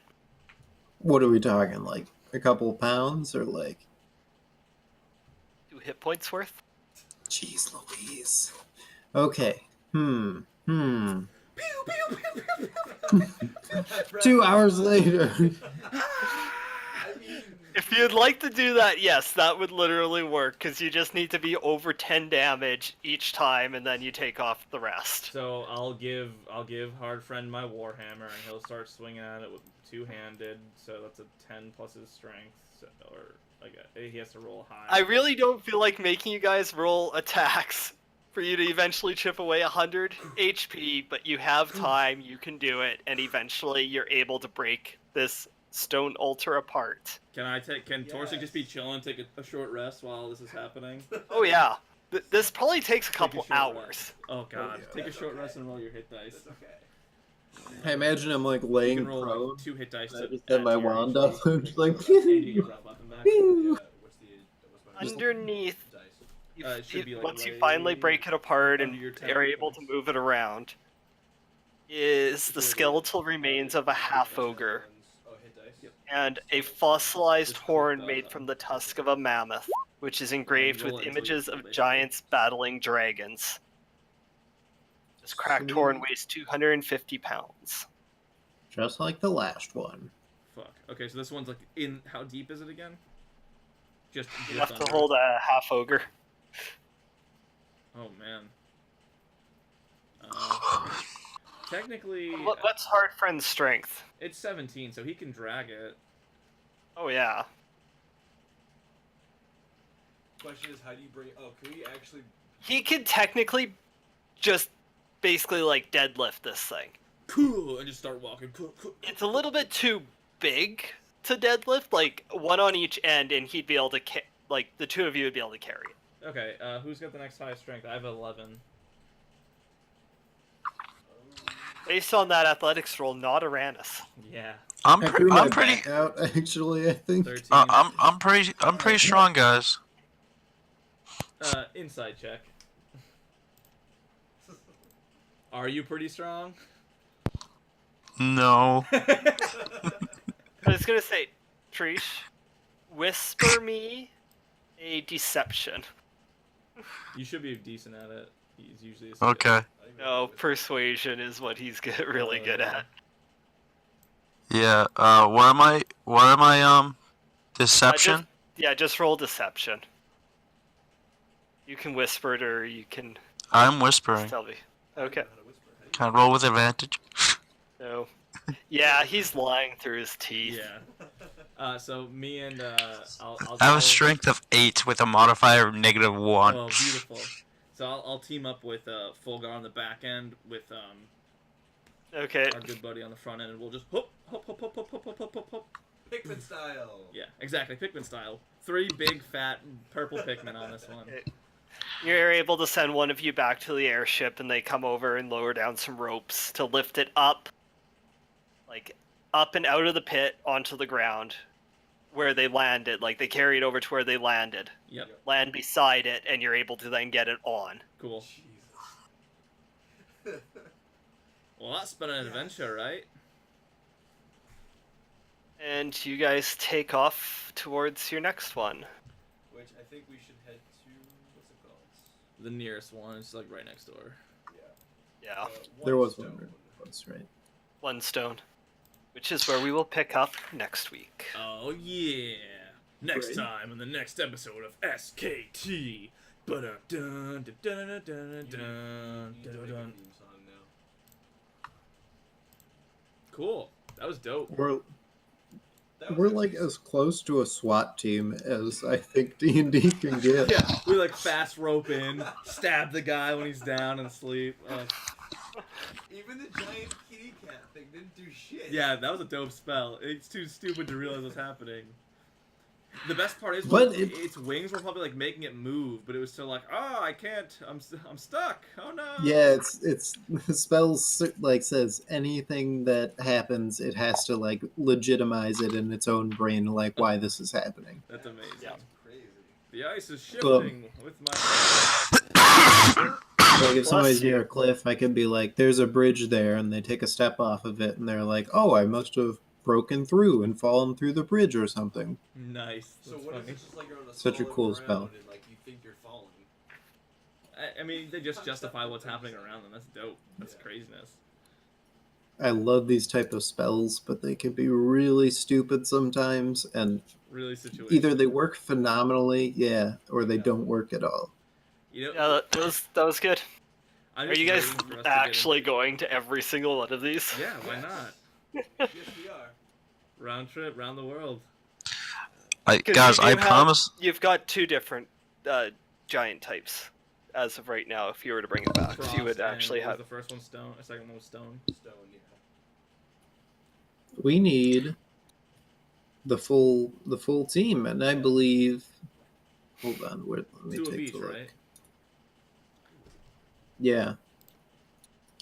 What are we talking? Like a couple pounds or like? 2 hit points worth. Jeez Louise. Okay. 2 hours later. I mean, If you'd like to do that, yes, that would literally work, because you just need to be over 10 damage each time, and then you take off the rest. So I'll give Hard Friend my Warhammer, and he'll start swinging at it with two-handed. So that's a 10 plus his strength, so, or like he has to roll high. I really don't feel like making you guys roll attacks for you to eventually chip away 100 HP, but you have time, you can do it, and eventually you're able to break this stone altar apart. Can Torsic Yes. just be chilling, take a short rest while this is happening? Oh yeah, this probably takes a couple short hours. rest. Oh god, yeah, take a that's short okay. rest and roll your hit dice. That's okay. I imagine I'm like You laying can roll prone. like 2 hit dice. I to just have add my to your wand HP. up. I'm just like, And you get your weapon back. Woo. What's my Underneath, dice? It should be, like, once you right finally break it apart and under your are able to move it around, is the skeletal remains of a half ogre Oh, hit dice. Yep. and a fossilized Just horn put, made from the tusk of a mammoth, which is engraved roll with it until you images kill, of basically. giants battling dragons. This cracked horn weighs 250 pounds. just like the last one. Fuck. Okay, so this one's like in. How deep is it again? Just Enough to under. hold a half ogre. Oh man. Technically, What's Hard Friend's strength? it's 17, so he can drag it. Oh yeah. Question is, how do you bring? Oh, can we actually? He could technically just basically like deadlift this thing. Cool, and just start walking. Cool. It's a little bit too big to deadlift, like one on each end, and he'd be able to like the two of you would be able to carry it. Okay, who's got the next highest strength? I have 11. Based on that athletics roll, not Aranis. Yeah. I'm I threw my I'm pretty back out. Actually, I think. 13. I'm pretty strong, guys. Inside check. Are you pretty strong? No. I was gonna say, Trish, whisper me a deception. You should be decent at it. He's usually a Okay. No, persuasion is what he's really good at. Yeah. What am I? Deception. Just roll deception. You can whisper it, or you can I'm whispering. just tell me. Okay. Can I roll with advantage? No. Yeah, he's lying through his teeth. Yeah. So me and I'll I have go- a strength of 8 with a modifier of -1. Oh, beautiful. So I'll team up with Fulgar on the back end with Okay. our good buddy on the front end, and we'll just hop, hop, hop, hop, hop, hop, hop, hop, hop, hop. Pikmin style. Yeah, exactly, Pikmin style. 3 big, fat, purple Pikmin on this one. You're able to send one of you back to the airship, and they come over and lower down some ropes to lift it up, like up and out of the pit onto the ground, where they landed. Like they carry it over to where they landed. Yep, Land beside it, and you're able to then get it on. cool. Jesus. Well, that's been an adventure, right? And you guys take off towards your next one. Which I think we should head to. What's it called? The nearest one is like right next door. Yeah. Yeah, There was Stone. one. That's right. one stone, which is where we will pick up next week. Oh yeah! Next Great. time on the next episode of SKT. Ba-dun, dun, dun, dun, dun, dun, You need to make a dun. theme song now. Cool. That was dope. We're That was we're actually like as close to a SWAT team as I think D&D can get. Yeah, we like fast rope in, stab the guy when he's down and asleep. Even the giant kitty cat thing didn't do shit. Yeah, that was a dope spell. It's too stupid to realize what's happening. The best part is, But its wings were probably like making it move, but it was still like, oh, I can't. I'm stuck. Oh no. Yeah, it's the spell like says anything that happens, it has to like legitimize it in its own brain, like why this is happening. That's amazing. Yeah. Crazy. The ice is Well- shifting with my. Like if somebody's you. near a cliff, I could be like, "There's a bridge there," and they take a step off of it, and they're like, "Oh, I must have broken through and fallen through the bridge or something." Nice. So That's what if funny. it's just like you're on a Such a solid cool ground spell. And, like you think you're falling? I mean, they just justify what's happening around them. That's dope. That's Yeah. craziness. I love these type of spells, but they can be really stupid sometimes, and Really situational. either they work phenomenally, yeah, or they Yeah. don't work at all. You know, Yeah, that was good. I'm Are just you guys waiting for us to get actually going to every single one of these? in- Yeah, why not? Yes, we are. Round trip, round the world. Guys, you I do have- promise. You've got 2 different giant types as of right now. If you were to bring it back, Frost you would and actually what was have. the first one stone. The second one was stone. Stone, yeah. We need the full team, and I believe. Hold on, let me 2 of take each, a look. right? Yeah.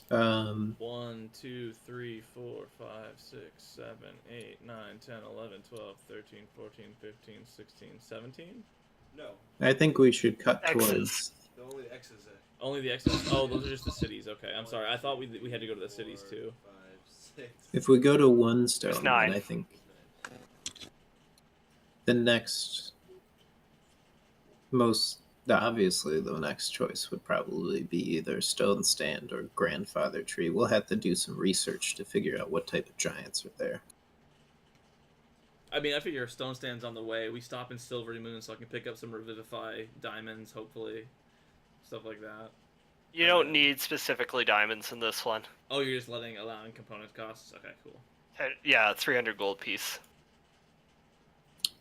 1, 2, 3, 4, 5, 6, 7, 8, 9, 10, 11, 12, 13, 14, 15, 16, 17? No, I think we should cut X's. towards. the only X is Only the X's. Oh, those are just the cities. Okay, I'm sorry. I thought we had to go to the cities too. 5, 6. If we go to one stone, There's then 9. I think the next obviously the next choice would probably be either stone stand or grandfather tree. We'll have to do some research to figure out what type of giants are there. I mean, I figure if stone stand's on the way, we stop in Silvery Moon so I can pick up some Revivify diamonds, hopefully. Stuff like that. You don't need specifically diamonds in this one. Oh, you're just allowing component costs? Okay, cool. Yeah, 300 gold piece.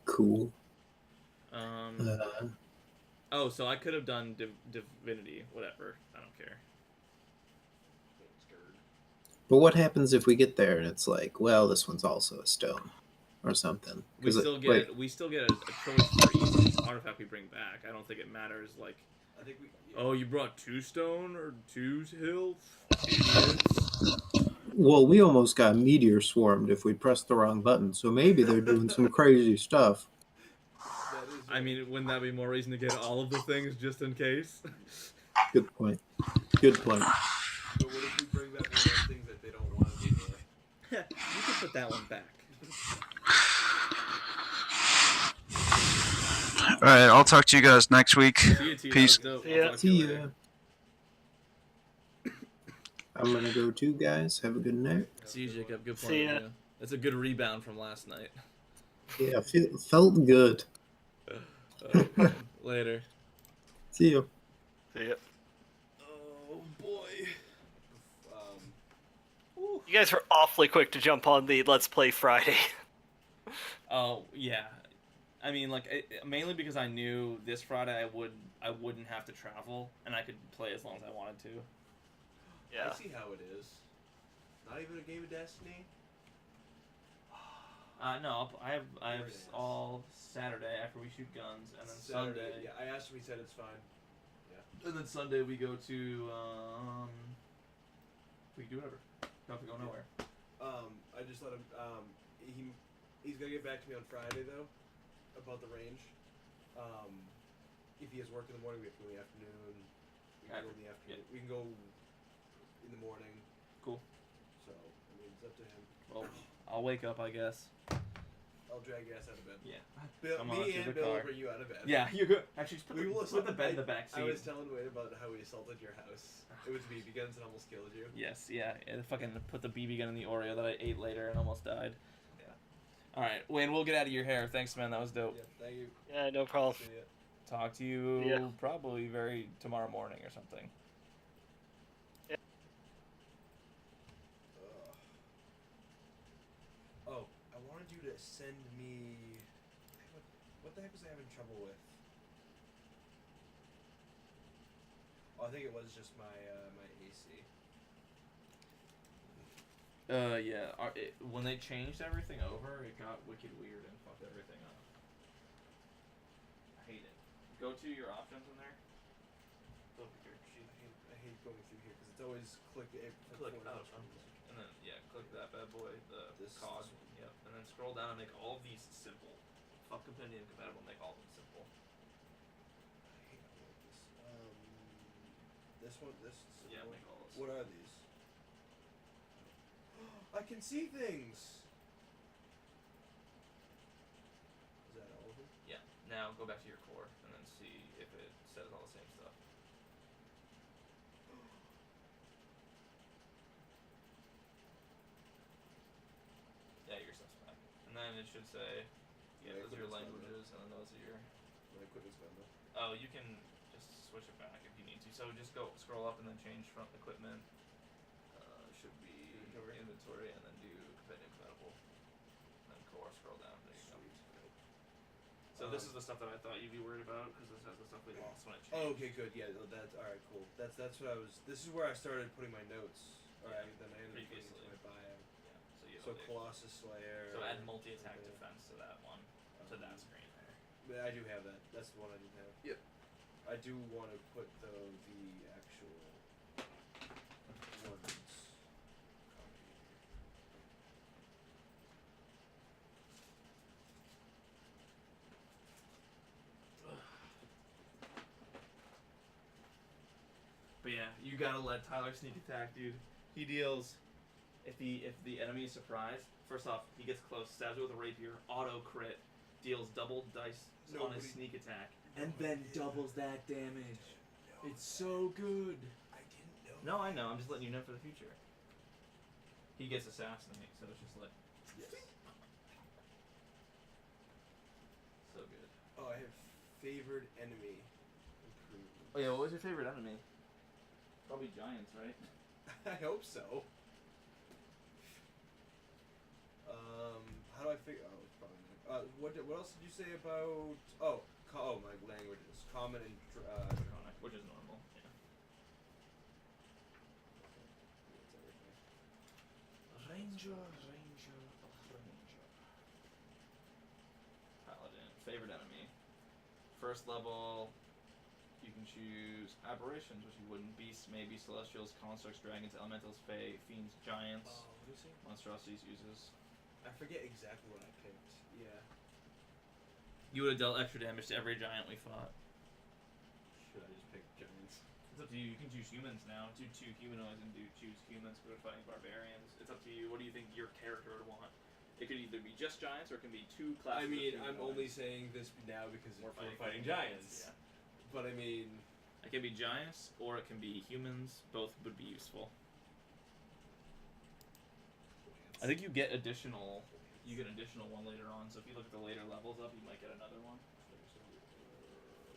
Cool. Um, oh, so I could have done Divinity, whatever. I don't care. But what happens if we get there and it's like, well, this one's also a stone or something? We 'Cause still wait, get we still get a choice for each artifact we bring back. I don't think it matters. Like, I think we. oh, you brought 2 stone or 2 hills? Idiots. well, we almost got meteor swarmed if we pressed the wrong button, so maybe they're doing some crazy stuff. That is I mean, wouldn't that be more reason to get all of the things just in case? Good point. Good point. But what if we bring back one of those things that they don't want anymore? You can put that one back. Alright, I'll talk to you guys next week. See you, T. Peace. That was dope. See I'll ya. talk to See you ya. later. I'm gonna go too, guys. Have a good night. See you, Jacob. Good See point. ya. Yeah. That's a good rebound from last night. Yeah, felt good. Later. See you. See ya. Oh boy. You guys were awfully quick to jump on the Let's Play Friday. Oh yeah. I mean, like mainly because I knew this Friday I wouldn't have to travel and I could play as long as I wanted to. Yeah. I see how it is. Not even a game of Destiny. No, I have Very nice. all Saturday after we shoot guns, and then Saturday. Sunday. Yeah, I asked him. He said it's fine. And then Sunday we go to we can do whatever. Don't have to go nowhere. I just let him. He's gonna get back to me on Friday though, about the range. If he has work in the morning, we have to go in the afternoon. We can go in the afternoon. Yeah. We can go in the morning. Cool. So I mean, it's up to him. Well, I'll wake up, I guess. I'll drag your ass out of bed. Yeah. Bill, Come on, me to and the Bill will car. bring you out of bed. Yeah, you go. Actually, just We will put the bed in the back seat. I was telling Wade about how we assaulted your house. It was BB guns and almost killed you. Yes, yeah. And fucking put the BB gun in the Oreo that I ate later and almost died. Yeah. All right, Wayne, we'll get out of your hair. Thanks, man. That was dope. Yeah, thank you. Yeah, no problem. See ya. Talk to you Yeah. probably tomorrow morning or something. Ugh. Oh, I wanted you to send me. What the heck was I having trouble with? Oh, I think it was just my my AC. Yeah. When they changed everything over, it got wicked weird and fucked everything up. I hate it. Go to your options in there. Over here. I hate going through here because it's always click. Click options. And then, yeah, click that bad boy, the This- cog. this one. Yep. And then scroll down and make all of these simple. Fuck Compendium compatible, make all of them simple. I hate all of this. This one. This. Yeah, one. make all those. What are these? I can see things. Is that all of them? Yeah. Now go back to your core and then see if it says all the same stuff. Yeah, your stuff's back. And then it should say, yeah, Yeah, those are your equipment's gone, languages, and then those are your. My equipment's gone though. Oh, you can just switch it back if you need to. So just go scroll up and then change from equipment. Should be Inventory. inventory and then do compendium compatible. And then core, scroll down. There you go. So this is the stuff that I thought you'd be worried about because this has the stuff we lost when it changed. Oh, okay, good. Yeah, that's all right. Cool. That's what I was. This is where I started putting my notes. All right, then I ended up putting it Previously. into my bio. Yeah. So you So have Colossus Slayer. So add multi-attack okay. defense to that one, to that screen there. But I do have that. That's the one I didn't have. Yep. I do want to put though the actual words. But yeah, you gotta let Tyler sneak attack, dude. He deals. If the enemy is surprised, first off, he gets close, stabs it with a rapier, auto crit, deals double dice on his Nobody- sneak attack, and then doubles that damage. It's so good. I didn't know. No, I know. I'm just letting you know for the future. He gets assassinate, so it's just like Yes. so good. Oh, I have favored enemy. Improved. Oh yeah, what was your favorite enemy? Probably giants, right? I hope so. How do I figure? Oh, it's probably not. What else did you say about? Oh, my languages. Common and Draconic, which is normal. Yeah. That's everything. Ranger. Paladin, favorite enemy. First level, you can choose aberrations, which you wouldn't. Beasts, maybe celestials, constructs, dragons, elementals, fae, fiends, giants, Oh, what is it? monstrosities, uses. I forget exactly what I picked. Yeah. You would have dealt extra damage to every giant we fought. Should I just pick giants? It's up to you. You can choose humans now. Do 2 humanoids and choose humans for fighting barbarians. It's up to you. What do you think your character would want? It could either be just giants or it can be 2 classes. I mean, of I'm humanoids. only saying this now because We're we're fighting giants. Yeah. But I mean, It can be giants or it can be humans. Both would be useful. I think you get additional. You get an additional one later on. So if you look at the later levels up, you might get another one.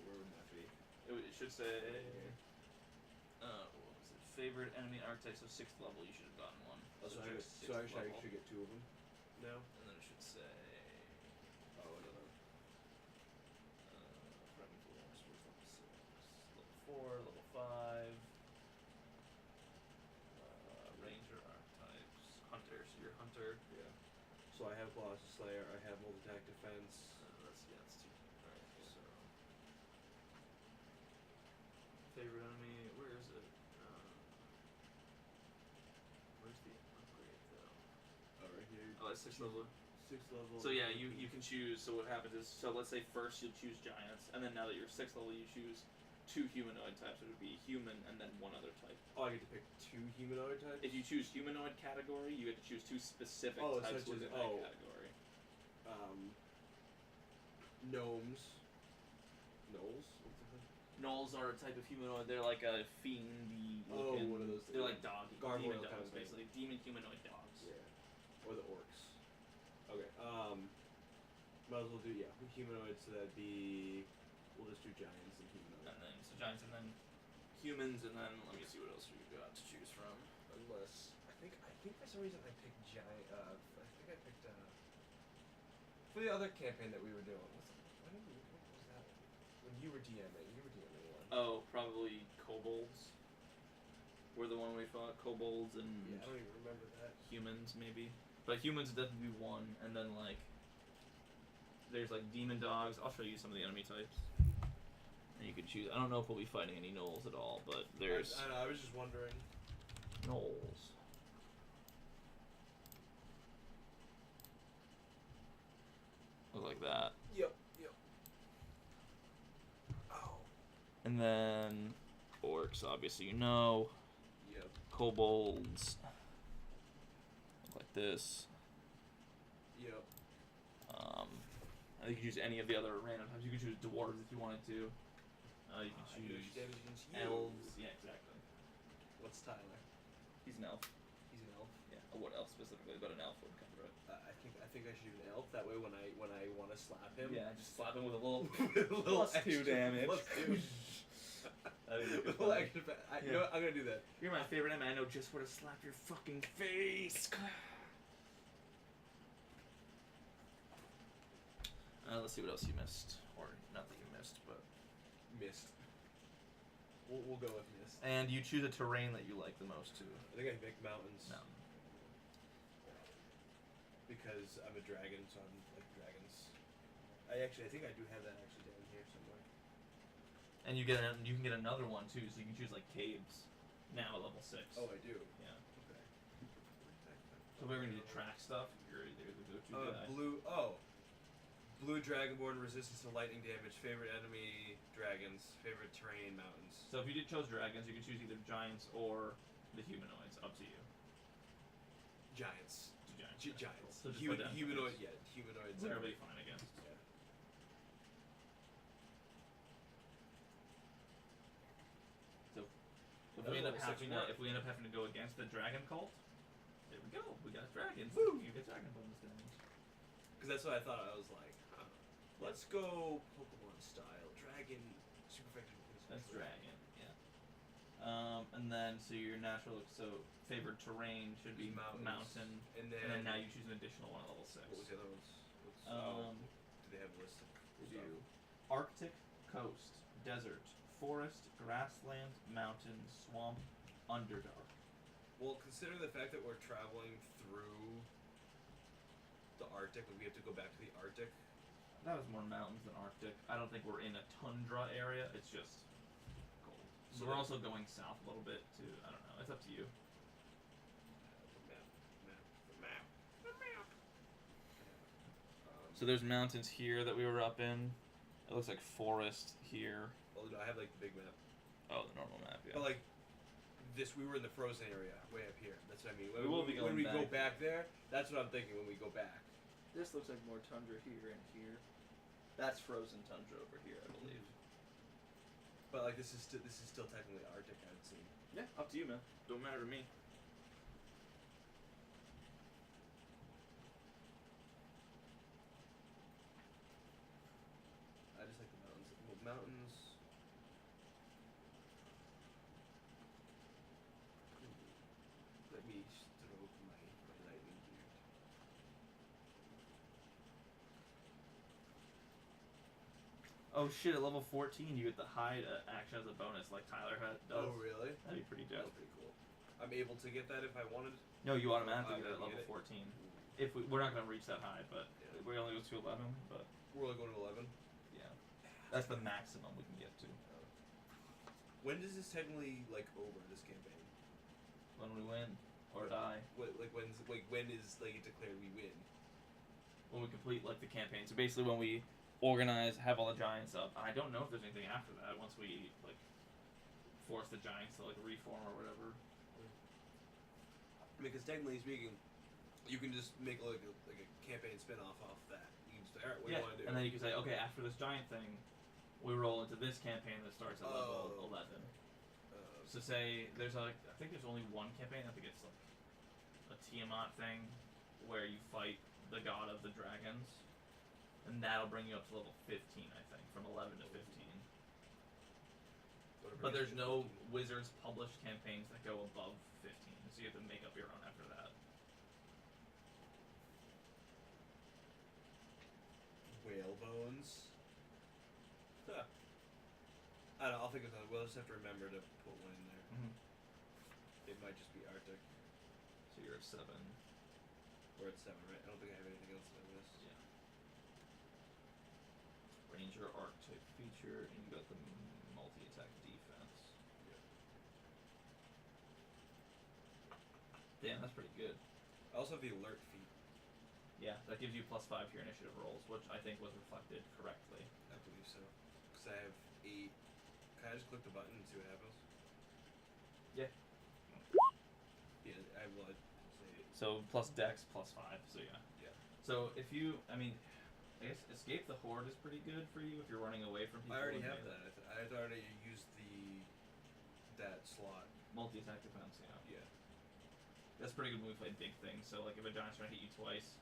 where would that be? It should say. What was it? Favorite enemy archetype. So 6th level, you should have gotten one. Oh, so check I 6th should level. get 2 of them now. And then it should say. Oh, another. Frightened Force, where's level 6? Level 4, level 5. Ranger archetypes. So I have Colossus Slayer. I have multi-attack defense. That's two. Alright, so favorite enemy. Where is it? Where's the upgrade though? Oh, right here. Oh, it's 6th level. 6th level. So yeah, you can choose. So what happens is, so let's say first you'll choose giants, and then now that you're 6th level, you choose 2 humanoid types. It would be human and then one other type. Oh, I get to pick 2 humanoid types. If you choose humanoid category, you get to choose 2 specific types such as within that category. Gnomes. Gnolls. Gnolls are a type of humanoid. They're like a fiendy looking. One of those. They're like dog Gargoyle demon kind dogs, of thing. basically. Demon humanoid dogs. Yeah. Or the orcs. Okay. Might as well do humanoid. So that'd be. We'll just do giants and humanoid. And then so giants, and then humans, and then let me see what else we've got to choose from. Unless I think for some reason I picked giant. I think I picked for the other campaign that we were doing. What was that one? When you were DMing, one. Oh, probably kobolds. Were the one we fought kobolds and Yeah, I don't even remember that. humans maybe, but humans would definitely be one, and then like there's like demon dogs. I'll show you some of the enemy types. And you can choose. I don't know if we'll be fighting any gnolls at all, but there's I know. I was just wondering. gnolls. Look like that. Yep. Oh. And then orcs, obviously you know. Yep. Kobolds. Look like this. Yep. You can choose any of the other random types. You can choose dwarves if you wanted to. You can choose damage against you. elves. Yeah, exactly. What's Tyler? He's an elf. He's an elf. Yeah. What elf specifically? But an elf would cover it. I think I should do an elf. That way, when I want to slap him. Yeah, just slap him with a little little +2 damage. +2. That'd be Little extra. You know what? I'm gonna do that. You're my favorite enemy. I know just where to slap your fucking face. Let's see what else you missed, or not that you missed, but Mist. We'll go with mist. and you choose a terrain that you like the most too. I think I pick mountains. No. Because I'm a dragon, so I'm like dragons. I think I do have that actually down here somewhere. And you can get another one too, so you can choose like caves. Now at level 6. Oh, I do. Yeah. Okay. So we're gonna do track stuff. You're either the go-to guy. Blue dragonborn, resistance to lightning damage. Favorite enemy, dragons. Favorite terrain, mountains. So if you chose dragons, you can choose either giants or the humanoids. Up to you. Giants. Do giants. Giants. So just put down Humanoid. giants. Yeah, humanoids. They're really fine against. Yeah. So if That we end was up only having 6 to, if we end up having to go against the dragon cult, there we go. We got dragons. Woo! You get dragon bonus damage. Because that's what I thought. I was like, let's go Pokemon style. Dragon, super effective. That's dragon. Yeah. And then so your natural favored terrain should be Mountains. mountain, And and then now you choose an additional one at level 6. What was the other ones? Do they have a list of We stuff? do Arctic, coast, desert, forest, grassland, mountain, swamp, underdark. Well, considering the fact that we're traveling through the Arctic, and we have to go back to the Arctic. That was more mountains than Arctic. I don't think we're in a tundra area. It's just cold. So So we're then- also going south a little bit too. I don't know. It's up to you. The map. So there's mountains here that we were up in. It looks like forest here. Well, no, I have like the big map. Oh, the normal map. Yeah. But like this, we were in the frozen area, way up here. That's what I mean. We will be when going we back. go back there. That's what I'm thinking when we go back. This looks like more tundra here and here. That's frozen tundra over here, I believe. But like this is still technically Arctic, I would say. Yeah, up to you, man. Don't matter to me. I just like the mountains. Well, mountains. Let me stroke my lightning beard. Oh shit! At level 14, you get the hide action as a bonus, like Tyler does. Oh really? That'd be pretty That's dope. pretty cool. I'm able to get that if I wanted. No, you automatically I'm get it at gonna level get it. 14. If we're not gonna reach that high, but Yeah. we only go to 11. But We're only going to 11. yeah, that's the maximum we can get to When does this technically like over this campaign? when we win or die. When is like it declared we win? When we complete like the campaign. So basically, when we organize, have all the giants up. I don't know if there's anything after that. Once we like force the giants to like reform or whatever. Because technically speaking, you can just make like a campaign spin-off off that. You can just all right, what do you want to do? And then you can say, okay, after this giant thing, we roll into this campaign that starts at level 11. So say there's I think there's only one campaign. I think it's like a Tiamat thing, where you fight the god of the dragons, and that'll bring you up to level 15. I think from 11 to 15. But there's no Wizards published campaigns that go above 15, so you have to make up your own after that. Whale bones. Huh. I don't know, I'll think of that. We'll just have to remember to put one in there. It might just be Arctic. So you're at 7. We're at 7, right? I don't think I have anything else that I missed. Yeah. Ranger Arctic feature, and you got the multi-attack defense. Damn, that's pretty good. I also have the alert feat. Yeah, that gives you +5 to your initiative rolls, which I think was reflected correctly. I believe so. Because I have 8. Can I just click the button and see what happens? Yeah. Yeah, I would say So plus Dex +5. So yeah. Yeah. So if you, I guess Escape the Horde is pretty good for you if you're running away from people. I already with have melee. that. I'd already used that slot. Multi-attack defense, yeah. Yeah. That's pretty good when we play big things. So like if a giant's trying to hit you twice,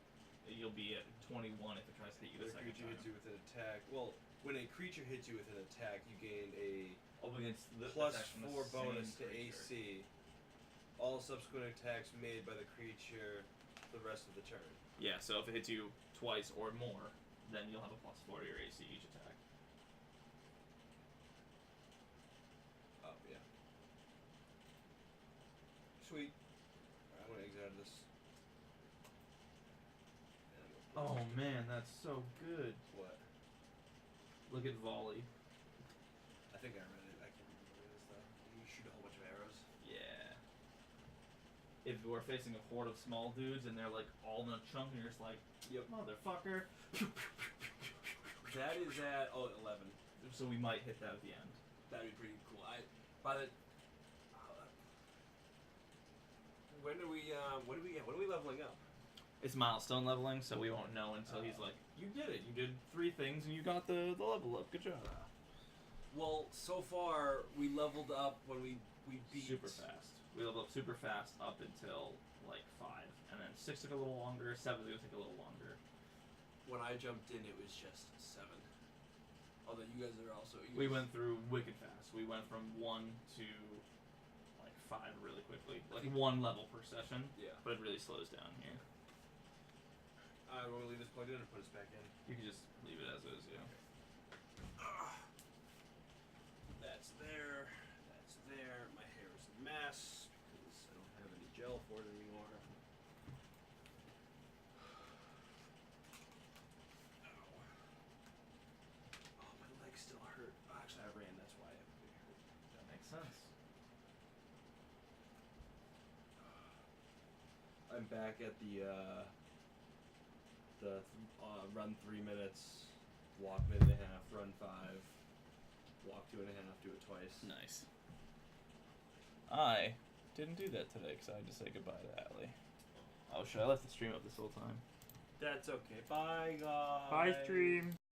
you'll be at 21 if it tries to hit you the When a second creature time. hits you with an attack. Well, when a creature hits you with an attack, you gain a Against the plus attacks from the 4 same bonus to creature. AC. All subsequent attacks made by the creature the rest of the turn. Yeah, so if it hits you twice or more, then you'll have a +4 to your AC each attack. Oh, yeah. Sweet. Alright, I'm gonna exit out of this. Oh man, that's so good. What? Look at volley. I think I read it. I can't remember what it is though. You shoot a whole bunch of arrows. Yeah. If we're facing a horde of small dudes and they're like all in a chunk and you're just like, Yep. motherfucker. That is at 11. So we might hit that at the end. That'd be pretty cool. By the when are we leveling up? It's milestone leveling, so we won't know until he's like, you did it. You did 3 things and you got the level up. Good job. Well, so far we leveled up when we beat Super fast. We leveled up super fast up until like 5, and then 6 took a little longer. 7's gonna take a little longer. When I jumped in, it was just 7. Although you guys are also. We went through wicked fast. We went from 1 to like 5 really quickly, like 1 level per session. Yeah. But it really slows down here. I will leave this plugged in and put us back in. You can just leave it as is, yeah. That's there. That's there. My hair is a mess because I don't have any gel for it anymore. Ow. Oh, my legs still hurt. Actually, I ran. That's why they hurt. That makes sense. I'm back at the run 3 minutes, walk minute and a half, run 5, walk 2.5, do it twice. Nice. I didn't do that today because I had to say goodbye to Allie. Oh shit, I left the stream up this whole time. That's okay. Bye, guys. Bye, stream.